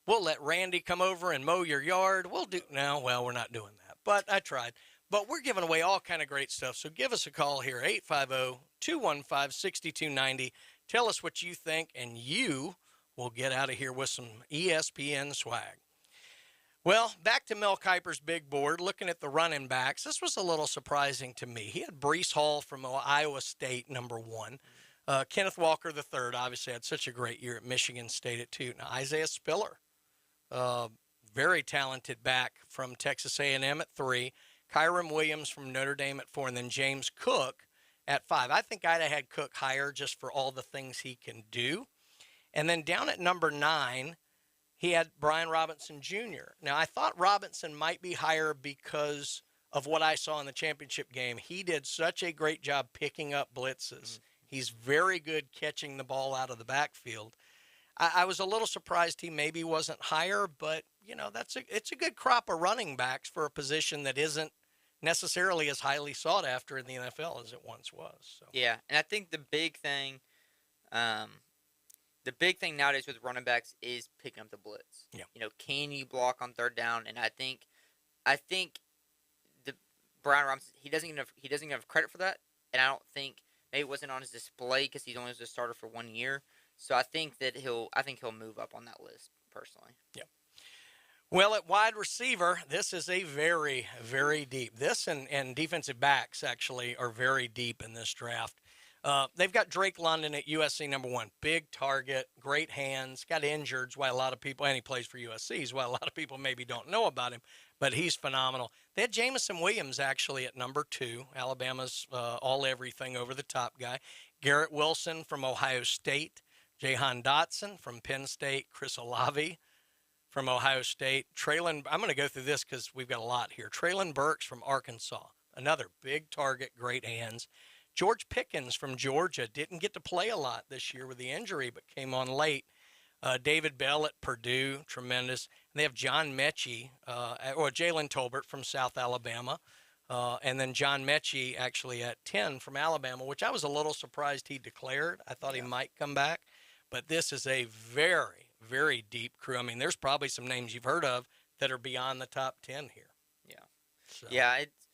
We'll let Randy come over and mow your yard. We're not doing that, but I tried. But we're giving away all kind of great stuff. So give us a call here, 850-215-6290. Tell us what you think, and you will get out of here with some ESPN swag. Well, back to Mel Kiper's big board, looking at the running backs. This was a little surprising to me. He had Breece Hall from Iowa State, #1. Kenneth Walker III, obviously, had such a great year at Michigan State at 2. Now, Isaiah Spiller, very talented back from Texas A&M at 3. Kyron Williams from Notre Dame at 4, and then James Cook at 5. I think I'd have had Cook higher just for all the things he can do. And then down at number 9, he had Brian Robinson Jr. Now, I thought Robinson might be higher because of what I saw in the championship game. He did such a great job picking up blitzes. He's very good catching the ball out of the backfield. I was a little surprised he maybe wasn't higher, but, it's a good crop of running backs for a position that isn't necessarily as highly sought after in the NFL as it once was. So. Yeah, and I think the big thing nowadays with running backs is picking up the blitz. Yeah. Can you block on third down? And I think Brian Robinson, he doesn't even have credit for that, and I don't think maybe it wasn't on his display because he only was a starter for 1 year. So I think he'll move up on that list personally. Yeah. Well, at wide receiver, this is a very, very deep. This and defensive backs actually are very deep in this draft. They've got Drake London at USC #1. Big target, great hands, got injured, why a lot of people, and he plays for USC, is why a lot of people maybe don't know about him, but he's phenomenal. They had Jamison Williams actually at #2, Alabama's all-everything over-the-top guy. Garrett Wilson from Ohio State. Jahan Dotson from Penn State. Chris Olave from Ohio State. Traylon, I'm going to go through this because we've got a lot here. Traylon Burks from Arkansas, another big target, great hands. George Pickens from Georgia didn't get to play a lot this year with the injury, but came on late. David Bell at Purdue, tremendous. And they have John Mechie, or Jalen Tolbert from South Alabama, and then John Mechie actually at 10 from Alabama, which I was a little surprised he declared. I thought he might come back. But this is a very, very deep crew. I mean, there's probably some names you've heard of that are beyond the top 10 here. Yeah. So. Yeah, it's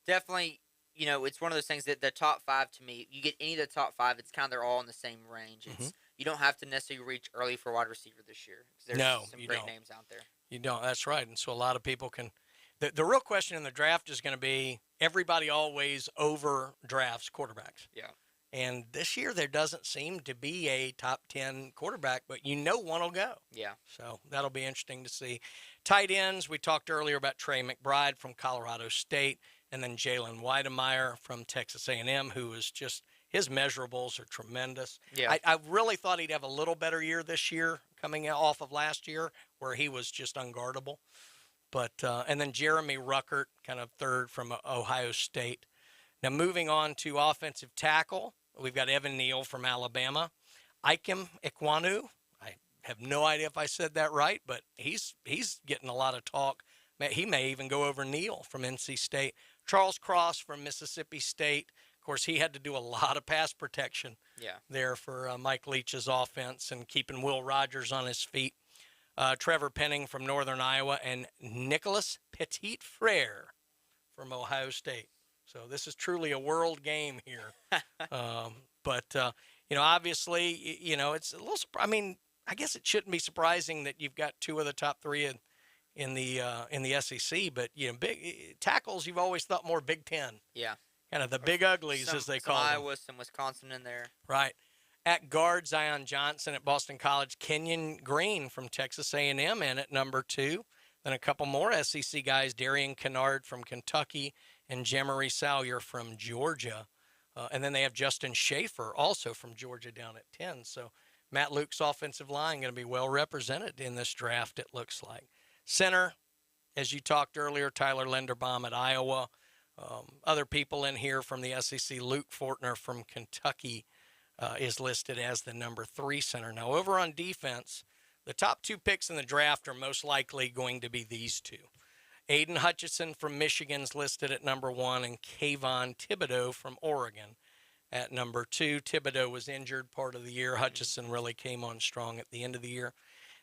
definitely, it's one of those things that the top 5 to me, you get any of the top 5, it's kind of they're all in the same range. It's You don't have to necessarily reach early for wide receiver this year. There's some great names out there. You don't. That's right. And so a lot of people can. The real question in the draft is going to be everybody always over drafts quarterbacks. Yeah. And this year there doesn't seem to be a top 10 quarterback, but one will go. Yeah. So that'll be interesting to see. Tight ends, we talked earlier about Trey McBride from Colorado State, and then Jalen Weidemeyer from Texas A&M, who is just his measurables are tremendous. Yeah. I really thought he'd have a little better year this year coming off of last year where he was just unguardable. But and then Jeremy Ruckert, kind of third from Ohio State. Now moving on to offensive tackle. We've got Evan Neal from Alabama. Ikem Ekwonu. I have no idea if I said that right, but he's getting a lot of talk. He may even go over Neal from NC State. Charles Cross from Mississippi State. Of course, he had to do a lot of pass protection there for Mike Leach's offense and keeping Will Rogers on his feet. Trevor Penning from Northern Iowa and Nicholas Petit-Frere from Ohio State. So this is truly a world game here. But obviously, it's a little. I mean, I guess it shouldn't be surprising that you've got 2 of the top 3 in the SEC. But big tackles, you've always thought more Big Ten. Yeah. Kind of the big uglies, as they call them. Iowa, some Wisconsin in there. Right. At guard, Zion Johnson at Boston College. Kenyon Green from Texas A&M in at #2. Then a couple more SEC guys, Darian Kennard from Kentucky and Jemery Salyer from Georgia. And then they have Justin Schaefer also from Georgia down at 10. So Matt Luke's offensive line going to be well represented in this draft, it looks like. Center, as you talked earlier, Tyler Linderbaum at Iowa. Other people in here from the SEC, Luke Fortner from Kentucky is listed as the #3 center. Now, over on defense, the top 2 picks in the draft are most likely going to be these 2. Aiden Hutchinson from Michigan's listed at #1, and Kayvon Thibodeau from Oregon at #2. Thibodeau was injured part of the year. Hutchinson really came on strong at the end of the year.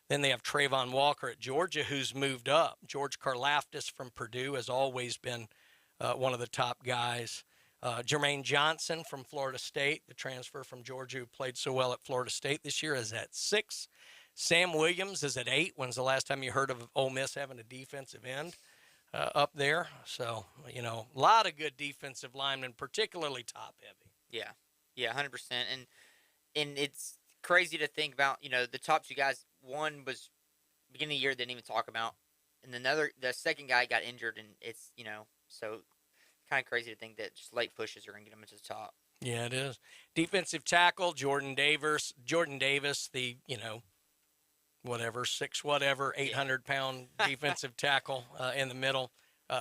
Then they have Trayvon Walker at Georgia, who's moved up. George Karlaftis from Purdue has always been one of the top guys. Jermaine Johnson from Florida State, the transfer from Georgia who played so well at Florida State this year, is at 6. Sam Williams is at 8. When's the last time you heard of Ole Miss having a defensive end up there? So, a lot of good defensive linemen, particularly top-heavy. Yeah, 100%. And it's crazy to think about, the top 2 guys. One was beginning of the year, didn't even talk about. And the second guy got injured, and it's, so kind of crazy to think that just late pushes are going to get him into the top. Yeah, it is. Defensive tackle, Jordan Davis, the, 800-pound defensive tackle in the middle.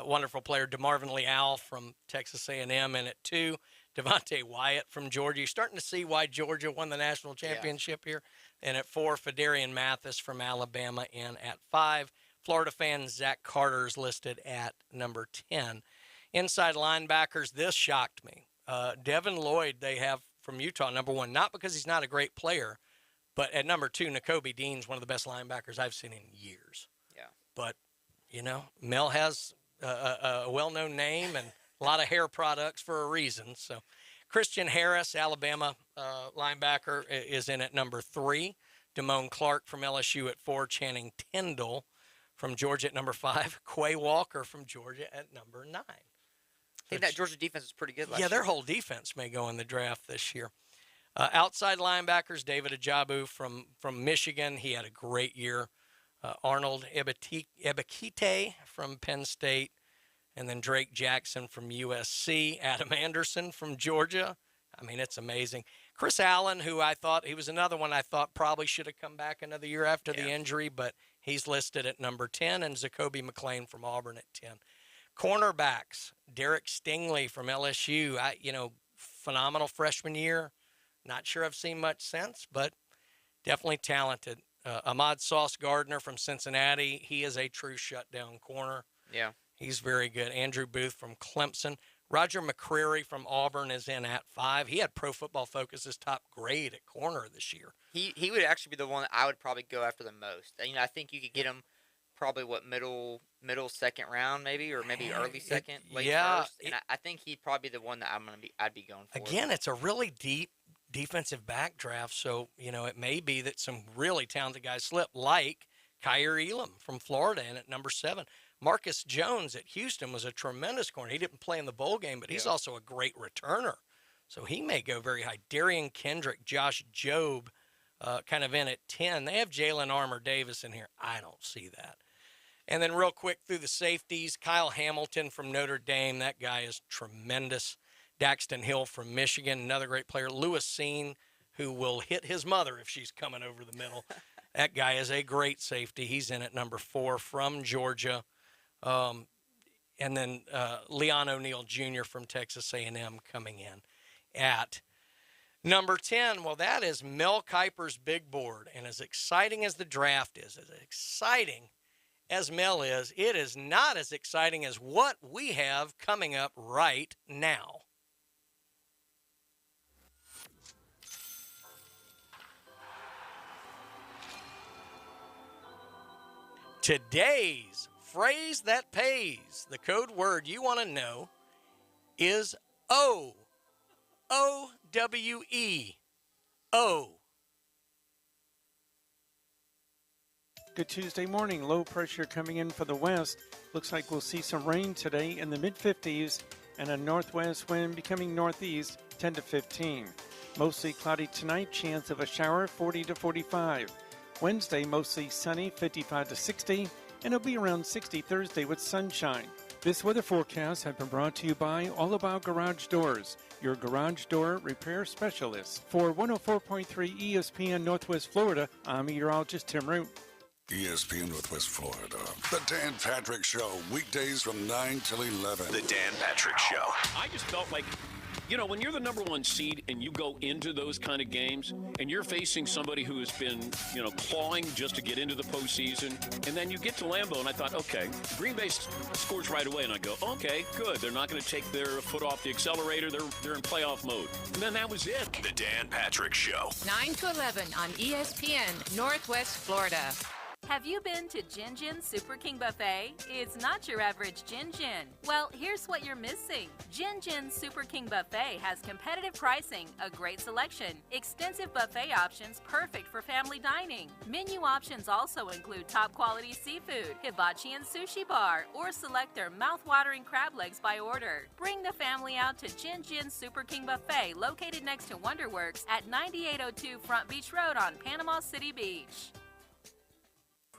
Wonderful player. DeMarvin Leal from Texas A&M in at 2. Devontae Wyatt from Georgia. You're starting to see why Georgia won the national championship here. And at 4, Fedarian Mathis from Alabama in at 5. Florida fan Zach Carter is listed at #10. Inside linebackers, this shocked me. Devin Lloyd they have from Utah, #1, not because he's not a great player, but at #2, Nakobe Dean's one of the best linebackers I've seen in years. Yeah. But, Mel has a well-known name, and A lot of hair products for a reason. So Christian Harris, Alabama linebacker, is in at number 3. Damone Clark from LSU at 4. Channing Tindall from Georgia at number 5. Quay Walker from Georgia at number 9. I think that Georgia defense was pretty good last year. year. Their whole defense may go in the draft this year. Outside linebackers, David Ajabu from Michigan. He had a great year. Arnold Ebikite from Penn State. And then Drake Jackson from USC. Adam Anderson from Georgia. I mean, it's amazing. Chris Allen, who I thought, he was another one I thought probably should have come back another year after the injury, but he's listed at number 10. And Zacoby McClain from Auburn at 10. Cornerbacks, Derek Stingley from LSU. Phenomenal freshman year. Not sure I've seen much since, but definitely talented. Ahmad Sauce Gardner from Cincinnati. He is a true shutdown corner. Yeah. He's very good. Andrew Booth from Clemson. Roger McCreary from Auburn is in at 5. He had Pro Football Focus's top grade at corner this year. He would actually be the one that I would probably go after the most. I think you could get him probably middle second round maybe, or maybe early second, late first. And I think he'd probably be the one that I'd be going for. Again, it's a really deep defensive back draft, so it may be that some really talented guys slip, like Kyer Elam from Florida in at number 7. Marcus Jones at Houston was a tremendous corner. He didn't play in the bowl game, but he's also a great returner, so he may go very high. Darian Kendrick, Josh Jobe, kind of in at 10. They have Jalen Armour-Davis in here. I don't see that. And then real quick through the safeties, Kyle Hamilton from Notre Dame. That guy is tremendous. Daxton Hill from Michigan, another great player. Lewis Seen, who will hit his mother if she's coming over the middle. That guy is a great safety. He's in at number 4 from Georgia. And then Leon O'Neal Jr. from Texas A&M coming in at number 10. Well, that is Mel Kiper's big board. And as exciting as the draft is, as exciting as Mel is, it is not as exciting as what we have coming up right now. Today's phrase that pays, the code word you want to know, is O. O-W-E. O. Good Tuesday morning. Low pressure coming in for the west. Looks like we'll see some rain today in the mid-50s and a northwest wind becoming northeast 10 to 15. Mostly cloudy tonight, chance of a shower 40 to 45. Wednesday, mostly sunny, 55 to 60, and it'll be around 60 Thursday with sunshine. This weather forecast has been brought to you by All About Garage Doors, your garage door repair specialist. For 104.3 ESPN Northwest Florida, I'm meteorologist Tim Root. ESPN Northwest Florida. The Dan Patrick Show, weekdays from 9 till 11. The Dan Patrick Show. I just felt like, when you're the number 1 seed and you go into those kind of games and you're facing somebody who has been, clawing just to get into the postseason, and then you get to Lambeau, and I thought, okay, Green Bay scores right away, and I go, okay, good. They're not going to take their foot off the accelerator. They're in playoff mode. And then that was it. The Dan Patrick Show. 9 to 11 on ESPN Northwest Florida. Have you been to Gin Gin Super King Buffet? It's not your average Gin Gin. Well, here's what you're missing. Gin Gin Super King Buffet has competitive pricing, a great selection, extensive buffet options perfect for family dining. Menu options also include top quality seafood, hibachi and sushi bar, or select their mouth-watering crab legs by order. Bring the family out to Gin Gin Super King Buffet, located next to Wonderworks at 9802 Front Beach Road on Panama City Beach.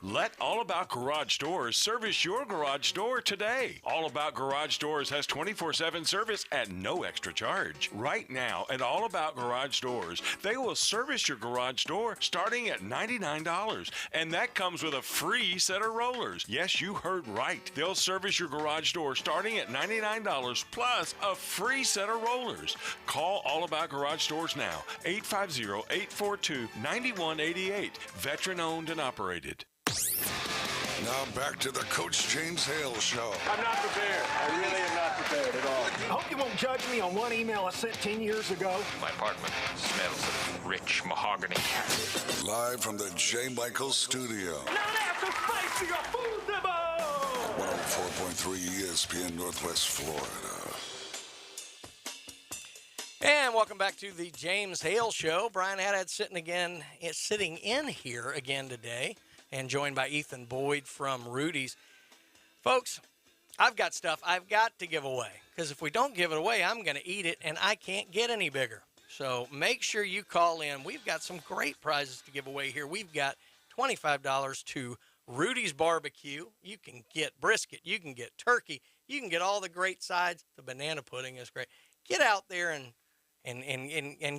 Let All About Garage Doors service your garage door today. All About Garage Doors has 24/7 service at no extra charge. Right now at All About Garage Doors, they will service your garage door starting at $99. And that comes with a free set of rollers. Yes, you heard right. They'll service your garage door starting at $99 plus a free set of rollers. Call All About Garage Doors now. 850-842-9188. Veteran owned and operated. Now back to the Coach James Hale Show. I'm not prepared. I really am not prepared at all. I hope you won't judge me on one email I sent 10 years ago. My apartment smells of rich mahogany. Live from the J. Michael Studio. Now that's a spicy food. 104.3 ESPN Northwest Florida. And welcome back to the James Hale Show. Brian Haddad sitting in here again today, and joined by Ethan Boyd from Rudy's. Folks, I've got stuff I've got to give away, because if we don't give it away, I'm going to eat it, and I can't get any bigger. So make sure you call in. We've got some great prizes to give away here. We've got $25 to Rudy's Barbecue. You can get brisket. You can get turkey. You can get all the great sides. The banana pudding is great. Get out there and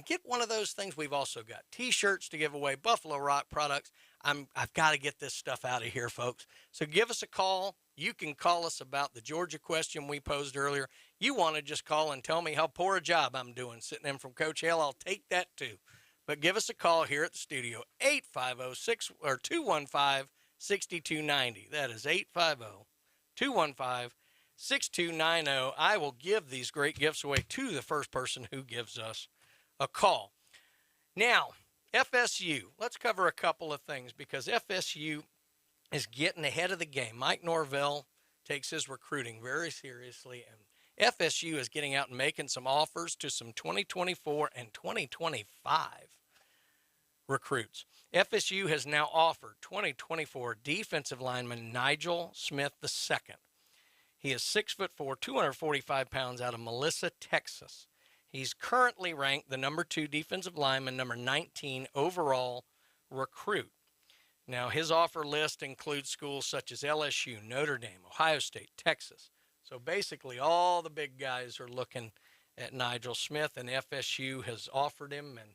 get one of those things. We've also got T-shirts to give away, Buffalo Rock products. I've got to get this stuff out of here, folks. So give us a call. You can call us about the Georgia question we posed earlier. You want to just call and tell me how poor a job I'm doing sitting in from Coach Hale, I'll take that too. But give us a call here at the studio, 850-215-6290. That is 850-215-6290. I will give these great gifts away to the first person who gives us a call. Now, FSU, let's cover a couple of things, because FSU is getting ahead of the game. Mike Norvell takes his recruiting very seriously, and FSU is getting out and making some offers to some 2024 and 2025 recruits. FSU has now offered 2024 defensive lineman Nigel Smith II. He is 6'4", 245 pounds, out of Melissa, Texas. He's currently ranked the number 2 defensive lineman, number 19 overall recruit. Now, his offer list includes schools such as LSU, Notre Dame, Ohio State, Texas. So basically all the big guys are looking at Nigel Smith, and FSU has offered him, and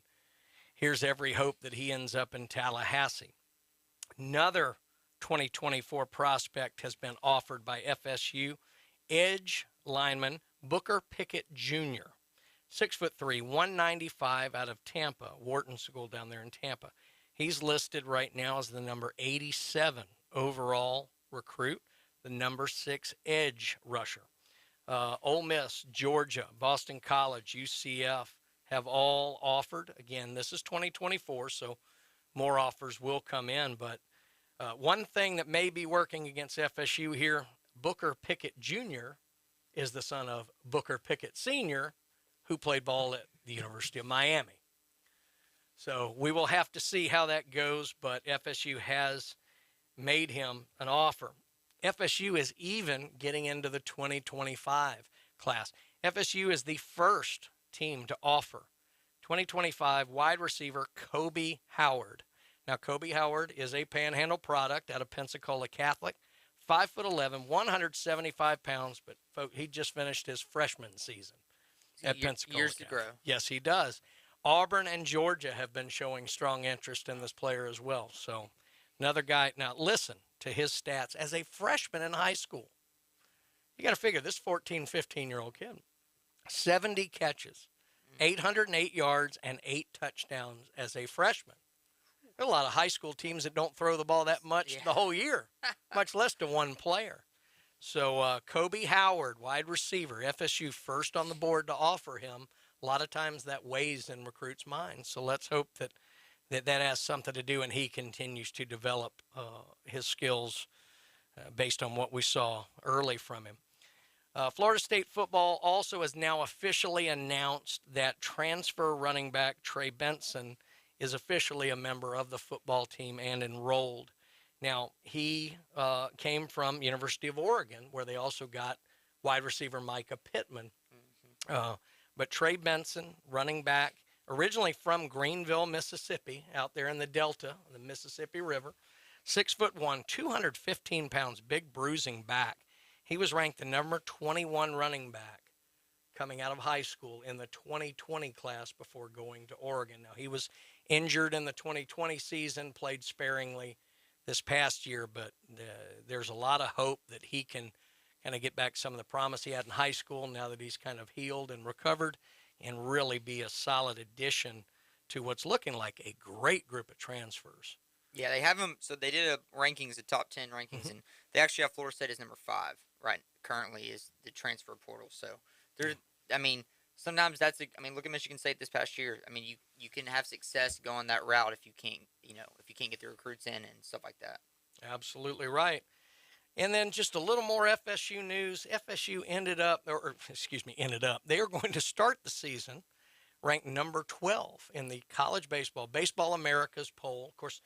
here's every hope that he ends up in Tallahassee. Another 2024 prospect has been offered by FSU, edge lineman Booker Pickett Jr., 6'3", 195, out of Tampa, Wharton School down there in Tampa. He's listed right now as the number 87 overall recruit, the number 6 edge rusher. Ole Miss, Georgia, Boston College, UCF have all offered. Again, this is 2024, so more offers will come in. But one thing that may be working against FSU here, Booker Pickett Jr. is the son of Booker Pickett Sr., who played ball at the University of Miami. So we will have to see how that goes, but FSU has made him an offer. FSU is even getting into the 2025 class. FSU is the first team to offer 2025 wide receiver Kobe Howard. Now, Kobe Howard is a Panhandle product out of Pensacola Catholic, 5'11", 175 pounds, but folks, he just finished his freshman season at Pensacola years Catholic. to grow. Yes, he does. Auburn and Georgia have been showing strong interest in this player as well. So another guy. Now listen to his stats as a freshman in high school. You got to figure this 14, 15-year-old kid, 70 catches, 808 yards, and 8 touchdowns as a freshman. There are a lot of high school teams that don't throw the ball that much the whole year, much less to one player. So Kobe Howard, wide receiver, FSU first on the board to offer him. A lot of times that weighs in recruits' minds. So let's hope that has something to do and he continues to develop his skills based on what we saw early from him. Florida State football also has now officially announced that transfer running back Trey Benson is officially a member of the football team and enrolled. Now, he came from University of Oregon, where they also got wide receiver Micah Pittman. But Trey Benson, running back, originally from Greenville, Mississippi, out there in the Delta, the Mississippi River, 6'1", 215 pounds, big bruising back. He was ranked the number 21 running back coming out of high school in the 2020 class before going to Oregon. Now, he was injured in the 2020 season, played sparingly this past year, but there's a lot of hope that he can kind of get back some of the promise he had in high school now that he's kind of healed and recovered, and really be a solid addition to what's looking like a great group of transfers. Yeah, they have him. So they did a rankings, the top 10 rankings, and they actually have Florida State as number 5. Right, currently is the transfer portal. So there's, I mean, sometimes that's. Look at Michigan State this past year. I mean, you can have success going that route if you can't get the recruits in and stuff like that. Absolutely right. And then just a little more FSU news. FSU ended up. They are going to start the season ranked number 12 in the college Baseball America's poll. Of course,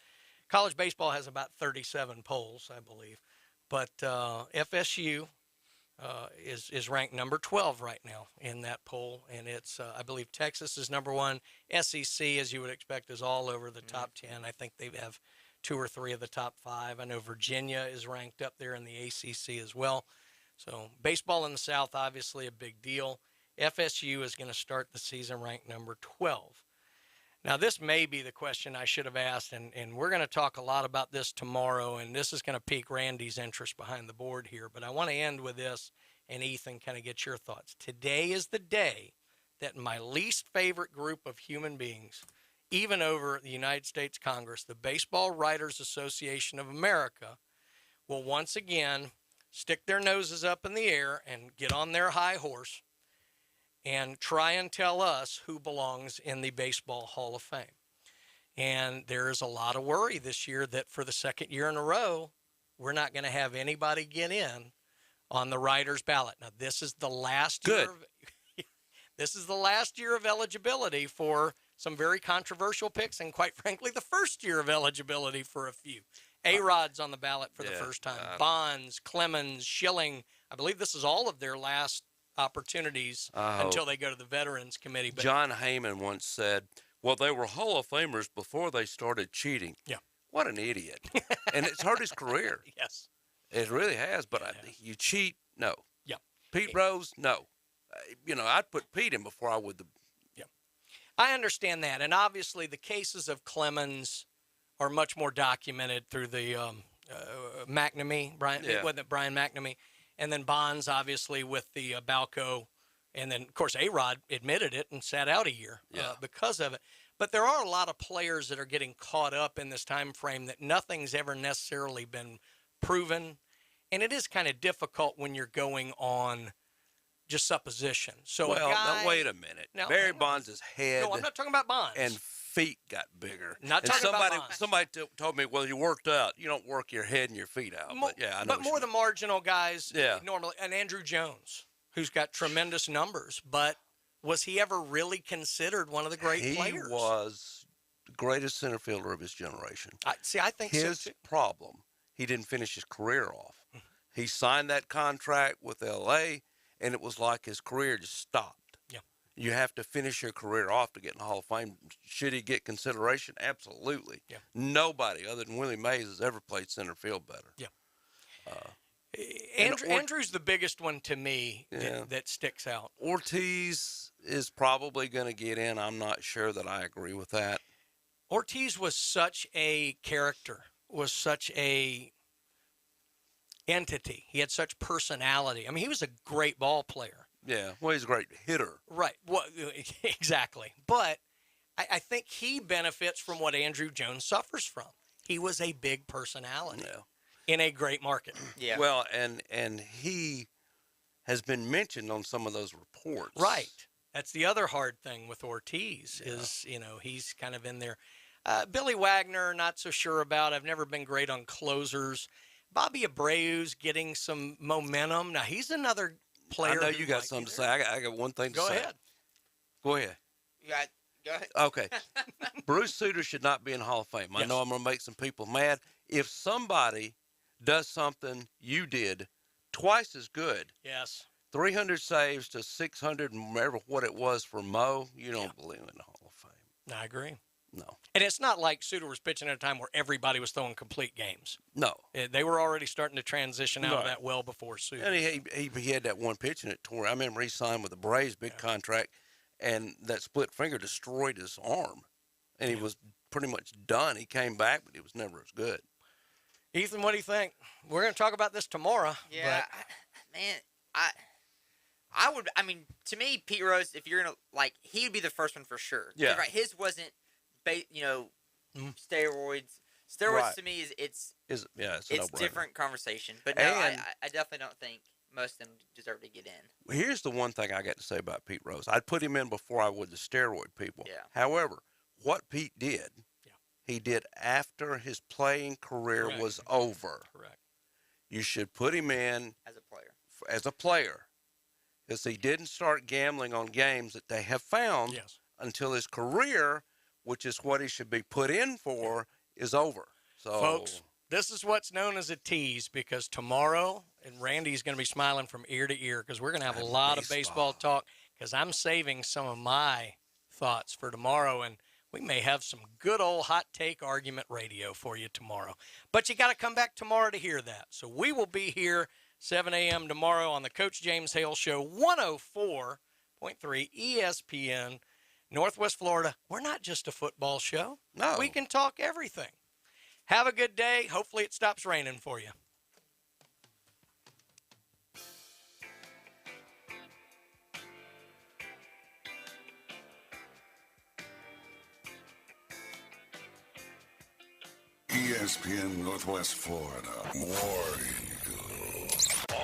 college baseball has about 37 polls, I believe. But FSU is ranked number 12 right now in that poll. And it's, I believe Texas is number 1. SEC, as you would expect, is all over the top 10. I think they have 2 or 3 of the top 5. I know Virginia is ranked up there in the ACC as well. So baseball in the South, obviously a big deal. FSU is going to start the season ranked number 12. Now, this may be the question I should have asked, and we're going to talk a lot about this tomorrow, and this is going to pique Randy's interest behind the board here. But I want to end with this, and Ethan, kind of get your thoughts. Today is the day that my least favorite group of human beings, even over the United States Congress, the Baseball Writers Association of America, will once again stick their noses up in the air and get on their high horse and try and tell us who belongs in the Baseball Hall of Fame. And there's a lot of worry this year that for the second year in a row, we're not going to have anybody get in on the writer's ballot. Now, this is the last year. This is the last year of eligibility for some very controversial picks, and quite frankly, the first year of eligibility for a few. A-Rod's on the ballot for the first time. Bonds, Clemens, Schilling. I believe this is all of their last opportunities until they go to the Veterans Committee. But John Heyman once said, well, they were Hall of Famers before they started cheating. Yeah. What an idiot. And it's hurt his career. Yes. It really has, but you cheat? No. Yeah. Pete Rose? No. I'd put Pete in before I would the... Yeah. I understand that, and obviously the cases of Clemens are much more documented through the McNamee, Brian McNamee. And then Bonds, obviously, with the Balco. And then, of course, A-Rod admitted it and sat out a year because of it. But there are a lot of players that are getting caught up in this time frame that nothing's ever necessarily been proven. And it is kind of difficult when you're going on just supposition. So now, wait a minute. Barry Bonds' head. No, I'm not talking about Bonds. And feet got bigger. Not talking about Bonds. Somebody told me, well, you worked out. You don't work your head and your feet out. But I know. But more the marginal guys normally. And Andrew Jones, who's got tremendous numbers. But was he ever really considered one of the great players? He was the greatest center fielder of his generation. I think his so too. problem, he didn't finish his career off. He signed that contract with L.A., and it was like his career just stopped. Yeah. You have to finish your career off to get in the Hall of Fame. Should he get consideration? Absolutely. Yeah. Nobody other than Willie Mays has ever played center field better. Yeah. Andrew's the biggest one to me that sticks out. Ortiz is probably going to get in. I'm not sure that I agree with that. Ortiz was such a character, was such a entity. He had such personality. I mean, he was a great ball player. Yeah, well, he's a great hitter. Right. Well, exactly. But I think he benefits from what Andrew Jones suffers from. He was a big personality in a great market. Yeah. Well, and he has been mentioned on some of those reports. Right. That's the other hard thing with Ortiz is, he's kind of in there. Billy Wagner, not so sure about. I've never been great on closers. Bobby Abreu's getting some momentum. Now, he's another player. I know you got something to say. I got one thing to say. Go ahead. Go ahead. Okay. Bruce Sutter should not be in the Hall of Fame. I know I'm going to make some people mad. If somebody does something you did twice as good, 300 saves to 600, remember what it was for Mo, you don't believe in the Hall of Fame. I agree. No. And it's not like Sutter was pitching at a time where everybody was throwing complete games. No. They were already starting to transition out of that well before Sutter. And he had that one pitch and it tore. I remember he signed with the Braves, big contract, and that split finger destroyed his arm. And he was pretty much done. He came back, but he was never as good. Ethan, what do you think? We're going to talk about this tomorrow. Yeah, I would. I mean, to me, Pete Rose, if you're gonna he would be the first one for sure. Yeah. Right. His wasn't, steroids. Steroids to me it's a no-brainer. different conversation. But no, I definitely don't think most of them deserve to get in. Here's the one thing I got to say about Pete Rose. I'd put him in before I would the steroid people. Yeah. However, what Pete did, he did after his playing career was over. Correct. You should put him in as a player. Because he didn't start gambling on games that they have found until his career, which is what he should be put in for, is over. So, folks, this is what's known as a tease, because tomorrow, and Randy's going to be smiling from ear to ear because we're going to have a lot of baseball talk, because I'm saving some of my thoughts for tomorrow, and we may have some good old hot take argument radio for you tomorrow. But you got to come back tomorrow to hear that. So we will be here 7 a.m. tomorrow on the Coach James Hale Show, 104.3 ESPN, Northwest Florida. We're not just a football show. No. We can talk everything. Have a good day. Hopefully it stops raining for you. ESPN Northwest Florida. War Eagle.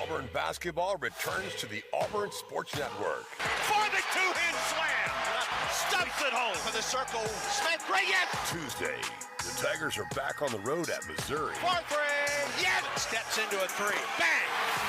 Auburn basketball returns to the Auburn Sports Network. For the two-hand slam. Stuffs it home for the circle. Smith, yes. Tuesday, the Tigers are back on the road at Missouri. For three, yes. Steps into a three. Bang.